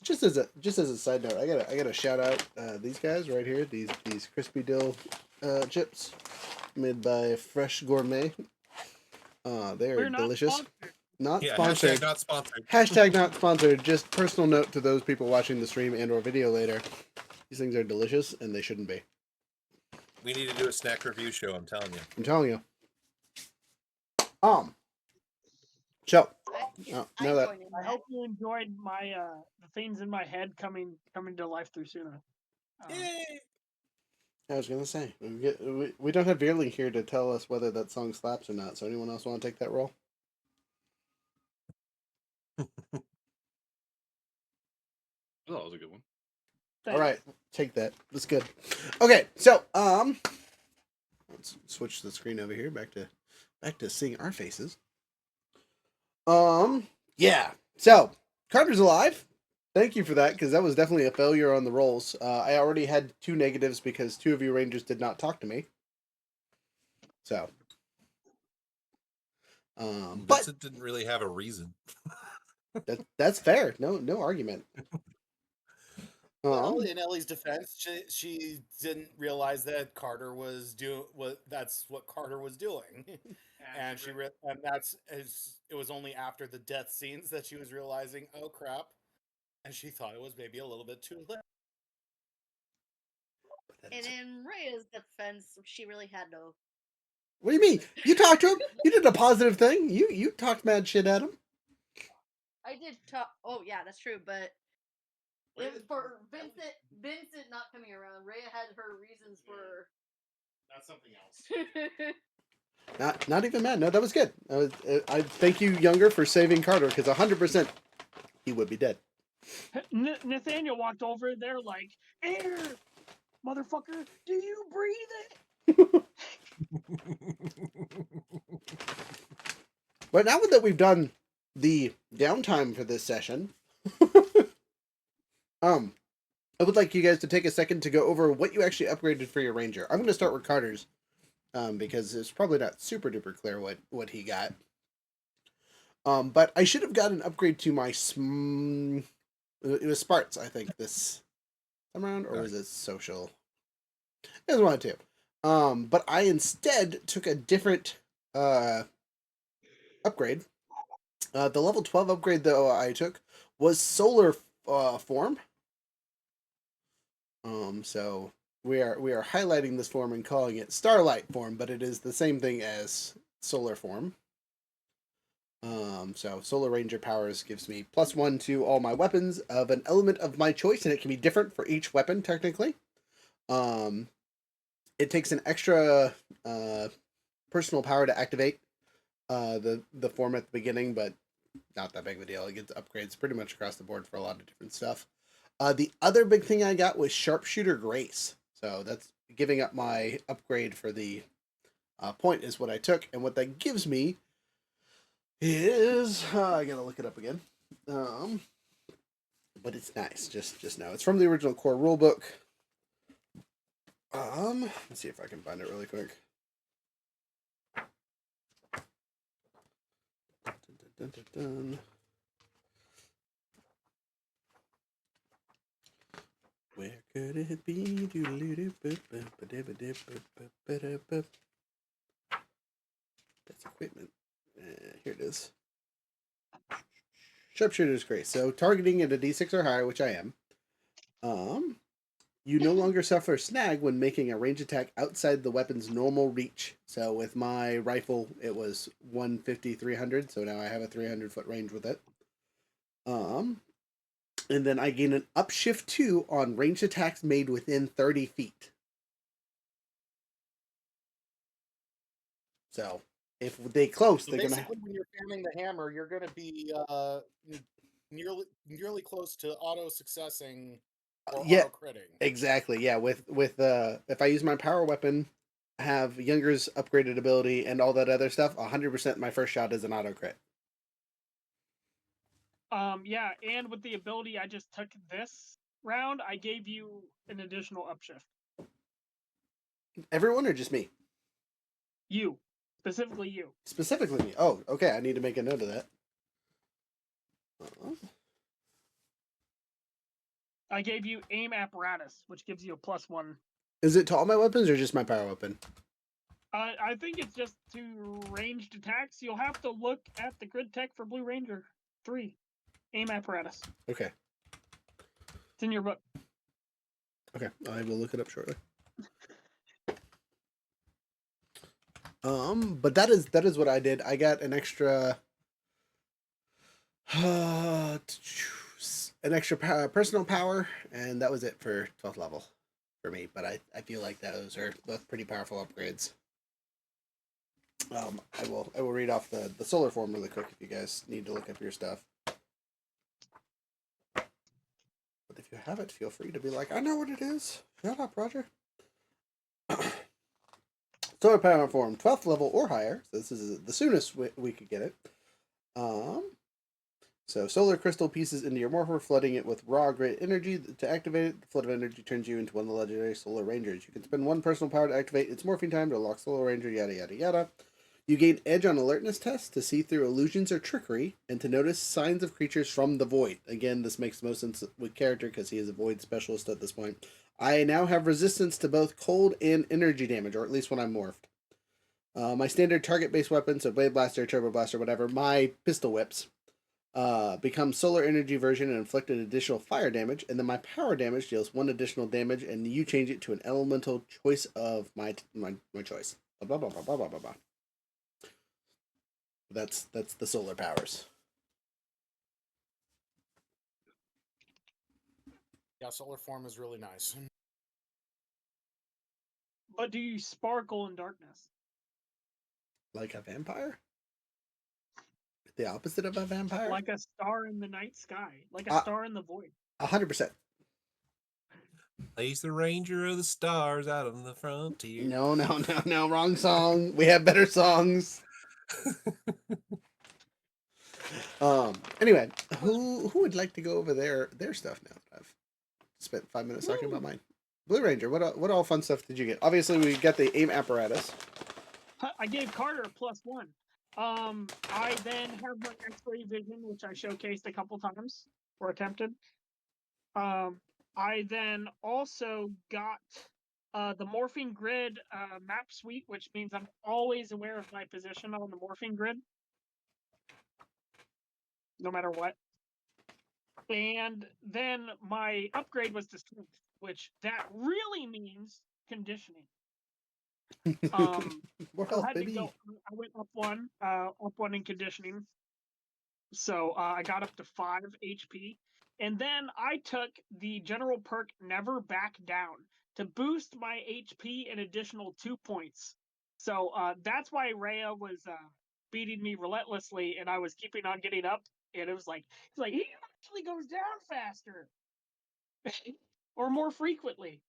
Just as a side note, I gotta shout out these guys right here. These crispy dill chips made by Fresh Gourmet. They are We're not delicious. sponsored. Not Yeah, sponsored. hashtag not sponsored. Hashtag not sponsored. Just personal note to those people watching the stream and or video later. These things are delicious, and they shouldn't be. We need to do a snack review show, I'm telling you. I'm telling you. So now that I hope you enjoyed my the things in my head coming to life through Suna. Yay! I was gonna say we don't have Veerling here to tell us whether that song slaps or not. So anyone else want to take that role? Oh, that was a good one. All right, take that. That's good. Okay, so let's switch the screen over here back to seeing our faces. Yeah. So Carter's alive. Thank you for that, because that was definitely a failure on the rolls. I already had 2 negatives because 2 of you Rangers did not talk to me. So, but Vincent didn't really have a reason. that's fair. No argument. Well, in Ellie's defense, she didn't realize that Carter was that's what Carter was doing, and it was only after the death scenes that she was realizing, oh crap, and she thought it was maybe a little bit too late. And in Rhea's defense, she really had no. What do you mean? You talked to him. You did a positive thing. You talked mad shit at him. I did talk. Oh yeah, that's true. But for Vincent not coming around, Rhea had her reasons for. That's something else. Not even mad. No, that was good. I thank you, Younger, for saving Carter, because 100% he would be dead. Nathaniel walked over there like, air, motherfucker, do you breathe it? But now that we've done the downtime for this session, I would like you guys to take a second to go over what you actually upgraded for your ranger. I'm going to start with Carter's, because it's probably not super duper clear what he got. But I should have got an upgrade to my it was Sparts, I think, this time around, or was it social? It was one or two. But I instead took a different upgrade. The level 12 upgrade though I took was solar form. So we are highlighting this form and calling it starlight form, but it is the same thing as solar form. So solar ranger powers gives me +1 to all my weapons of an element of my choice, and it can be different for each weapon technically. It takes an extra personal power to activate the form at the beginning, but not that big of a deal. It gets upgrades pretty much across the board for a lot of different stuff. The other big thing I got was Sharpshooter Grace. So that's giving up my upgrade for the point is what I took. And what that gives me is... I gotta look it up again. But it's nice. Just know. It's from the original core rulebook. Let's see if I can find it really quick. Dun, dun, dun. Where could it be? That's equipment. Here it is. Sharpshooter's Grace. So targeting at a D6 or higher, which I am. You no longer suffer snag when making a range attack outside the weapon's normal reach. So with my rifle, it was 150, 300. So now I have a 300-foot range with it. And then I gain an upshift 2 on ranged attacks made within 30 feet. So if they close, So they're basically, gonna. when you're spamming the hammer, you're going to be nearly close to auto successing or Yeah, auto critting. exactly. Yeah, with if I use my power weapon, have Younger's upgraded ability and all that other stuff, 100% my first shot is an auto crit. Yeah, and with the ability I just took this round, I gave you an additional upshift. Everyone or just me? You. Specifically you. Specifically me. Oh, okay. I need to make a note of that. I gave you aim apparatus, which gives you a +1. Is it to all my weapons or just my power weapon? I think it's just to ranged attacks. You'll have to look at the grid tech for Blue Ranger 3. Aim apparatus. Okay. It's in your book. Okay, I will look it up shortly. But that is what I did. I got an extra personal power, and that was it for 12th level for me. But I feel like those are both pretty powerful upgrades. I will read off the solar form really quick if you guys need to look up your stuff. But if you have it, feel free to be like, I know what it is. Shut up, Roger. Solar power form, 12th level or higher. So this is the soonest we could get it. So solar crystal pieces into your morpher, flooding it with raw great energy. To activate it, the flood of energy turns you into one of the legendary solar rangers. You can spend 1 personal power to activate its morphing time to unlock solar ranger, yada yada yada. You gain edge on alertness tests to see through illusions or trickery, and to notice signs of creatures from the void. Again, this makes most sense with character because he is a void specialist at this point. I now have resistance to both cold and energy damage, or at least when I'm morphed. My standard target-based weapon, so Blade Blaster, Turbo Blaster, whatever, my pistol whips, become solar energy version and inflict an additional fire damage, and then my power damage deals 1 additional damage, and you change it to an elemental choice of my choice. Blah, blah, blah, blah, blah, blah, blah. That's the solar powers. Yeah, solar form is really nice. But do you sparkle in darkness? Like a vampire? I The opposite of a vampire? Like a star in the night sky, like a Uh, star in the void. 100%. He's the ranger of the stars out on the frontier. No, wrong song. We have better songs. Anyway, who would like to go over their stuff now? I've spent 5 minutes talking about mine. Blue Ranger, what all fun stuff did you get? Obviously, we got the aim apparatus. I gave Carter a +1. I then have my X-ray vision, which I showcased a couple times or attempted. I then also got the morphing grid map suite, which means I'm always aware of my position on the morphing grid, no matter what. And then my upgrade was to strength, which that really means conditioning. More I health, had to baby. go. I went up one in conditioning. So I got up to 5 HP. And then I took the general perk Never Back Down to boost my HP an additional 2 points. So that's why Rhea was beating me relentlessly, and I was keeping on getting up. And it was like, he actually goes down faster or more frequently.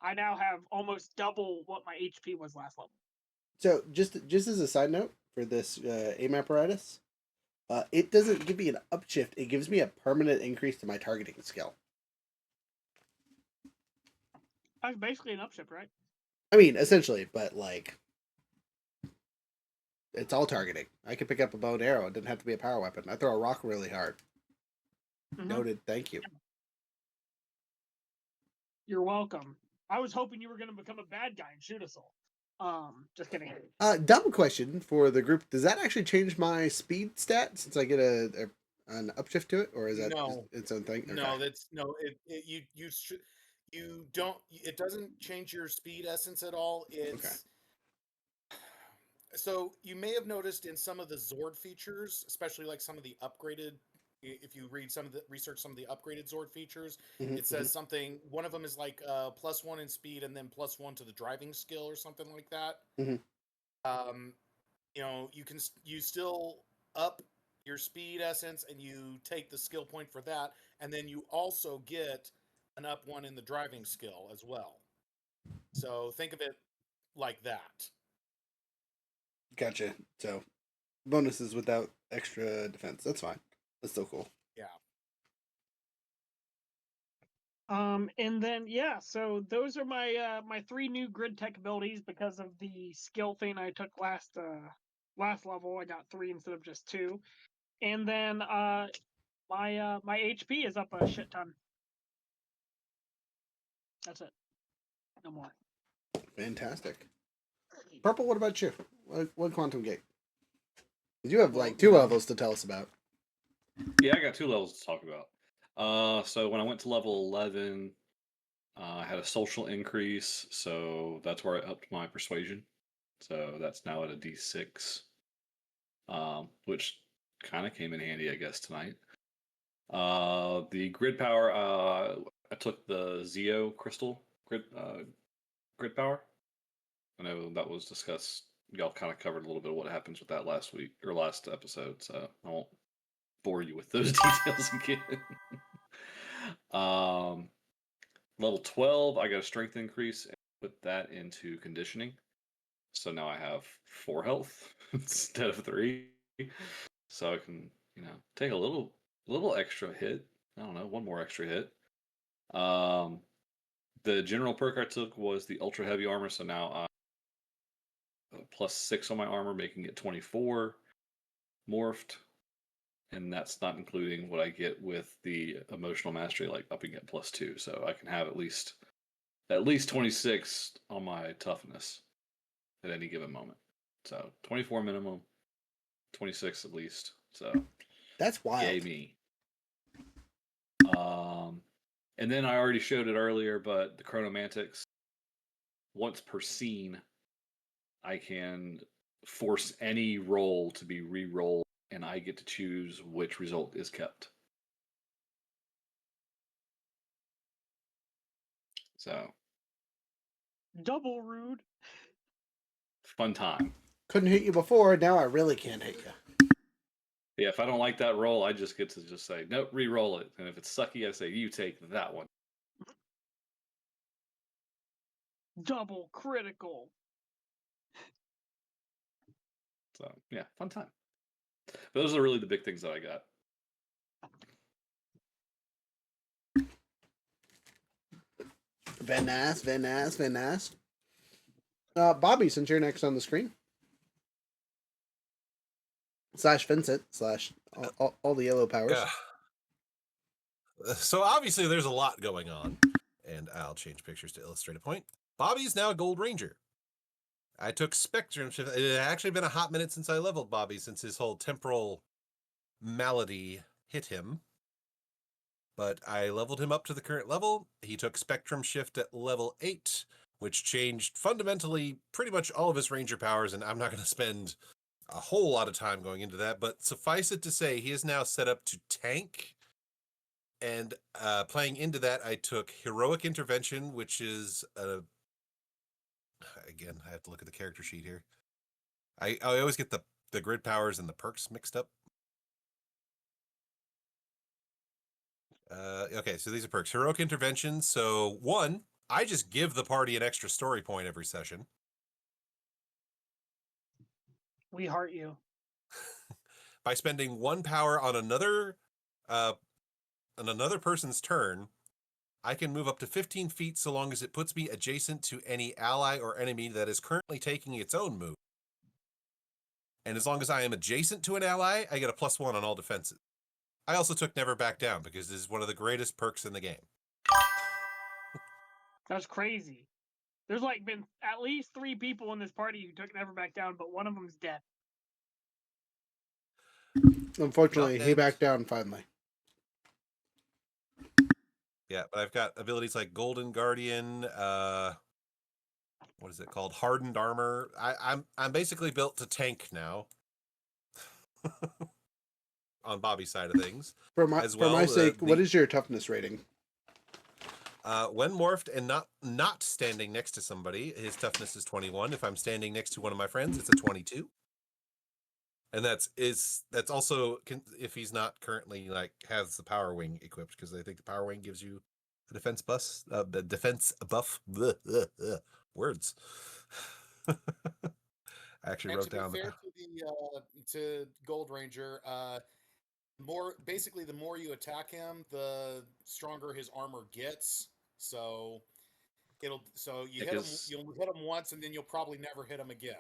I now have almost double what my HP was last level. So just as a side note for this aim apparatus, it doesn't give me an upshift. It gives me a permanent increase to my targeting skill. That's basically an upshift, right? I mean, essentially, but like, it's all targeting. I could pick up a bow and arrow. It didn't have to be a power weapon. I throw a rock really hard. Mm-hmm. Noted. Thank you. You're welcome. I was hoping you were going to become a bad guy and shoot us all. Just kidding. Dumb question for the group. Does that actually change my speed stat since I get an upshift to it, or is that No. its own thing? Okay. No, that's no. You don't. It doesn't change your speed essence at all. It's so you may have noticed in some of the Zord features, especially like some of the upgraded. If you research some of the upgraded Zord features, it says something. One of them is like +1 in speed and then +1 to the driving skill or something like that. You still up your speed essence and you take the skill point for that, and then you also get an up one in the driving skill as well. So think of it like that. Gotcha. So bonuses without extra defense. That's fine. That's still cool. Yeah. And then so those are my my 3 new grid tech abilities because of the skill thing I took last level. I got 3 instead of just 2. And then my HP is up a shit ton. That's it. No more. Fantastic. Purple, what about you? What quantum gate? You have like 2 levels to tell us about. Yeah, I got 2 levels to talk about. So when I went to level 11, I had a social increase, so that's where I upped my persuasion. So that's now at a D6, which kind of came in handy, I guess, tonight. The grid power, I took the Zeo crystal grid power. I know that was discussed. Y'all kind of covered a little bit of what happens with that last week or last episode, so I won't bore you with those details again. Level 12, I got a strength increase and put that into conditioning. So now I have 4 health instead of 3. So I can, take a little extra hit. I don't know, 1 more extra hit. The general perk I took was the ultra heavy armor, so now +6 on my armor, making it 24 morphed. And that's not including what I get with the emotional mastery, like upping it +2. So I can have at least 26 on my toughness at any given moment. So 24 minimum, 26 at least. So that's wild. Yay me. And then I already showed it earlier, but the chronomantics, once per scene, I can force any roll to be re-rolled, and I get to choose which result is kept. So double rude. Fun time. Couldn't hit you before. Now I really can't hit you. Yeah, if I don't like that roll, I just get to just say, nope, re-roll it. And if it's sucky, I say, you take that one. Double critical. So, yeah, fun time. But those are really the big things that I got. Van Nast. Bobby, since you're next on the screen. / Vincent / all the yellow powers. Yeah. So obviously there's a lot going on, and I'll change pictures to illustrate a point. Bobby's now a Gold Ranger. I took Spectrum Shift. It had actually been a hot minute since I leveled Bobby, since his whole temporal malady hit him. But I leveled him up to the current level. He took Spectrum Shift at level 8, which changed fundamentally pretty much all of his Ranger powers, and I'm not going to spend a whole lot of time going into that, but suffice it to say, he is now set up to tank. And playing into that, I took Heroic Intervention, which is again, I have to look at the character sheet here. I always get the grid powers and the perks mixed up. Okay, so these are perks. Heroic Intervention. So 1, I just give the party an extra story point every session. We heart you. By spending 1 power on another person's turn, I can move up to 15 feet so long as it puts me adjacent to any ally or enemy that is currently taking its own move. And as long as I am adjacent to an ally, I get a +1 on all defenses. I also took Never Back Down because this is one of the greatest perks in the game. That's crazy. There's like been at least 3 people in this party who took Never Back Down, but one of them's dead. Unfortunately, he backed down finally. Yeah, but I've got abilities like Golden Guardian, what is it called? Hardened Armor. I'm basically built to tank now. On Bobby's side of things. For my sake, what is your toughness rating? When morphed and not standing next to somebody, his toughness is 21. If I'm standing next to one of my friends, it's a 22. And that's also if he's not currently has the Power Wing equipped, because I think the Power Wing gives you a defense buff. Words. I actually wrote down. To be fair to Gold Ranger, the more you attack him, the stronger his armor gets. So you'll hit him once, and then you'll probably never hit him again.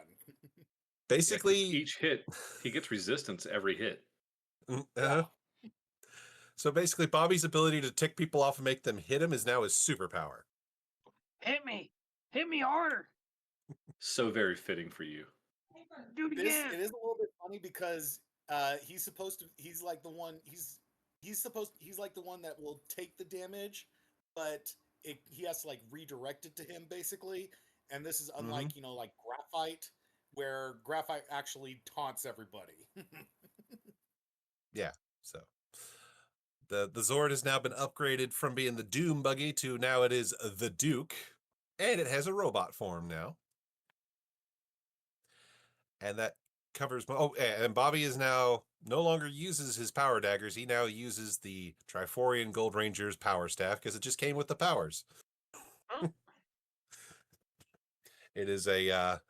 Basically, each hit he gets resistance every hit. Yeah. So basically, Bobby's ability to tick people off and make them hit him is now his superpower. Hit me harder. So very fitting for you. Do it again. It is a little bit funny because he's like the one that will take the damage, but he has to redirect it to him basically. And this is unlike like Graphite, where Graphite actually taunts everybody. Yeah. So the Zord has now been upgraded from being the Doom Buggy to now it is the Duke, and it has a robot form now. And that covers. And Bobby is now no longer uses his power daggers. He now uses the Triforian Gold Ranger's power staff because it just came with the powers. It is a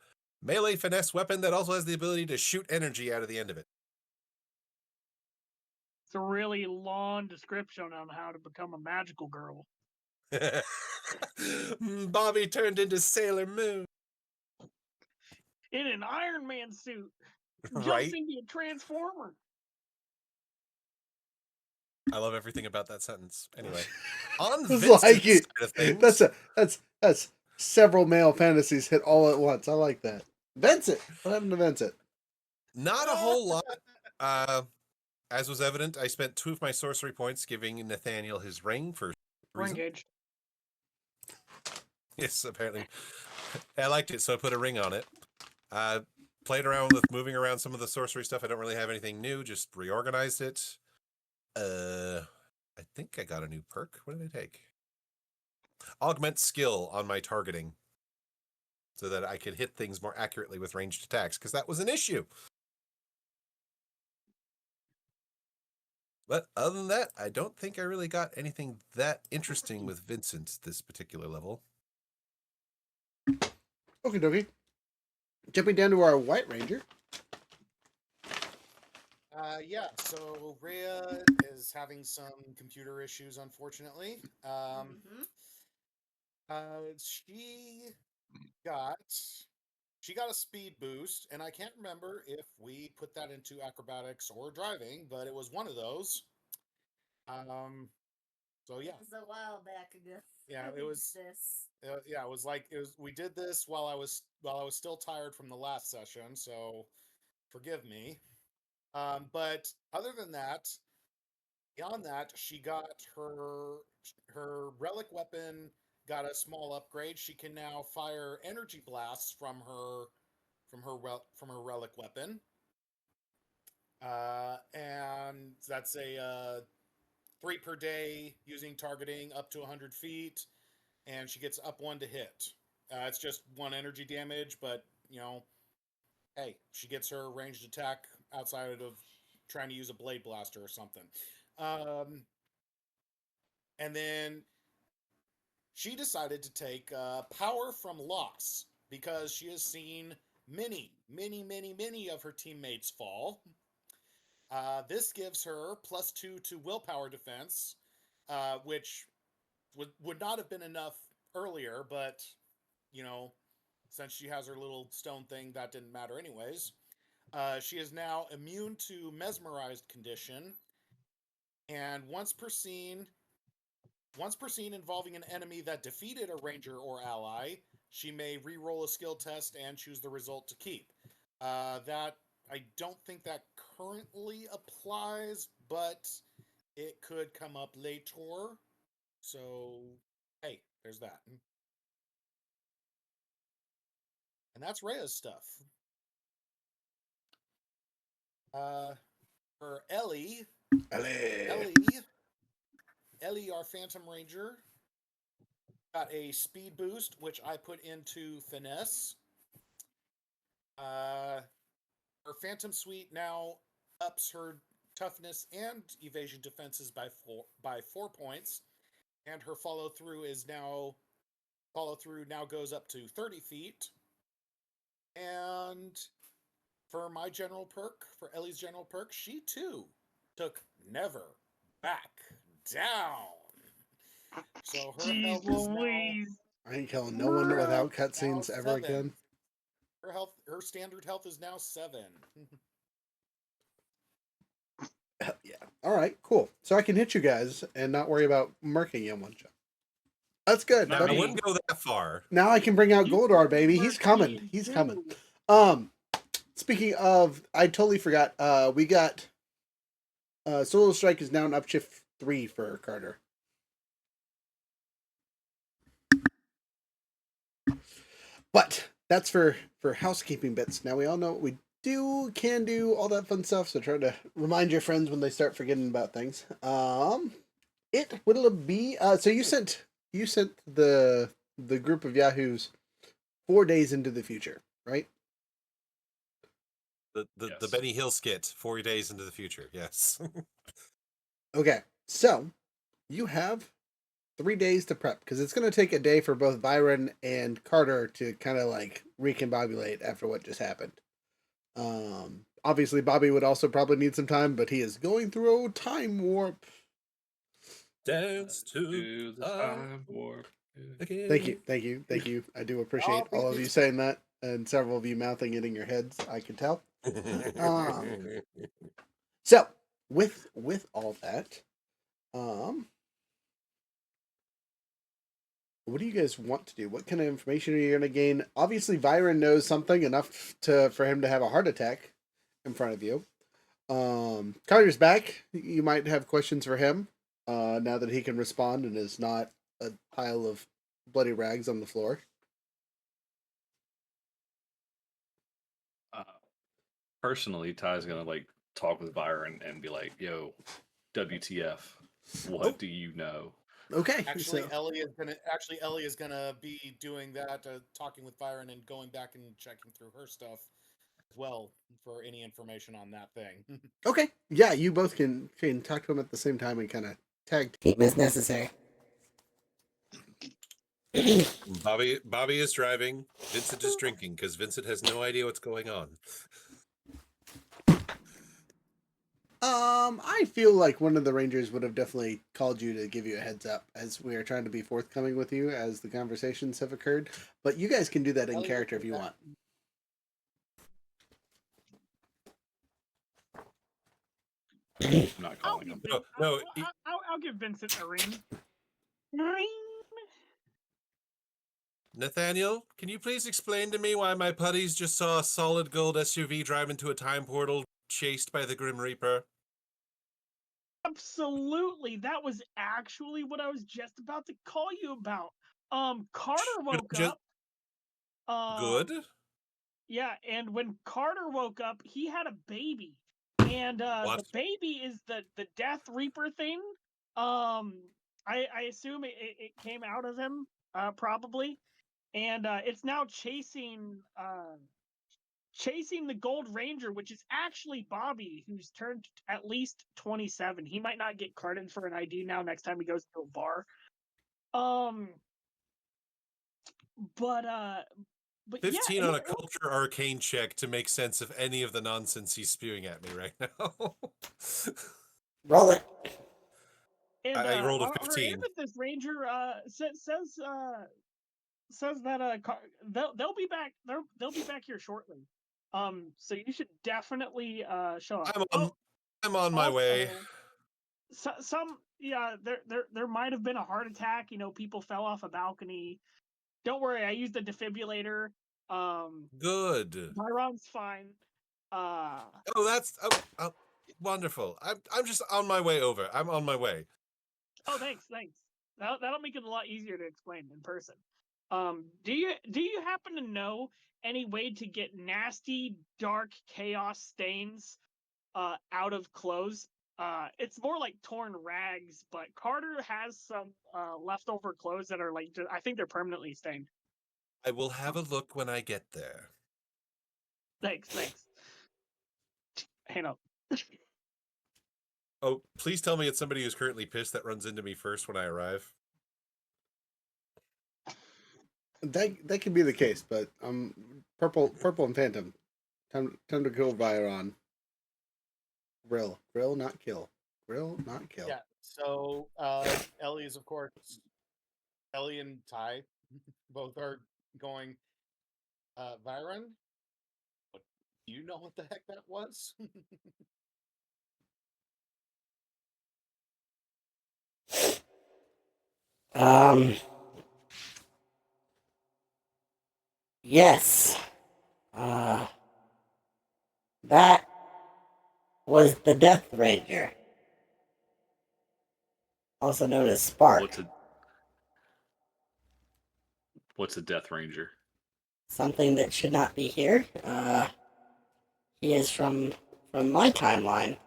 melee finesse weapon that also has the ability to shoot energy out of the end of it. It's a really long description on how to become a magical girl. Bobby turned into Sailor Moon. In an Iron Man suit. Right? Jumps into a Transformer. I love everything about that sentence. Anyway, on Vincent's side of things, that's several male fantasies hit all at once. I like that. Vincent, what happened to Vincent? Not a whole lot. As was evident, I spent 2 of my sorcery points giving Nathaniel his ring for Ring gauge. Yes, apparently. I liked it, so I put a ring on it. Played around with moving around some of the sorcery stuff. I don't really have anything new, just reorganized it. I think I got a new perk. What did I take? Augment skill on my targeting so that I could hit things more accurately with ranged attacks, because that was an issue. But other than that, I don't think I really got anything that interesting with Vincent this particular level. Okay, dokie. Jumping down to our White Ranger. Yeah, so Rhea is having some computer issues, unfortunately. Mhm. She got a speed boost, and I can't remember if we put that into acrobatics or driving, but it was one of those. So yeah, It was a while back ago. yeah, I it was. did this. Yeah, it was like it was. We did this while I was still tired from the last session, so forgive me. But other than that, beyond that, she got her relic weapon got a small upgrade. She can now fire energy blasts from her relic weapon, and that's a 3 per day using targeting up to 100 feet, and she gets up 1 to hit. It's just 1 energy damage, but hey, she gets her ranged attack outside of trying to use a blade blaster or something. And then she decided to take power from loss because she has seen many of her teammates fall. This gives her +2 to willpower defense, which would not have been enough earlier, but since she has her little stone thing, that didn't matter anyways. She is now immune to mesmerized condition, and once per scene involving an enemy that defeated a ranger or ally, she may re-roll a skill test and choose the result to keep. That I don't think that currently applies, but it could come up later. So, hey, there's that. And that's Rhea's stuff. For Ellie, our Phantom Ranger, got a speed boost, which I put into finesse. Her Phantom Suite now ups her toughness and evasion defenses by 4 points, and her follow through now goes up to 30 feet. And for Ellie's general perk, she too took Never Back Down. So her Jeez health is now Louise. I ain't killing no one without cutscenes ever 7. again. Her standard health is now 7. Yeah. All right, cool. So I can hit you guys and not worry about murking you in one shot. That's good. Not I That's- me. wouldn't go that far. Now I can bring out You Goldar, baby. He's murk coming. me He's too. coming. Speaking of, I totally forgot. We got Solo Strike is now an upshift 3 for Carter. But that's for housekeeping bits. Now we all know what we can do, all that fun stuff. So try to remind your friends when they start forgetting about things. It will be so you sent the group of Yahoos 4 days into the future, right? The Yes. Benny Hill skit, 40 days into the future. Yes. Okay, so you have 3 days to prep because it's going to take a day for both Byron and Carter to kind of like recombobulate after what just happened. Obviously, Bobby would also probably need some time, but he is going through a time warp. Dance to the time warp. again. Thank you. I do appreciate all of you saying that, and several of you mouthing it in your heads. I can tell. So, with all that, what do you guys want to do? What kind of information are you going to gain? Obviously, Byron knows something enough for him to have a heart attack in front of you. Carter's back. You might have questions for him now that he can respond and is not a pile of bloody rags on the floor. Personally, Ty's gonna like talk with Byron and be like, "Yo, WTF? What Oh. do you know?" Okay. Actually, so- Ellie is gonna be doing that, talking with Byron and going back and checking through her stuff as well for any information on that thing. Okay. Yeah, you both can talk to him at the same time and kind of tag team as necessary. Bobby is driving. Vincent is drinking because Vincent has no idea what's going on. I feel like one of the Rangers would have definitely called you to give you a heads up as we are trying to be forthcoming with you as the conversations have occurred. But you guys can do that in Elliot, character if is you that- want. I'm not I'll calling give, him. No, I'll give Vincent a ring. Ring. Nathaniel, can you please explain to me why my putties just saw a solid gold SUV drive into a time portal chased by the Grim Reaper? Absolutely. That was actually what I was just about to call you about. Carter woke Just up. good? Yeah, and when Carter woke up, he had a baby. And What? the baby is the Death Reaper thing. I assume it came out of him, probably. And it's now chasing the Gold Ranger, which is actually Bobby, who's turned at least 27. He might not get carded for an ID now next time he goes to a bar. But 15 yeah, on a culture arcane check to make sense of any of the nonsense he's spewing at me right now. Roll it. and I rolled a our 15. Amethyst Ranger says that they'll be back. They'll be back here shortly. So you should definitely show up. I'm on my way. There might have been a heart attack. You know, people fell off a balcony. Don't worry, I used a defibrillator. Good. Byron's fine. Oh, that's wonderful. I'm just on my way over. I'm on my way. Oh, thanks. That'll make it a lot easier to explain in person. Do you happen to know any way to get nasty, dark chaos stains out of clothes? It's more like torn rags, but Carter has some leftover clothes that are like, I think they're permanently stained. I will have a look when I get there. Thanks. Hang up. Oh, please tell me it's somebody who's currently pissed that runs into me first when I arrive. That could be the case, but purple and phantom. Time to kill Byron. Grill, not kill. Grill, not kill. Yeah. So Ellie is, of course, Ellie and Ty both are going. Byron, do you know what the heck that was? Yes. That was the Death Ranger, also known as Spark. What's a Death Ranger? Something that should not be here. He is from my timeline.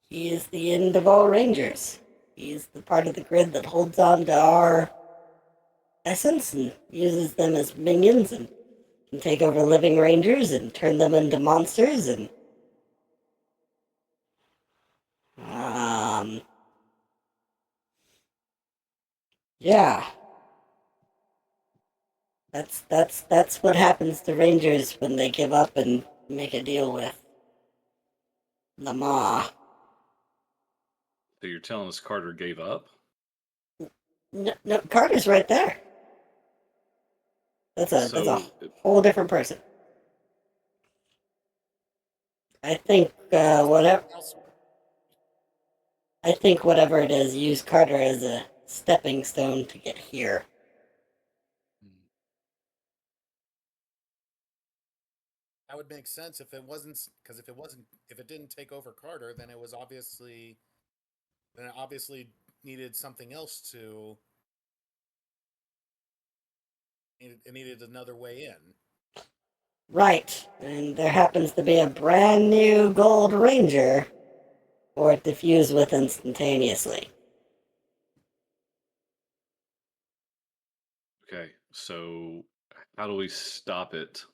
He is the end of all Rangers. He is the part of the grid that holds on to our essence and uses them as minions and can take over living Rangers and turn them into monsters and yeah. That's what happens to Rangers when they give up and make a deal with Lamar. So you're telling us Carter gave up? No, Carter's right there. That's a whole different person. I think whatever it is, use Carter as a stepping stone to get here. That would make sense if it wasn't, because if it didn't take over Carter, then it obviously needed something else to. It needed another way in. Right, and there happens to be a brand new Gold Ranger for it to fuse with instantaneously. Okay, so How do we stop it?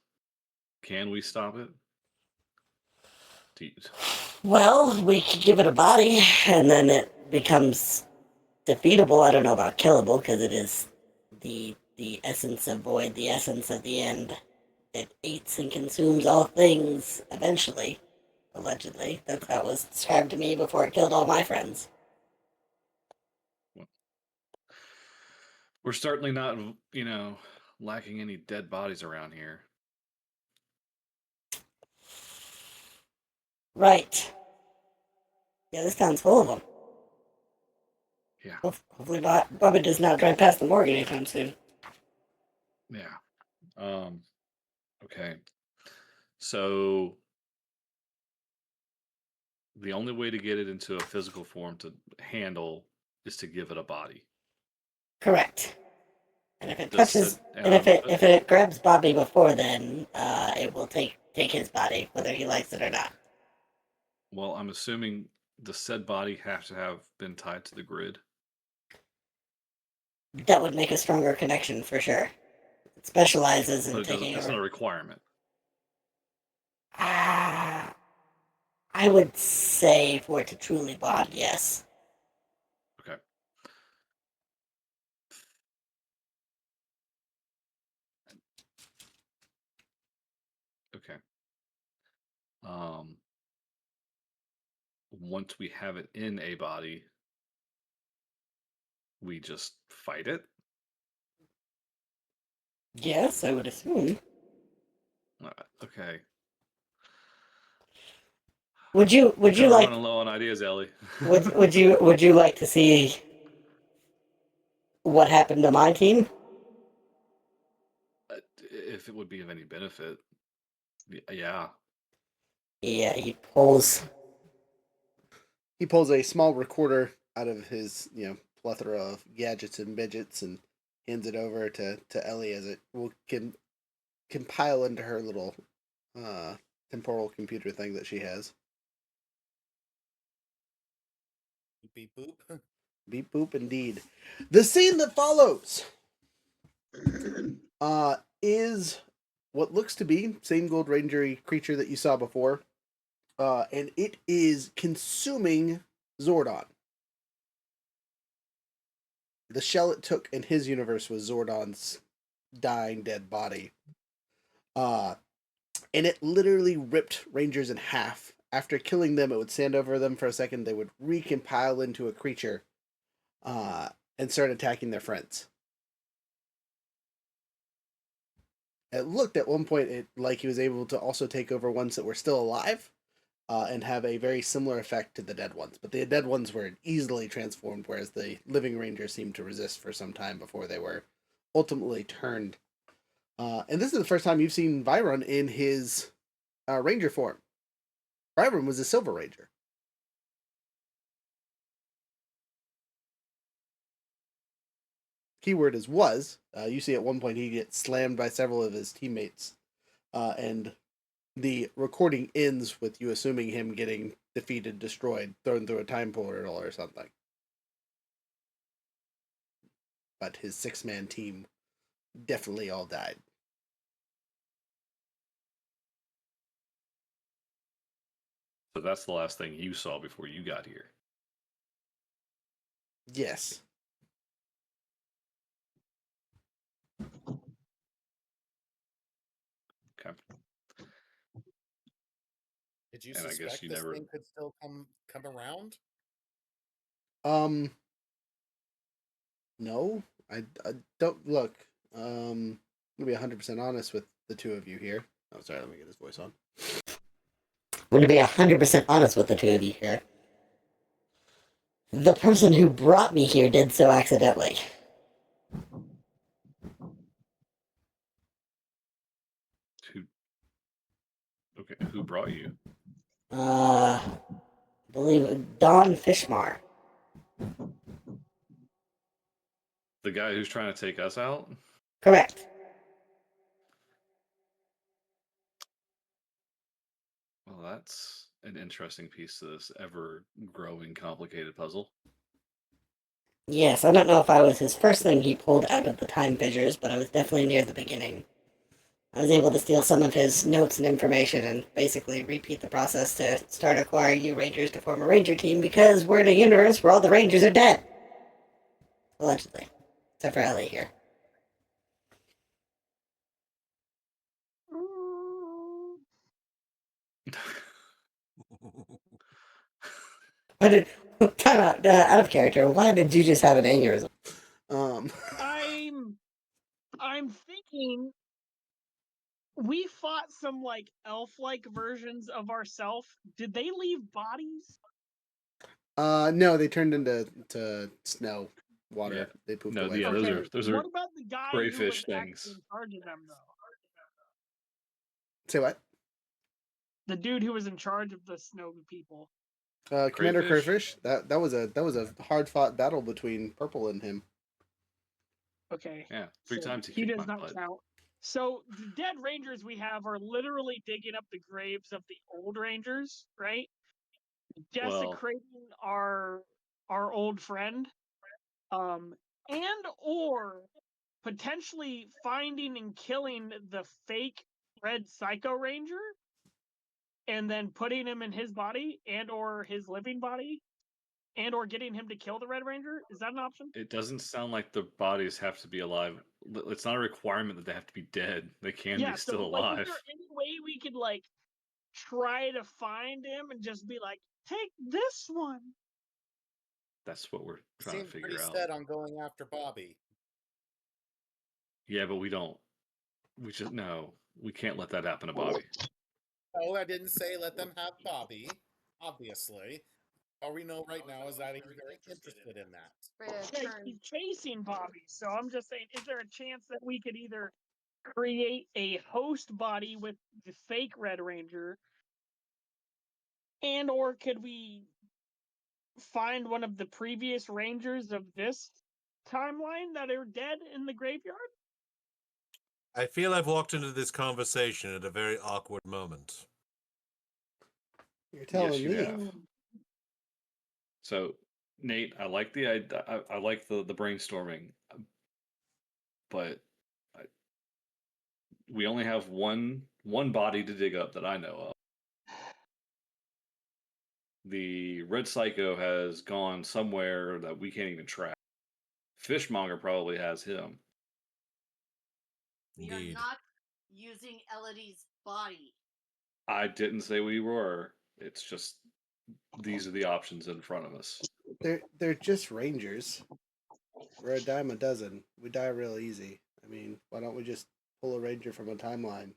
Can we stop it? Well, we could give it a body, and then it becomes defeatable. I don't know about killable, because it is the essence of void, the essence of the end. It eats and consumes all things, eventually. Allegedly. That's how it was described to me before it killed all my friends. We're certainly not, lacking any dead bodies around here. Right. Yeah, this town's full of them. Yeah. Hopefully Bobby does not drive past the morgue anytime soon. Yeah. Okay. So the only way to get it into a physical form to handle is to give it a body. Correct. And if it touches, and if it grabs Bobby before then, it will take his body, whether he likes it or not. Well, I'm assuming the said body has to have been tied to the grid. That would make a stronger connection for sure. It specializes in taking over. It's not a requirement. I would say for it to truly bond, yes. Okay. Okay. Once we have it in a body, we just fight it? Yes, I would assume. Okay. Would you like running low on ideas, Ellie? would you like to see what happened to my team? If it would be of any benefit, yeah. Yeah, he pulls a small recorder out of his, plethora of gadgets and midgets and hands it over to Ellie as it will can compile into her little temporal computer thing that she has. Beep boop. Beep boop indeed. The scene that follows is what looks to be same Gold Ranger creature that you saw before. And it is consuming Zordon. The shell it took in his universe was Zordon's dying dead body. And it literally ripped Rangers in half. After killing them, it would stand over them for a second. They would recompile into a creature and start attacking their friends. It looked at one point like he was able to also take over ones that were still alive and have a very similar effect to the dead ones. But the dead ones were easily transformed, whereas the living Rangers seemed to resist for some time before they were ultimately turned. And this is the first time you've seen Byron in his Ranger form. Byron was a Silver Ranger. Keyword is was. You see at one point he gets slammed by several of his teammates. And the recording ends with you assuming him getting defeated, destroyed, thrown through a time portal or something. But his 6-man team definitely all died. So that's the last thing you saw before you got here. Yes. Okay. Did you And I suspect guess you this never... thing could still come around? No, I don't look. I'm gonna be 100% honest with the two of you here. Oh, sorry, let me get his voice on. I'm gonna be 100% honest with the two of you here. The person who brought me here did so accidentally. Who brought you? I believe Don Fishmar. The guy who's trying to take us out? Correct. Well, that's an interesting piece to this ever-growing, complicated puzzle. Yes, I don't know if I was his first thing he pulled out of the time fissures, but I was definitely near the beginning. I was able to steal some of his notes and information and basically repeat the process to start acquiring new rangers to form a ranger team because we're in a universe where all the rangers are dead. Allegedly. Except for Ellie here. Why did... Time out. Out of character. Why did you just have an aneurysm? I'm thinking we fought some like elf-like versions of ourselves. Did they leave bodies? No, they turned into snow, water. Yeah. They pooped No, away. yeah, Okay, those are what about the guy who was crayfish actually things. in charge of them, though? Say what? The dude who was in charge of the snow people. Commander Crayfish? Crayfish. That was a hard fought battle between Purple and him. Okay. Yeah, 3 so times he kicked does my not butt. count. So the dead rangers we have are literally digging up the graves of the old rangers, right? Desecrating our old friend, and or potentially finding and killing the fake red psycho ranger, and then putting him in his body and or his living body, and or getting him to kill the red ranger. Is that an option? It doesn't sound like the bodies have to be alive. It's not a requirement that they have to be dead. They can be still So like, is alive. there any way we could like try to find him and just be like, take this one? That's what we're trying to Seemed pretty figure out. set on going after Bobby. Yeah, but we don't. We just no. We can't let that happen to Bobby. Oh, I didn't say let them have Bobby. Obviously, all we know right now is that he's very interested in that. Yeah, he's chasing Bobby. So I'm just saying, is there a chance that we could either create a host body with the fake Red Ranger, and or could we find one of the previous Rangers of this timeline that are dead in the graveyard? I feel I've walked into this conversation at a very awkward moment. You're telling Yes, you me. have. So, Nate, I like the I like the brainstorming, but we only have one body to dig up that I know of. The Red Psycho has gone somewhere that we can't even track. Fishmonger probably has him. We are not using Elodie's body. I didn't say we were. It's just these are the options in front of us. They're just rangers. We're a dime a dozen. We die real easy. I mean, why don't we just pull a ranger from a timeline,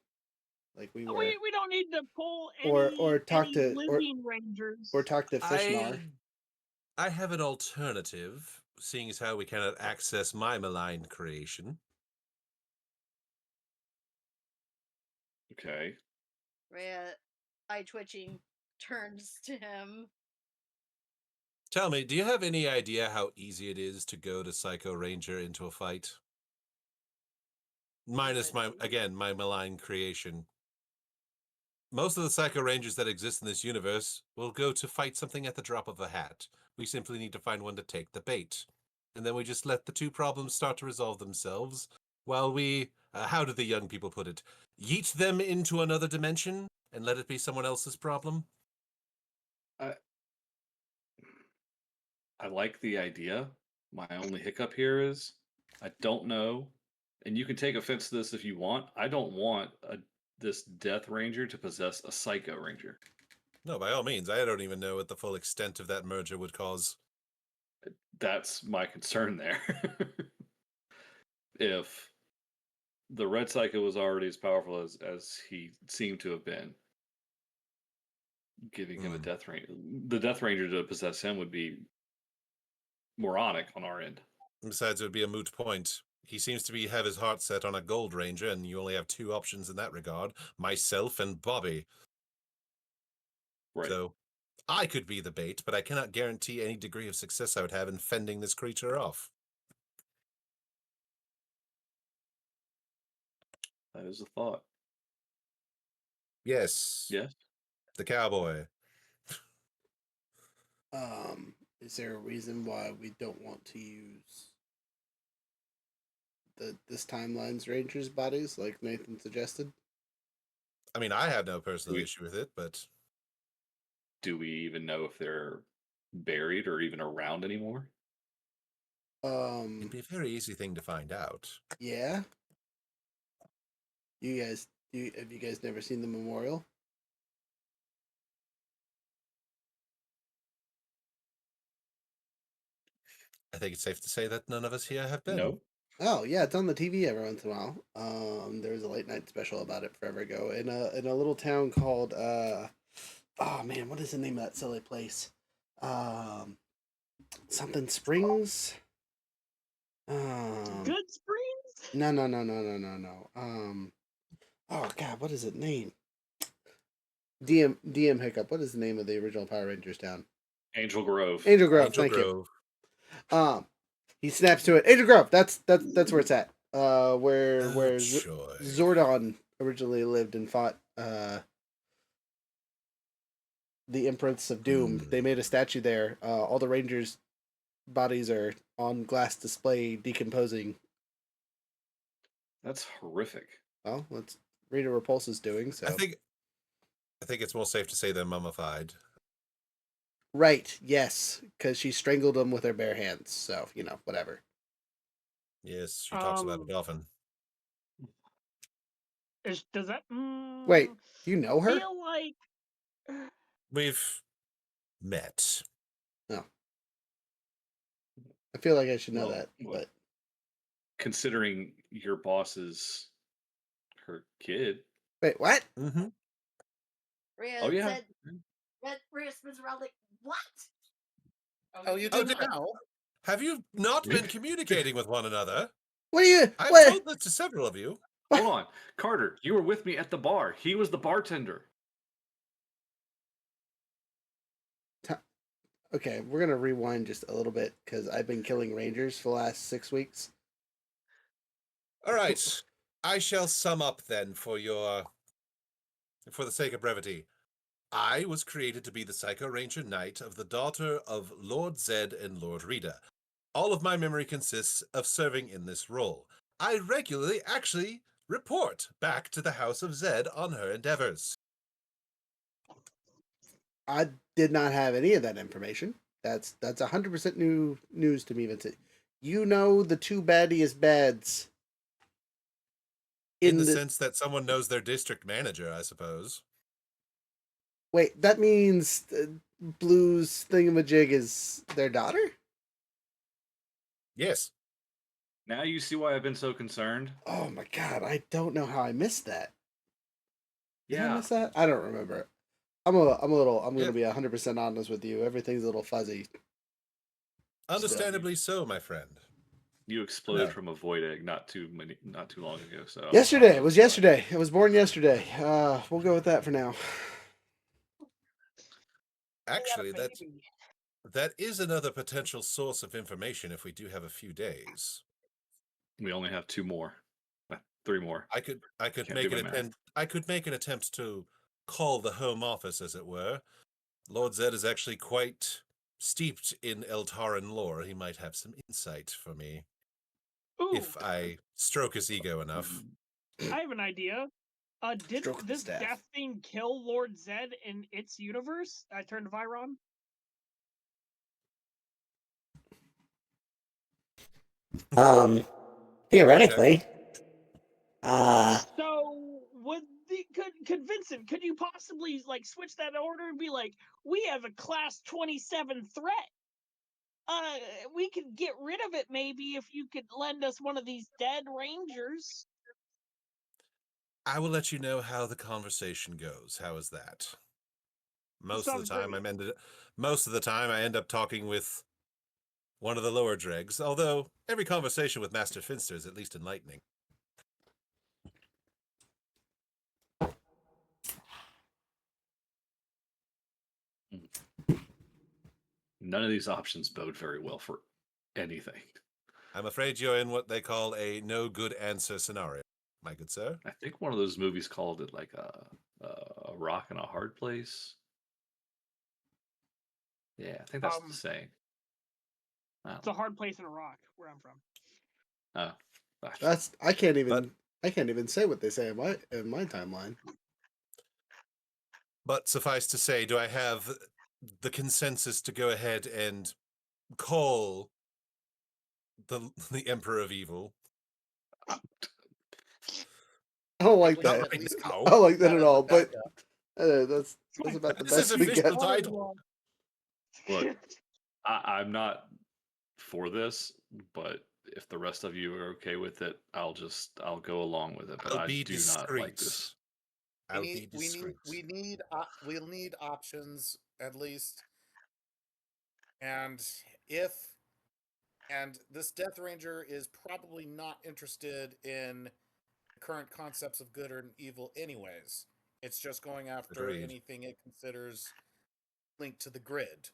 like we were, We don't need to pull any or talk any to living Rangers. or talk to Fishmar. I have an alternative, seeing as how we cannot access my malign creation. Okay. Rhea, eye twitching, turns to him. Tell me, do you have any idea how easy it is to go to Psycho Ranger into a fight? Minus my malign creation. Most of the Psycho Rangers that exist in this universe will go to fight something at the drop of a hat. We simply need to find one to take the bait. And then we just let the two problems start to resolve themselves while we, how do the young people put it, yeet them into another dimension and let it be someone else's problem? I like the idea. My only hiccup here is I don't know, and you can take offense to this if you want. I don't want this Death Ranger to possess a Psycho Ranger. No, by all means. I don't even know what the full extent of that merger would cause. That's my concern there. If the Red Psycho was already as powerful as he seemed to have been, giving him a Death Ranger, the Death Ranger to possess him would be moronic on our end. Besides, it would be a moot point. He seems to have his heart set on a Gold Ranger, and you only have two options in that regard, myself and Bobby. Right. So, I could be the bait, but I cannot guarantee any degree of success I would have in fending this creature off. That is a thought. Yes. Yes. The cowboy. Is there a reason why we don't want to use this timeline's Rangers bodies, like Nathan suggested? I mean, I have no personal We- issue with it, but Do we even know if they're buried or even around anymore? it'd be a very easy thing to find out. Yeah. You guys, have you guys never seen the memorial? I think it's safe to say that none of us here have been. No. Oh yeah, it's on the TV every once in a while. There was a late night special about it forever ago in a little town called oh man, what is the name of that silly place? Something Springs. Good Springs? No. Oh god, what is it name? DM Hiccup. What is the name of the original Power Rangers town? Angel Grove. Angel Grove. Angel Thank Grove. you. He snaps to it. Angel Grove. That's where it's at. Where Oh, joy. Zordon originally lived and fought the Empress of Doom. They made a statue there. All the Rangers' bodies are on glass display, decomposing. That's horrific. Well, that's Rita Repulsa's doing. So I think it's more safe to say they're mummified. right, yes, because she strangled them with her bare hands. So whatever. Yes, she talks about it often. Does that Wait, you know her? feel like We've met. No. I feel like I should know Well, that, well, but considering your boss is her kid. wait, what? Mm-hmm. Rhea Oh yeah. said, Rhea spins around like, what? Oh, you Oh, didn't know? Have you not been communicating with one another? What are you? I've What? told this to several of you. Hold on. Carter, you were with me at the bar. He was the bartender. Okay, we're gonna rewind just a little bit because I've been killing Rangers for the last 6 weeks. All right. I shall sum up then for the sake of brevity. I was created to be the Psycho Ranger Knight of the daughter of Lord Zed and Lord Rita. All of my memory consists of serving in this role. I regularly actually report back to the House of Zed on her endeavors. I did not have any of that information. That's 100% new news to me, Vincent. You know the two baddiest bads In the sense that someone knows their district manager, I suppose. Wait, that means Blue's thingamajig is their daughter? Yes. Now you see why I've been so concerned. Oh my god, I don't know how I missed that. Did I Yeah. miss that? I don't remember. I'm gonna be 100% honest with you. Everything's a little fuzzy. Understandably so, my friend. You exploded Yeah. from a void egg not too long ago. So Yesterday. It was yesterday. I was born yesterday. We'll go with that for now. Actually, that is another potential source of information if we do have a few days. we only have 2 more, 3 more. I could Can't make do an my attempt. I could make an attempt to call the home office, as it were. Lord Zed is actually quite steeped in Eltaran lore. He might have some insight for me ooh, if I stroke his ego enough. I have an idea. Did Stroke of the this staff. death thing kill Lord Zed in its universe? I turned to Byron. Theoretically. So could Vincent, could you possibly like switch that order and be like, we have a class 27 threat. We could get rid of it maybe if you could lend us one of these dead rangers. I will let you know how the conversation goes. How is that? Most Sounds of the time, great. I end up talking with one of the lower dregs. Although every conversation with Master Finster is at least enlightening. None of these options bode very well for anything. I'm afraid you're in what they call a no good answer scenario, my good sir. I think one of those movies called it like a rock and a hard place. Yeah, I think that's the saying. It's a hard place in a rock where I'm from. Oh, That's I can't But even say what they say in my timeline. but suffice to say, do I have the consensus to go ahead and call the Emperor of Evil? I don't like We Not should that. at least right I don't like keep that at as a all. But backup. that's about the This is best we official got. title. Look, I'm not for this, but if the rest of you are okay with it, I'll go along with it. But I'll I be do not like discreet. this. I'll be discreet. We'll need options at least. And if and this Death Ranger is probably not interested in current concepts of good or evil anyways. It's just going after Agreed. anything it considers linked to the grid.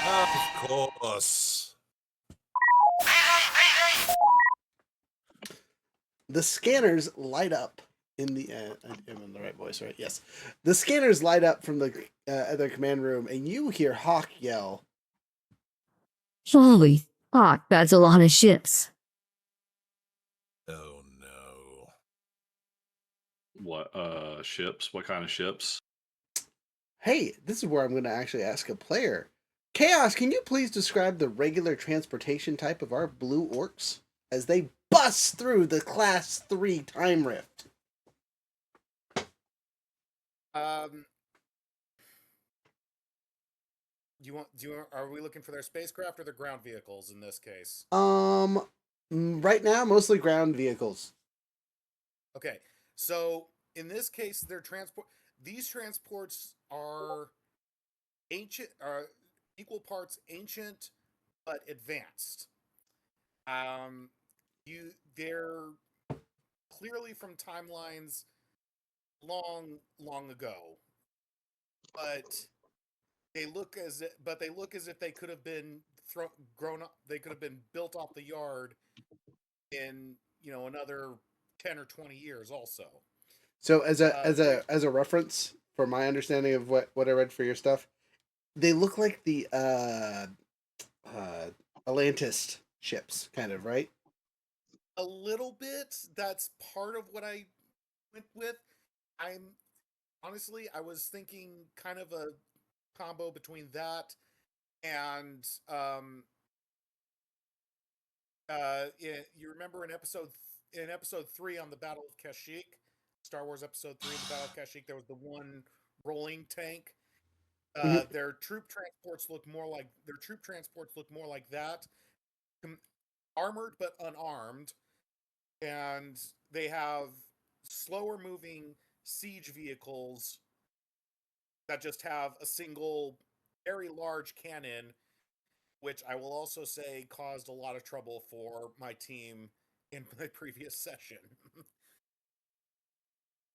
Of course. The scanners light up in the. I'm in the right voice, right? Yes. The scanners light up from the other command room, and you hear Hawk yell, Holy fuck, that's a lot of ships. Oh no. What ships? What kind of ships? "Hey, this is where I'm going to actually ask a player. Chaos, can you please describe the regular transportation type of our blue orcs as they bust through the Class 3 time rift?" Are we looking for their spacecraft or their ground vehicles in this case? Right now, mostly ground vehicles. Okay, so in this case, these transports are ancient, equal parts ancient but advanced. They're clearly from timelines long ago, but they look as if they could have been grown up. They could have been built off the yard in another 10 or 20 years. Also, So as a reference for my understanding of what I read for your stuff, they look like the Atlantis ships, kind of, right? a little bit. That's part of what I went with. I'm honestly, I was thinking kind of a combo between that and you remember in episode 3 on the Battle of Kashyyyk, Star Wars episode 3 in the Battle of Kashyyyk, there was the one rolling tank. Mhm. Their troop transports look more like that, armored but unarmed, and they have slower moving siege vehicles that just have a single very large cannon, which I will also say caused a lot of trouble for my team in my previous session.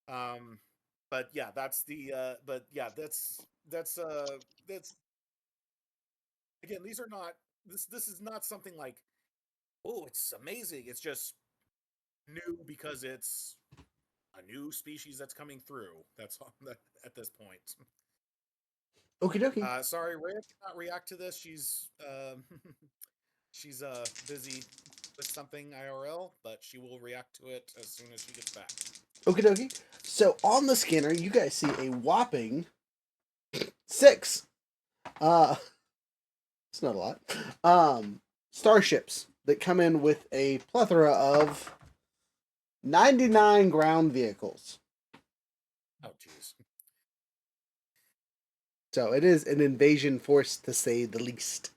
But yeah, that's again, these are not this is not something like, oh, it's amazing. It's just new because it's a new species that's coming through. That's all that at this point. Okie dokie. Sorry, Rhea cannot react to this. She's busy with something IRL, but she will react to it as soon as she gets back. Okie dokie. So on the scanner, you guys see a whopping 6. It's not a lot. Starships that come in with a plethora of 99 ground vehicles. Oh, jeez. So it is an invasion force to say the least.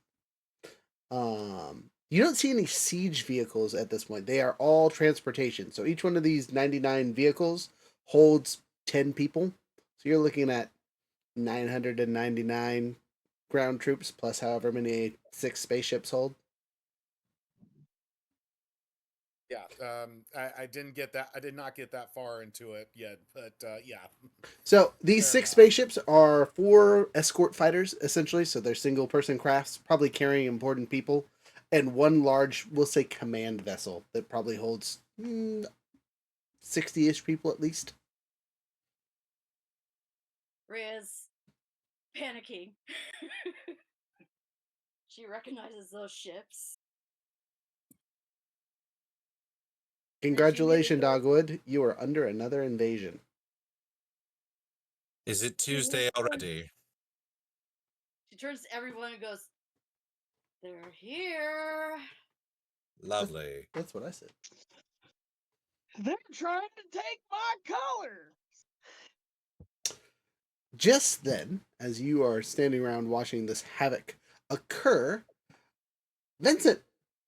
You don't see any siege vehicles at this point. They are all transportation. So each one of these 99 vehicles holds 10 people. So you're looking at 999 ground troops plus however many 6 spaceships hold. Yeah, I didn't get that. I did not get that far into it yet, but yeah. So these Fair 6 enough. spaceships are 4 escort fighters, essentially. So they're single person crafts, probably carrying important people, and one large, we'll say, command vessel that probably holds 60-ish people at least. Rhea's panicking. She recognizes those ships. Congratulations, Dogwood. You are under another invasion. Is it Tuesday already? She turns to everyone and goes, "They're here." Lovely. That's what I said. They're trying to take my color. Just then, as you are standing around watching this havoc occur, Vincent,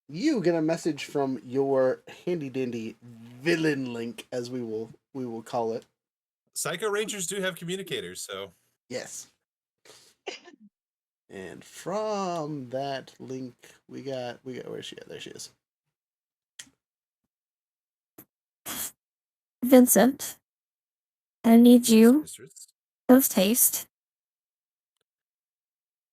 you get a message from your handy dandy villain link, as we will call it. Psycho Rangers do have communicators, so Yes. And from that link, we got where's she at? There she is. Vincent, I need you mistress, post haste.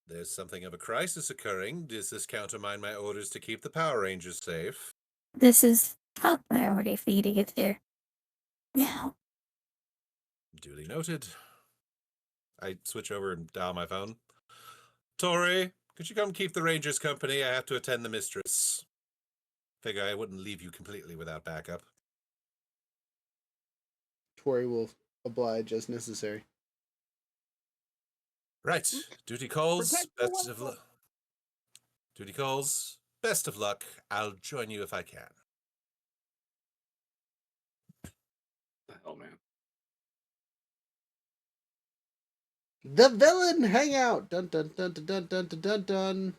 there's something of a crisis occurring. Does this countermine my orders to keep the Power Rangers safe? This is top priority for you to get there. Now. Duly noted. I switch over and dial my phone. Tori, could you come keep the Rangers company? I have to attend the mistress. Figure I wouldn't leave you completely without backup. Tori will oblige as necessary. Right. Duty calls. Protect the Best of world. luck. Duty calls. Best of luck. I'll join you if I can. Oh man. The villain hangout. Dun dun dun dun dun dun dun dun dun.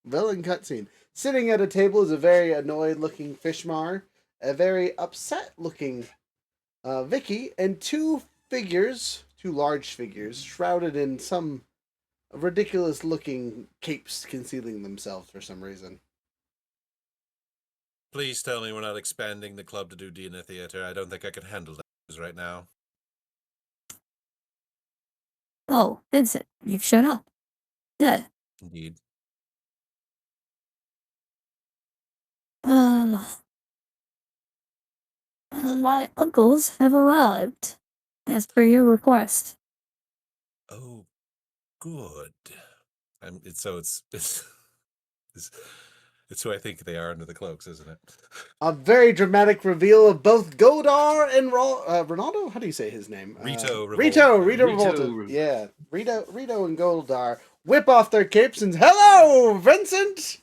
Villain cutscene. Sitting at a table is a very annoyed-looking Fishmar, a very upset-looking Vicky, and two large figures, shrouded in some ridiculous-looking capes concealing themselves for some reason. Please tell me we're not expanding the club to do Dina Theater. I don't think I can handle that right now. Oh, Vincent, you've shown up. Good. Indeed. My uncles have arrived, as per your request. Oh, good. It's who I think they are under the cloaks, isn't it? A very dramatic reveal of both Godar and Ronaldo. How do you say his name? Rito Revolta. Yeah, Rito and Goldar whip off their capes and hello, Vincent.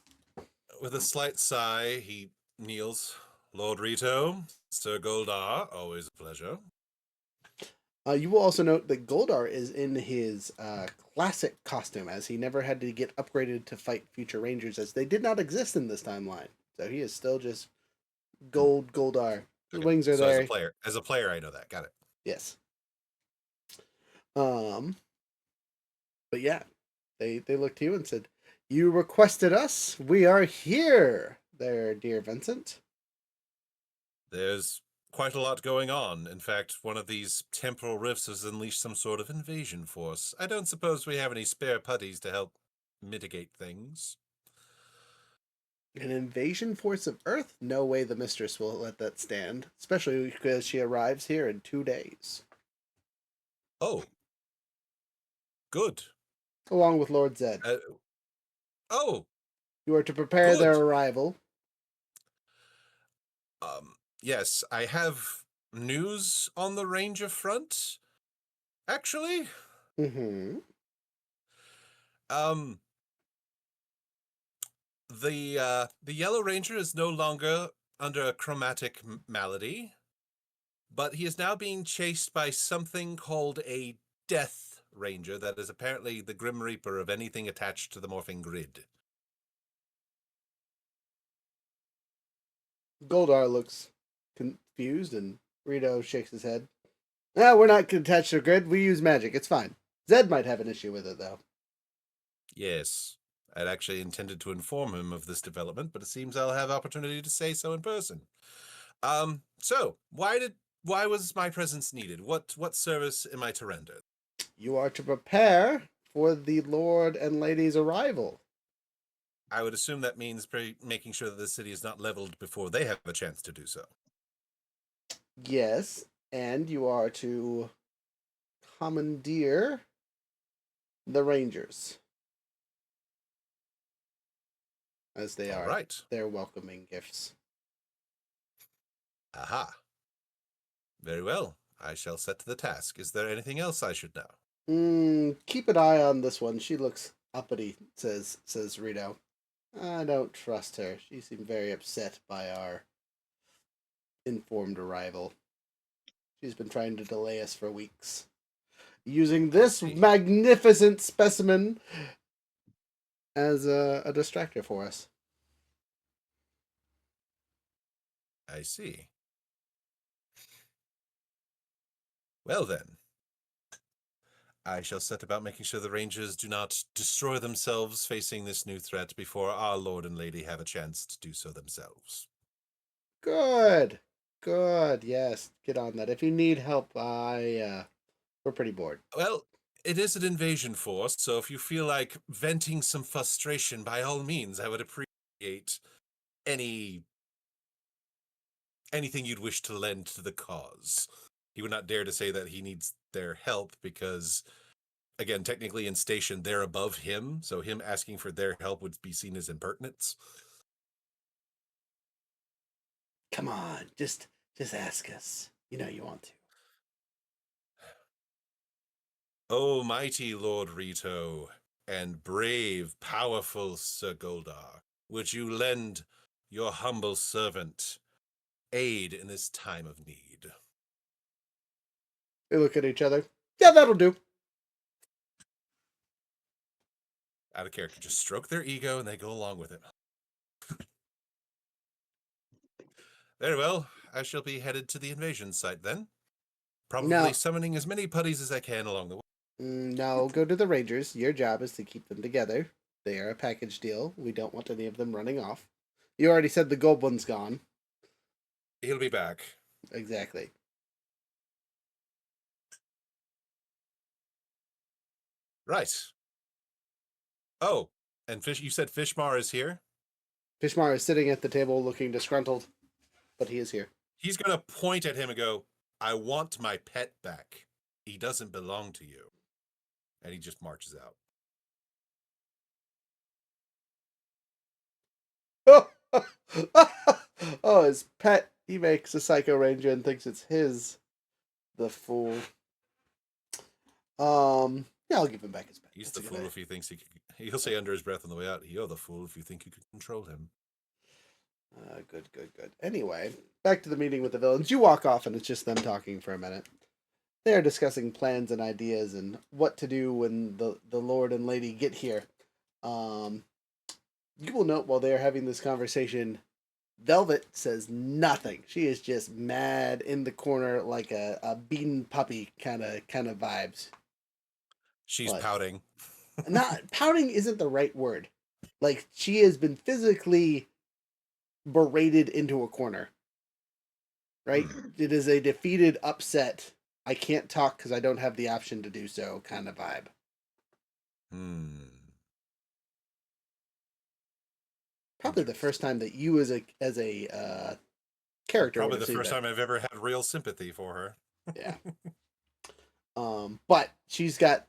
With a slight sigh, he kneels. Lord Rito, Sir Goldar, always a pleasure. You will also note that Goldar is in his classic costume, as he never had to get upgraded to fight future Rangers, as they did not exist in this timeline. So he is still just Goldar. His wings are so there. As a player, I know that. Got it. Yes. But yeah, they looked to you and said, "You requested us. We are here, there, dear Vincent." There's quite a lot going on. In fact, one of these temporal rifts has unleashed some sort of invasion force. I don't suppose we have any spare putties to help mitigate things. An invasion force of Earth? No way the Mistress will let that stand, especially because she arrives here in 2 days. Oh. Good. Along with Lord Zed. Oh. You are to prepare their arrival. Yes, I have news on the Ranger front, actually. Mm-hmm. The Yellow Ranger is no longer under a chromatic malady, but he is now being chased by something called a Death Ranger that is apparently the Grim Reaper of anything attached to the morphing grid. Goldar looks confused, and Rito shakes his head. No, we're not attached to the grid. We use magic. It's fine. Zed might have an issue with it, though. Yes, I'd actually intended to inform him of this development, but it seems I'll have opportunity to say so in person. So why was my presence needed? What service am I to render? You are to prepare for the Lord and Lady's arrival. I would assume that means making sure that the city is not leveled before they have a chance to do so. Yes, and you are to commandeer the Rangers, as they are right. their welcoming gifts. Aha. Very well. I shall set to the task. Is there anything else I should know? Keep an eye on this one. She looks uppity, says Rito. I don't trust her. She seemed very upset by our informed arrival. She's been trying to delay us for weeks. Using this magnificent specimen as a distractor for us. I see. Well then, I shall set about making sure the Rangers do not destroy themselves facing this new threat before our Lord and Lady have a chance to do so themselves. Good. Good. Yes. Get on that. If you need help, we're pretty bored. Well, it is an invasion force, so if you feel like venting some frustration, by all means, I would appreciate anything you'd wish to lend to the cause. He would not dare to say that he needs their help because, again, technically in station, they're above him, so him asking for their help would be seen as impertinence. Come on, just ask us. You know you want to. O mighty Lord Rito, and brave, powerful Sir Goldar, would you lend your humble servant aid in this time of need? They look at each other. Yeah, that'll do. Out of character, just stroke their ego and they go along with it. Very well, I shall be headed to the invasion site then. Probably summoning as many putties as I can along the way. No, go to the Rangers. Your job is to keep them together. They are a package deal. We don't want any of them running off. You already said the goblin's gone. He'll be back. Exactly. Right. Oh, and you said Fishmar is here? Fishmar is sitting at the table looking disgruntled, but he is here. He's going to point at him and go, I want my pet back. He doesn't belong to you. And he just marches out. Oh, his pet. He makes a Psycho Ranger and thinks it's his. The fool. Yeah, I'll give him back his pet. He's the fool if he thinks he can. He'll say under his breath on the way out, you're the fool if you think you can control him. Good. Anyway, back to the meeting with the villains. You walk off and it's just them talking for a minute. They are discussing plans and ideas and what to do when the Lord and Lady get here. You will note while they are having this conversation, Velvet says nothing. She is just mad in the corner like a beaten puppy kind of vibes. She's pouting. Not pouting isn't the right word. Like she has been physically berated into a corner. Right? It is a defeated, upset, I can't talk because I don't have the option to do so kind of vibe. Probably the first time that you as a character. Probably the first time I've ever had real sympathy for her. Yeah. But she's got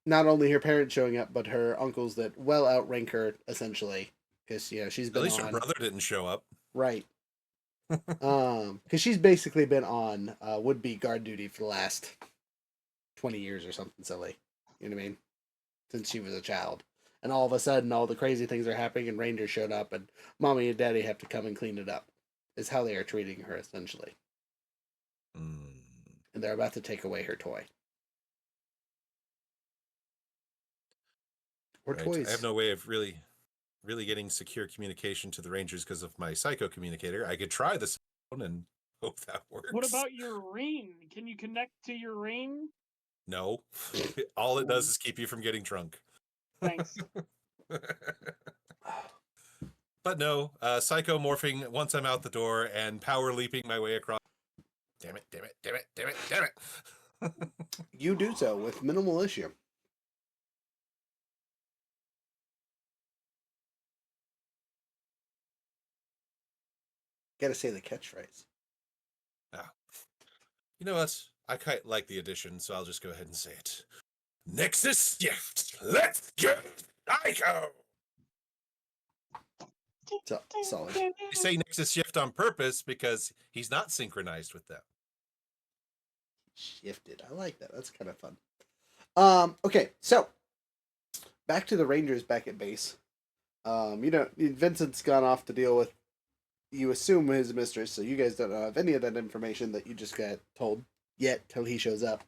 not only her parents showing up, but her uncles that well outrank her essentially, because she's been. At least her brother didn't show up. Right. Because she's basically been on would-be guard duty for the last 20 years or something silly. You know what I mean? Since she was a child. And all of a sudden, all the crazy things are happening, and Rangers showed up, and Mommy and Daddy have to come and clean it up. Is how they are treating her, essentially. And they're about to take away her toy. Or toys. I have no way of really getting secure communication to the Rangers because of my psycho communicator. I could try this phone and hope that works. What about your ring? Can you connect to your ring? No. All it does is keep you from getting drunk. Thanks. But no, psycho morphing once I'm out the door and power leaping my way across. Damn it. You do so with minimal issue. Gotta say the catchphrase. You know what? I quite like the addition, so I'll just go ahead and say it. Nexus Gift. Let's get psycho. Solid. They say Nexus shift on purpose because he's not synchronized with them. Shifted. I like that. That's kind of fun. Okay, so back to the Rangers back at base. Vincent's gone off to deal with, you assume, his mistress, so you guys don't have any of that information that you just got told yet till he shows up.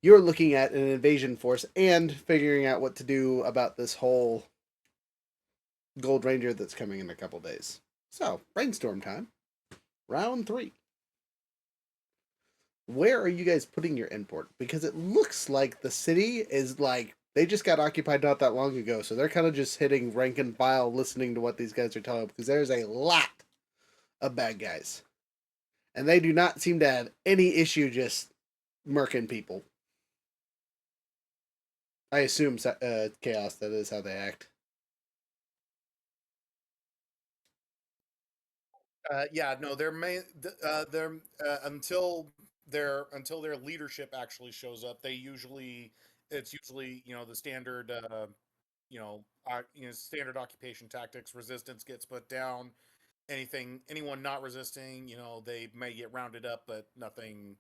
You're looking at an invasion force and figuring out what to do about this whole Gold Ranger that's coming in a couple days. So, brainstorm time. Round 3. Where are you guys putting your import? Because it looks like the city is like, they just got occupied not that long ago, so they're kind of just hitting rank and file listening to what these guys are telling them, because there's a lot of bad guys. And they do not seem to have any issue just murking people. I assume Chaos, that is how they act. They're until their leadership actually shows up. It's usually the standard standard occupation tactics. Resistance gets put down. Anyone not resisting, they may get rounded up, but nothing.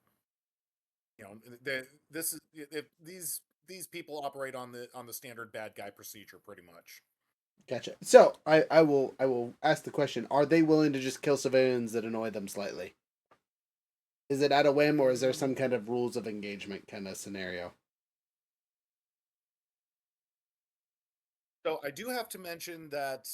These people operate on the standard bad guy procedure pretty much. Gotcha. So I will ask the question: are they willing to just kill civilians that annoy them slightly? Is it at a whim, or is there some kind of rules of engagement kind of scenario? So I do have to mention that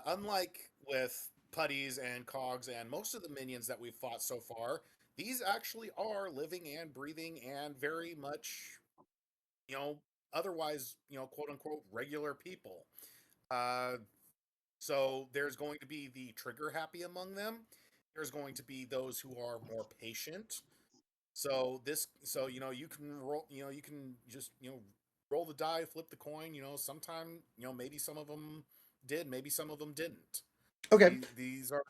unlike with putties and cogs and most of the minions that we've fought so far, these actually are living and breathing and very much, otherwise, quote unquote, regular people. So there's going to be the trigger happy among them. There's going to be those who are more patient. So you can roll, you can just roll the die, flip the coin. Sometime maybe some of them did, maybe some of them didn't. Okay. These are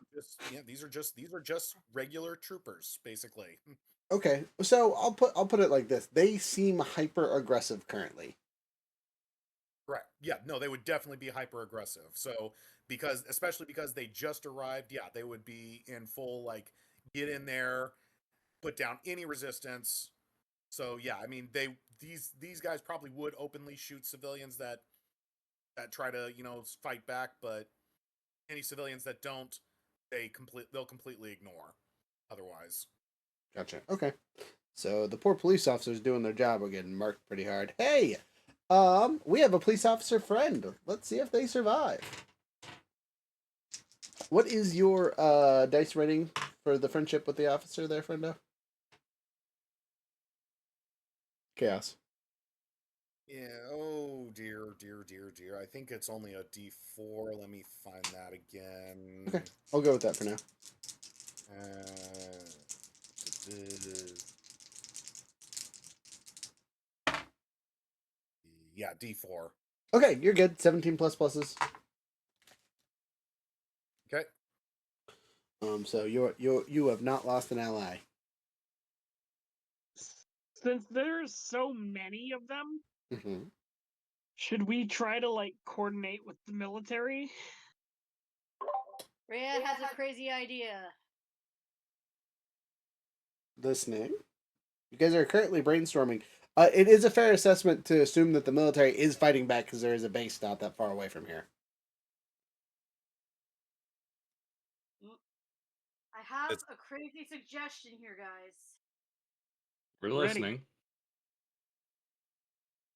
just regular troopers, basically. Okay. So I'll put it like this: they seem hyper aggressive currently. Correct. Yeah. No, they would definitely be hyper aggressive. So especially because they just arrived, yeah, they would be in full get in there, put down any resistance. So yeah, I mean these guys probably would openly shoot civilians that try to fight back, but any civilians that don't, they'll completely ignore. Otherwise, Gotcha. Okay. So the poor police officers doing their job are getting marked pretty hard. Hey, we have a police officer friend. Let's see if they survive. What is your dice rating for the friendship with the officer there, friendo? Chaos. yeah. Oh dear. I think it's only a D4. Let me find that again. Okay, I'll go with that for now. Yeah, D4. Okay, you're good. 17 plus pluses. Okay. So you have not lost an ally. Since there's so many of them, Mm-hmm. should we try to coordinate with the military? Rhea has a crazy idea. Listening. You guys are currently brainstorming. It is a fair assessment to assume that the military is fighting back because there is a base not that far away from here. I have a crazy suggestion here, guys. We're Ready. listening.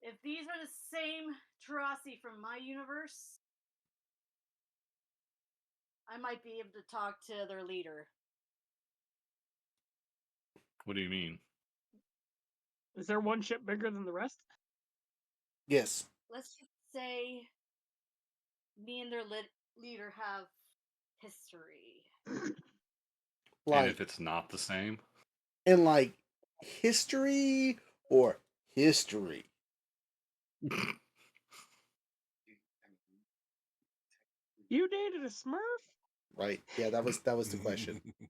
If these are the same Tarasi from my universe, I might be able to talk to their leader. What do you mean? Is there one ship bigger than the rest? Yes. Let's just say me and their leader have history. And if it's not the same? In history or history? You dated a Smurf? Right. Yeah, that was the question. Yeah.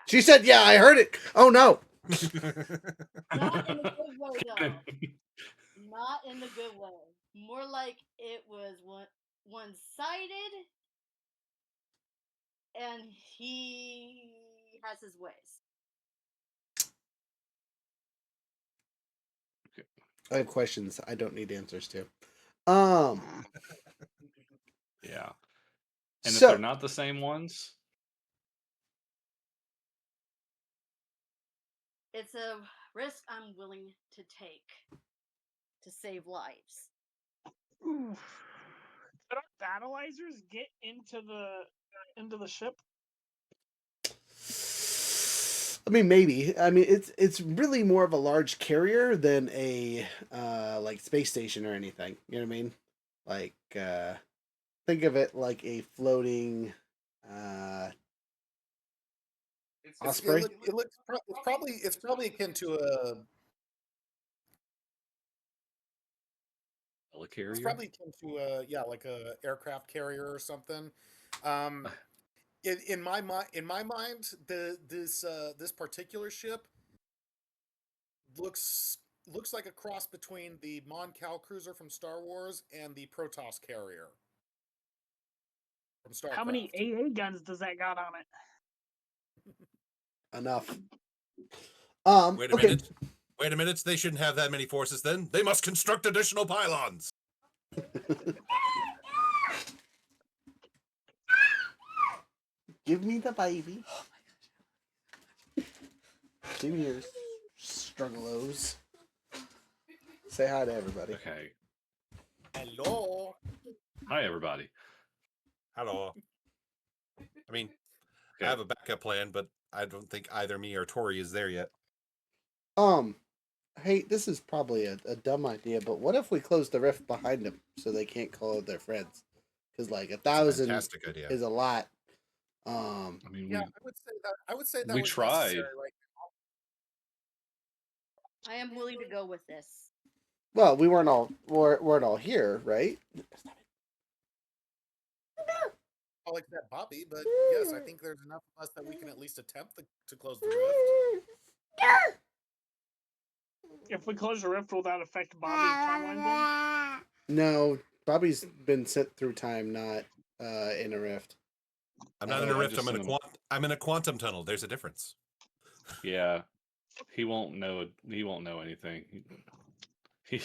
She said, "Yeah, I heard it." Oh no. Not in a good way, though. Not in the good way. More like it was one-sided he has his ways. I have questions I don't need answers to. Yeah. And if So they're not the same ones, It's a risk I'm willing to take to save lives. Ooh. Could our battleizers get into the ship? I mean, maybe. I mean, it's really more of a large carrier than a like space station or anything. You know what I mean? Like think of it like a floating osprey. It's probably akin to a. It's helicarrier. probably akin to a like a aircraft carrier or something. In my mind, this particular ship looks like a cross between the Mon Cal cruiser from Star Wars and the Protoss carrier from Starcraft. How many AA guns does that got on it? Enough. Wait a Okay. minute. Wait a minute. They shouldn't have that many forces then. They must construct additional pylons. Give me the baby. Give me your struggalos. Say hi to everybody. Okay. Hello. Hi, everybody. Hello. I mean, Okay. I have a backup plan, but I don't think either me or Tori is there yet. Hey, this is probably a dumb idea, but what if we close the rift behind them so they can't call out their friends? Because like 1,000 Fantastic idea. is a lot. I mean, Yeah, I would say that we was tried. necessary, right? I am willing to go with this. Well, we weren't all here, right? All except Bobby, but yes, I think there's enough of us that we can at least attempt to close the rift. If we close the rift, will that affect Bobby's timeline then? No, Bobby's been sent through time, not in a rift. I'm not in Oh, a I rift. just sent him- I'm in a quantum tunnel. There's a difference. Yeah, he won't know. He won't know anything. He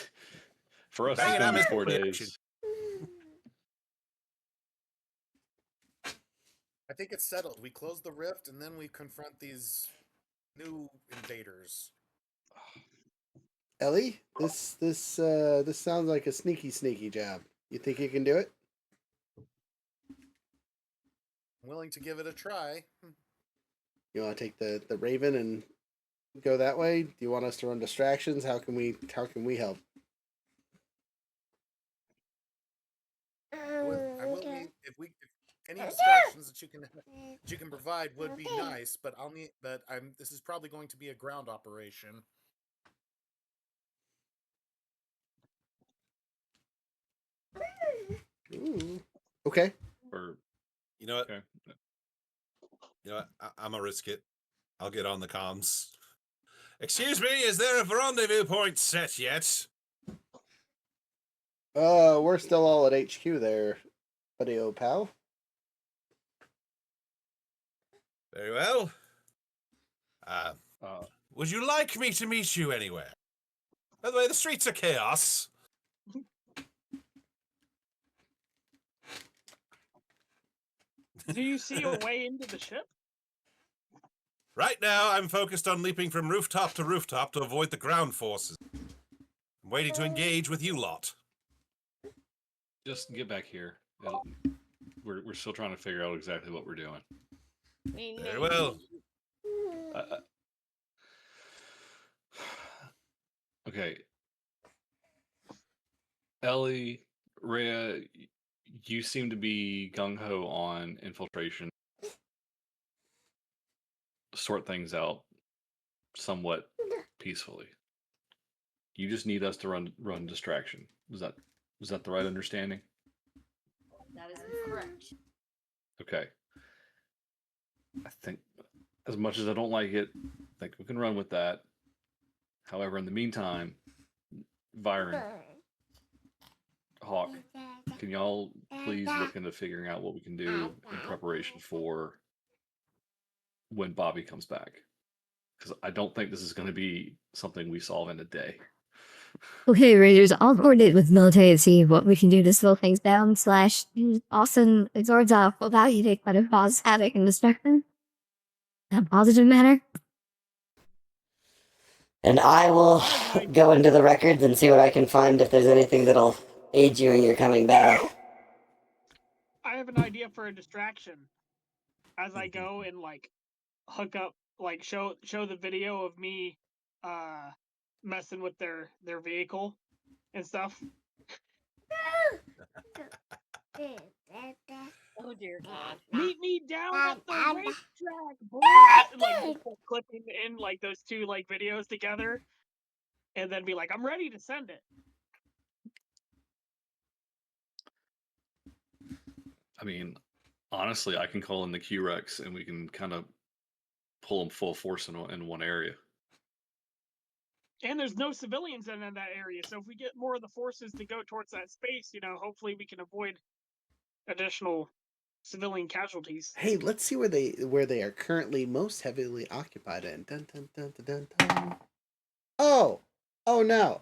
for us, Bang it's it, gonna I'm be in 4 the days. action. I think it's settled. We close the rift and then we confront these new invaders. Ellie, this sounds like a sneaky job. You think you can do it? I'm willing to give it a try. You want to take the Raven and go that way? Do you want us to run distractions? How can we help? I will need if any distractions that you can provide would be nice, but this is probably going to be a ground operation. Ooh. Okay. Or You know what? okay. You know what? I'm gonna risk it. I'll get on the comms. Excuse me, is there a rendezvous point set yet? We're still all at HQ there, buddy old pal. Very well. Would you like me to meet you anywhere? By the way, the streets are chaos. Do you see a way into the ship? Right now, I'm focused on leaping from rooftop to rooftop to avoid the ground forces. I'm waiting to engage with you lot. Just get back here. We're still trying to figure out exactly what we're doing. Very well. Okay. Ellie, Rhea, you seem to be gung-ho on infiltration. Sort things out somewhat peacefully. You just need us to run distraction. Was that the right understanding? That is correct. Okay. I think as much as I don't like it, I think we can run with that. However, in the meantime, Byron, Hawk, can y'all please look into figuring out what we can do in preparation for when Bobby comes back. Because I don't think this is going to be something we solve in a day. Okay, Rangers, I'll coordinate with military and see what we can do to slow things down. / Austin exhorts off without you take better cause havoc and destruction. In a positive manner. And I will go into the records and see what I can find if there's anything that'll aid you in your coming back. I have an idea for a distraction. As I go and like hook up, like show the video of me messing with their vehicle and stuff. Oh dear God. Meet me down at the racetrack, boys. And, like clipping in like those two like videos together, and then be like, I'm ready to send it. I mean, honestly, I can call in the Q-Rex and we can kind of pull them full force in one area. And there's no civilians in that area, so if we get more of the forces to go towards that space, hopefully we can avoid additional civilian casualties. Hey, let's see where they are currently most heavily occupied in. Dun, dun, dun, dun, dun, dun. Oh no.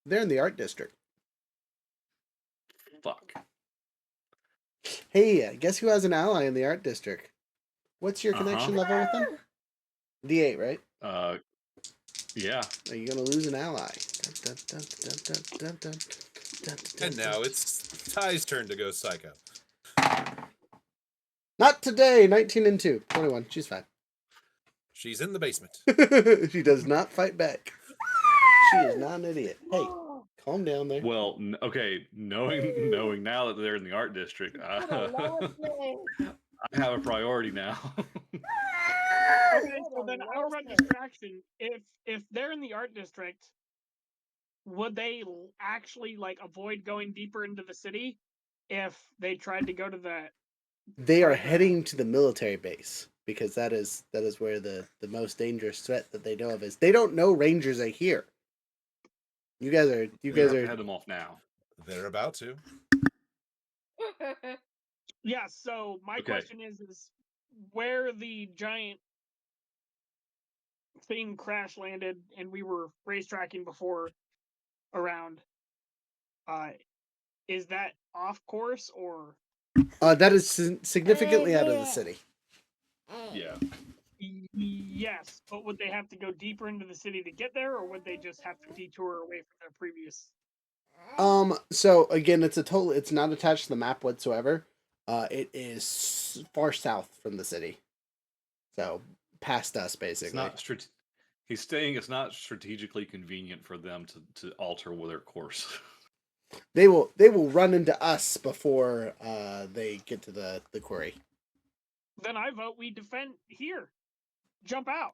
They're in the art district. Fuck. Hey, guess who has an ally in the art district? What's your connection level with them? D8, right? Yeah. Are you gonna lose an ally? And now it's Ty's turn to go psycho. Not today. 19 and 2. 21. She's fine. She's in the basement. She does not fight back. She is not an idiot. Hey, calm down there. Well, okay. Knowing now that they're in the art district, I have a priority now. Okay, so then I'll run distraction. If they're in the art district, would they actually like avoid going deeper into the city if they tried to go to the? They are heading to the military base because that is where the most dangerous threat that they know of is. They don't know Rangers are here. You guys are head them off now. They're about to. Yeah. So my question is where the giant thing crash landed and we were racetracking before around. Is that off course or? That is significantly out of the city. Yeah. Yes, but would they have to go deeper into the city to get there, or would they just have to detour away from their previous? So again, it's not attached to the map whatsoever. It is far south from the city. So past us, basically. It's not he's saying it's not strategically convenient for them to alter their course. They will run into us before they get to the quarry. Then I vote we defend here. Jump out.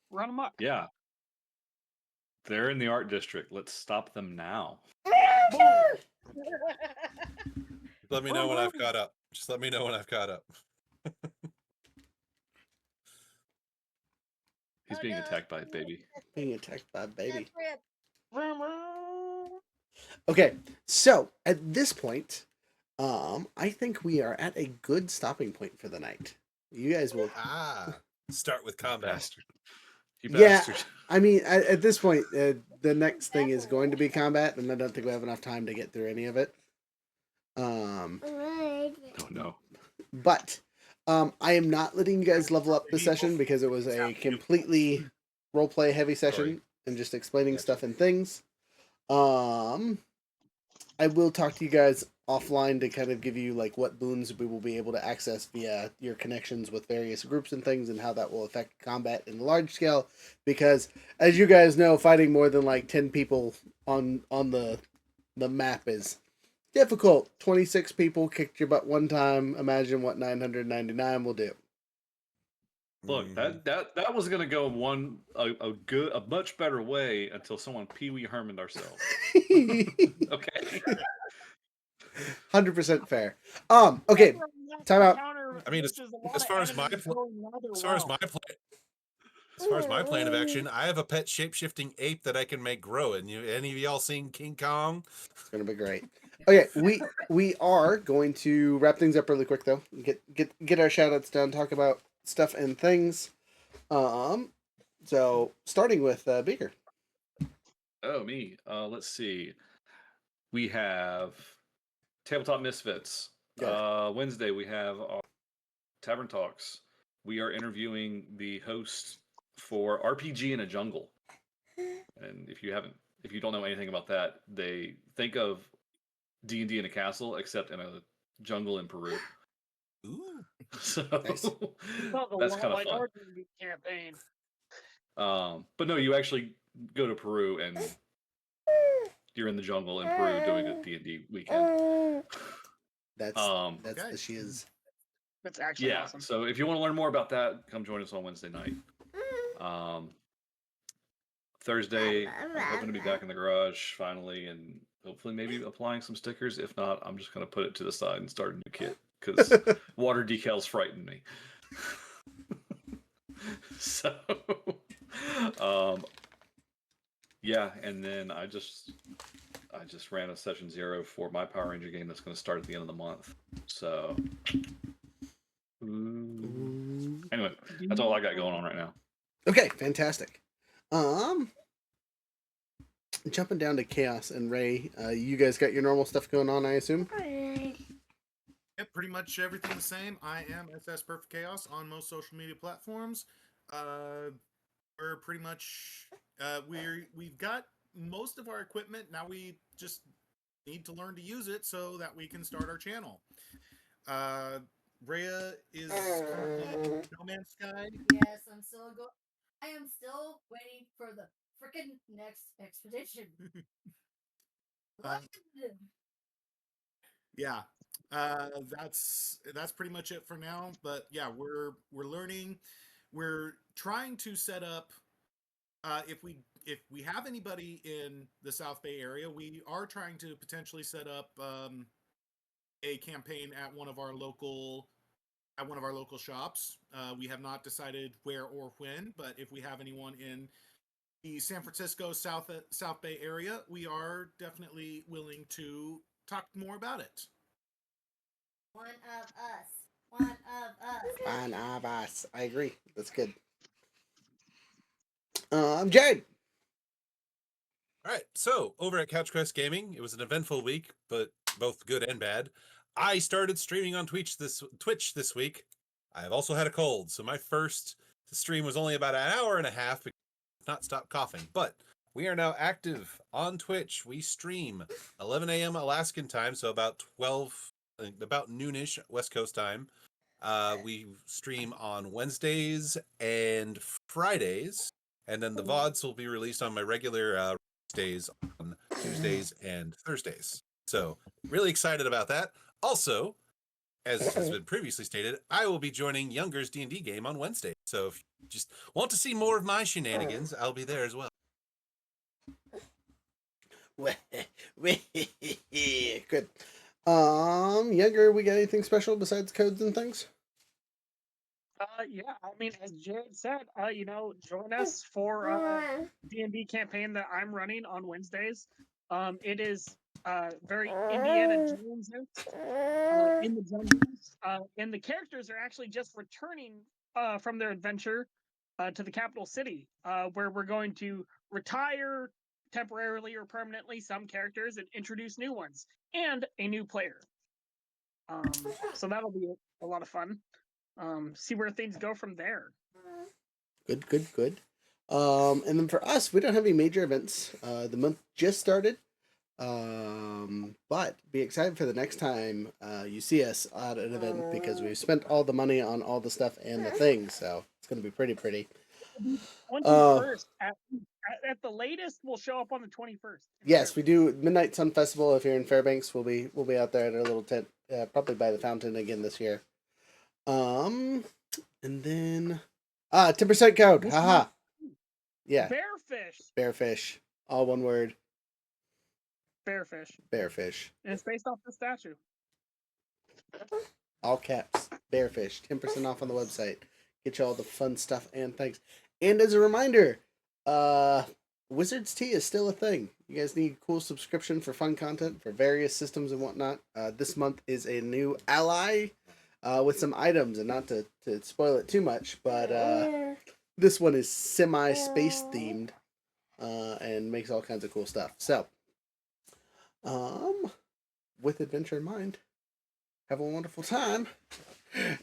Run them up. Yeah. They're in the art district. Let's stop them now. Let me know when I've caught up. Just let me know when I've caught up. He's being attacked by a baby. Being attacked by a baby. Okay, so at this point, I think we are at a good stopping point for the night. You guys will start with combat. Bastard. Yeah, I mean, at this point, the next thing is going to be combat, and I don't think we have enough time to get through any of it. Oh no. But I am not letting you guys level up this session because it was a completely roleplay heavy session and just explaining stuff and things. I will talk to you guys offline to kind of give you like what boons we will be able to access via your connections with various groups and things and how that will affect combat in the large scale, because as you guys know, fighting more than like 10 people on the map is difficult. 26 people kicked your butt one time. Imagine what 999 will do. Look, that was gonna go a much better way until someone Pee Wee Hermaned ourselves. Okay. 100% fair. Okay. Time out. I mean, as far as my As far as my plan of action, I have a pet shape-shifting ape that I can make grow. And any of y'all seen King Kong? It's gonna be great. Okay, we are going to wrap things up really quick though. Get our shout outs done, talk about stuff and things. So starting with Beaker. Oh, me. Let's see. We have Tabletop Misfits. Yeah. Wednesday, we have our Tavern Talks. We are interviewing the host for RPG in a Jungle. And if you don't know anything about that, they think of D&D in a castle, except in a jungle in Peru. Ooh. So Nice. that's kind of fun. R&D campaign. But no, you actually go to Peru and you're in the jungle in Peru doing a D&D weekend. That's Okay. the she is. That's actually Yeah. awesome. So if you want to learn more about that, come join us on Wednesday night. Thursday, I'm hoping to be back in the garage finally, and hopefully maybe applying some stickers. If not, I'm just going to put it to the side and start a new kit because water decals frighten me. So, yeah, and then I just ran a session 0 for my Power Ranger game that's going to start at the end of the month. So, anyway, that's all I got going on right now. Okay, fantastic. Jumping down to Chaos and Ray, you guys got your normal stuff going on, I assume? Yeah, pretty much everything the same. I am FS Perfect Chaos on most social media platforms. We're pretty much we've got most of our equipment. Now we just need to learn to use it so that we can start our channel. Rhea is currently in No Man's Sky. Yes, I am still waiting for the freaking next expedition. Yeah, that's pretty much it for now. But yeah, we're learning. We're trying to set up. If we have anybody in the South Bay area, we are trying to potentially set up a campaign at one of our local shops. We have not decided where or when, but if we have anyone in the San Francisco South Bay area, we are definitely willing to talk more about it. One of us. One of us. One of us. I agree. That's good. Jared. All right, so over at CouchQuest Gaming, it was an eventful week, but both good and bad. I started streaming on Twitch this week. I have also had a cold, so my first stream was only about an hour and a half because I could not stop coughing. But we are now active on Twitch. We stream 11 a.m. Alaskan time, so about noonish West Coast time. We stream on Wednesdays and Fridays, and then the VODs will be released on my regular days on Tuesdays and Thursdays. So really excited about that. Also, as has been previously stated, I will be joining Younger's D&D game on Wednesday. So if you just want to see more of my shenanigans, I'll be there as well. Good. Younger, we got anything special besides codes and things? Yeah, I mean, as Jared said, join us for D&D campaign that I'm running on Wednesdays. It is very Indiana Jones in the jungles, and the characters are actually just returning from their adventure to the capital city, where we're going to retire temporarily or permanently some characters and introduce new ones and a new player. So that'll be a lot of fun. See where things go from there. Good. And then for us, we don't have any major events. The month just started. But be excited for the next time you see us at an event because we've spent all the money on all the stuff and the things, so it's going to be pretty. 21st at the latest, we'll show up on the 21st. Yes, we do Midnight Sun Festival. If you're in Fairbanks, we'll be out there at our little tent, probably by the fountain again this year. And then 10% code. Haha. Yeah. Bearfish. All one word. Bearfish. And it's based off the statue. All caps. Bearfish. 10% off on the website. Get you all the fun stuff and things. And as a reminder, Wizards Tea is still a thing. You guys need cool subscription for fun content for various systems and whatnot. This month is a new ally with some items, and not to spoil it too much, but this one is semi-space themed and makes all kinds of cool stuff. So, with adventure in mind, have a wonderful time.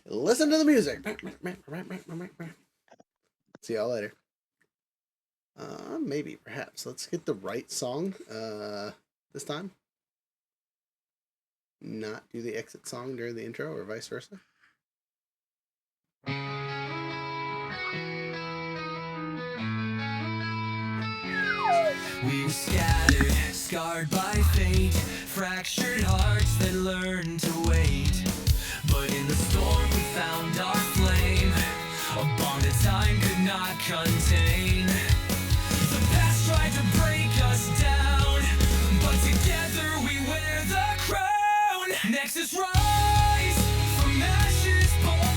Listen to the music. See y'all later. Maybe, perhaps. Let's get the right song this time. Not do the exit song during the intro, or vice versa. We were scattered, scarred by fate, fractured hearts that learned to wait. But in the storm we found our flame, a bond that time could not contain. The past tried to break us down, but together we wear the crown. Nexus rise from ashes born,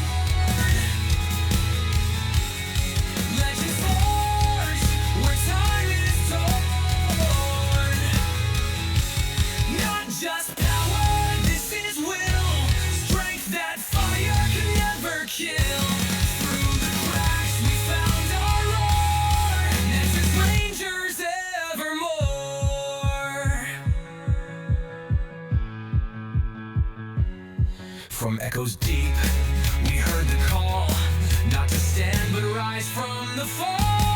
legends forged where time is torn. Not just power, this is will, strength that fire can never kill. Through the cracks we found our roar, Nexus Rangers evermore. From echoes deep, we heard the call, not to stand but rise from the fall.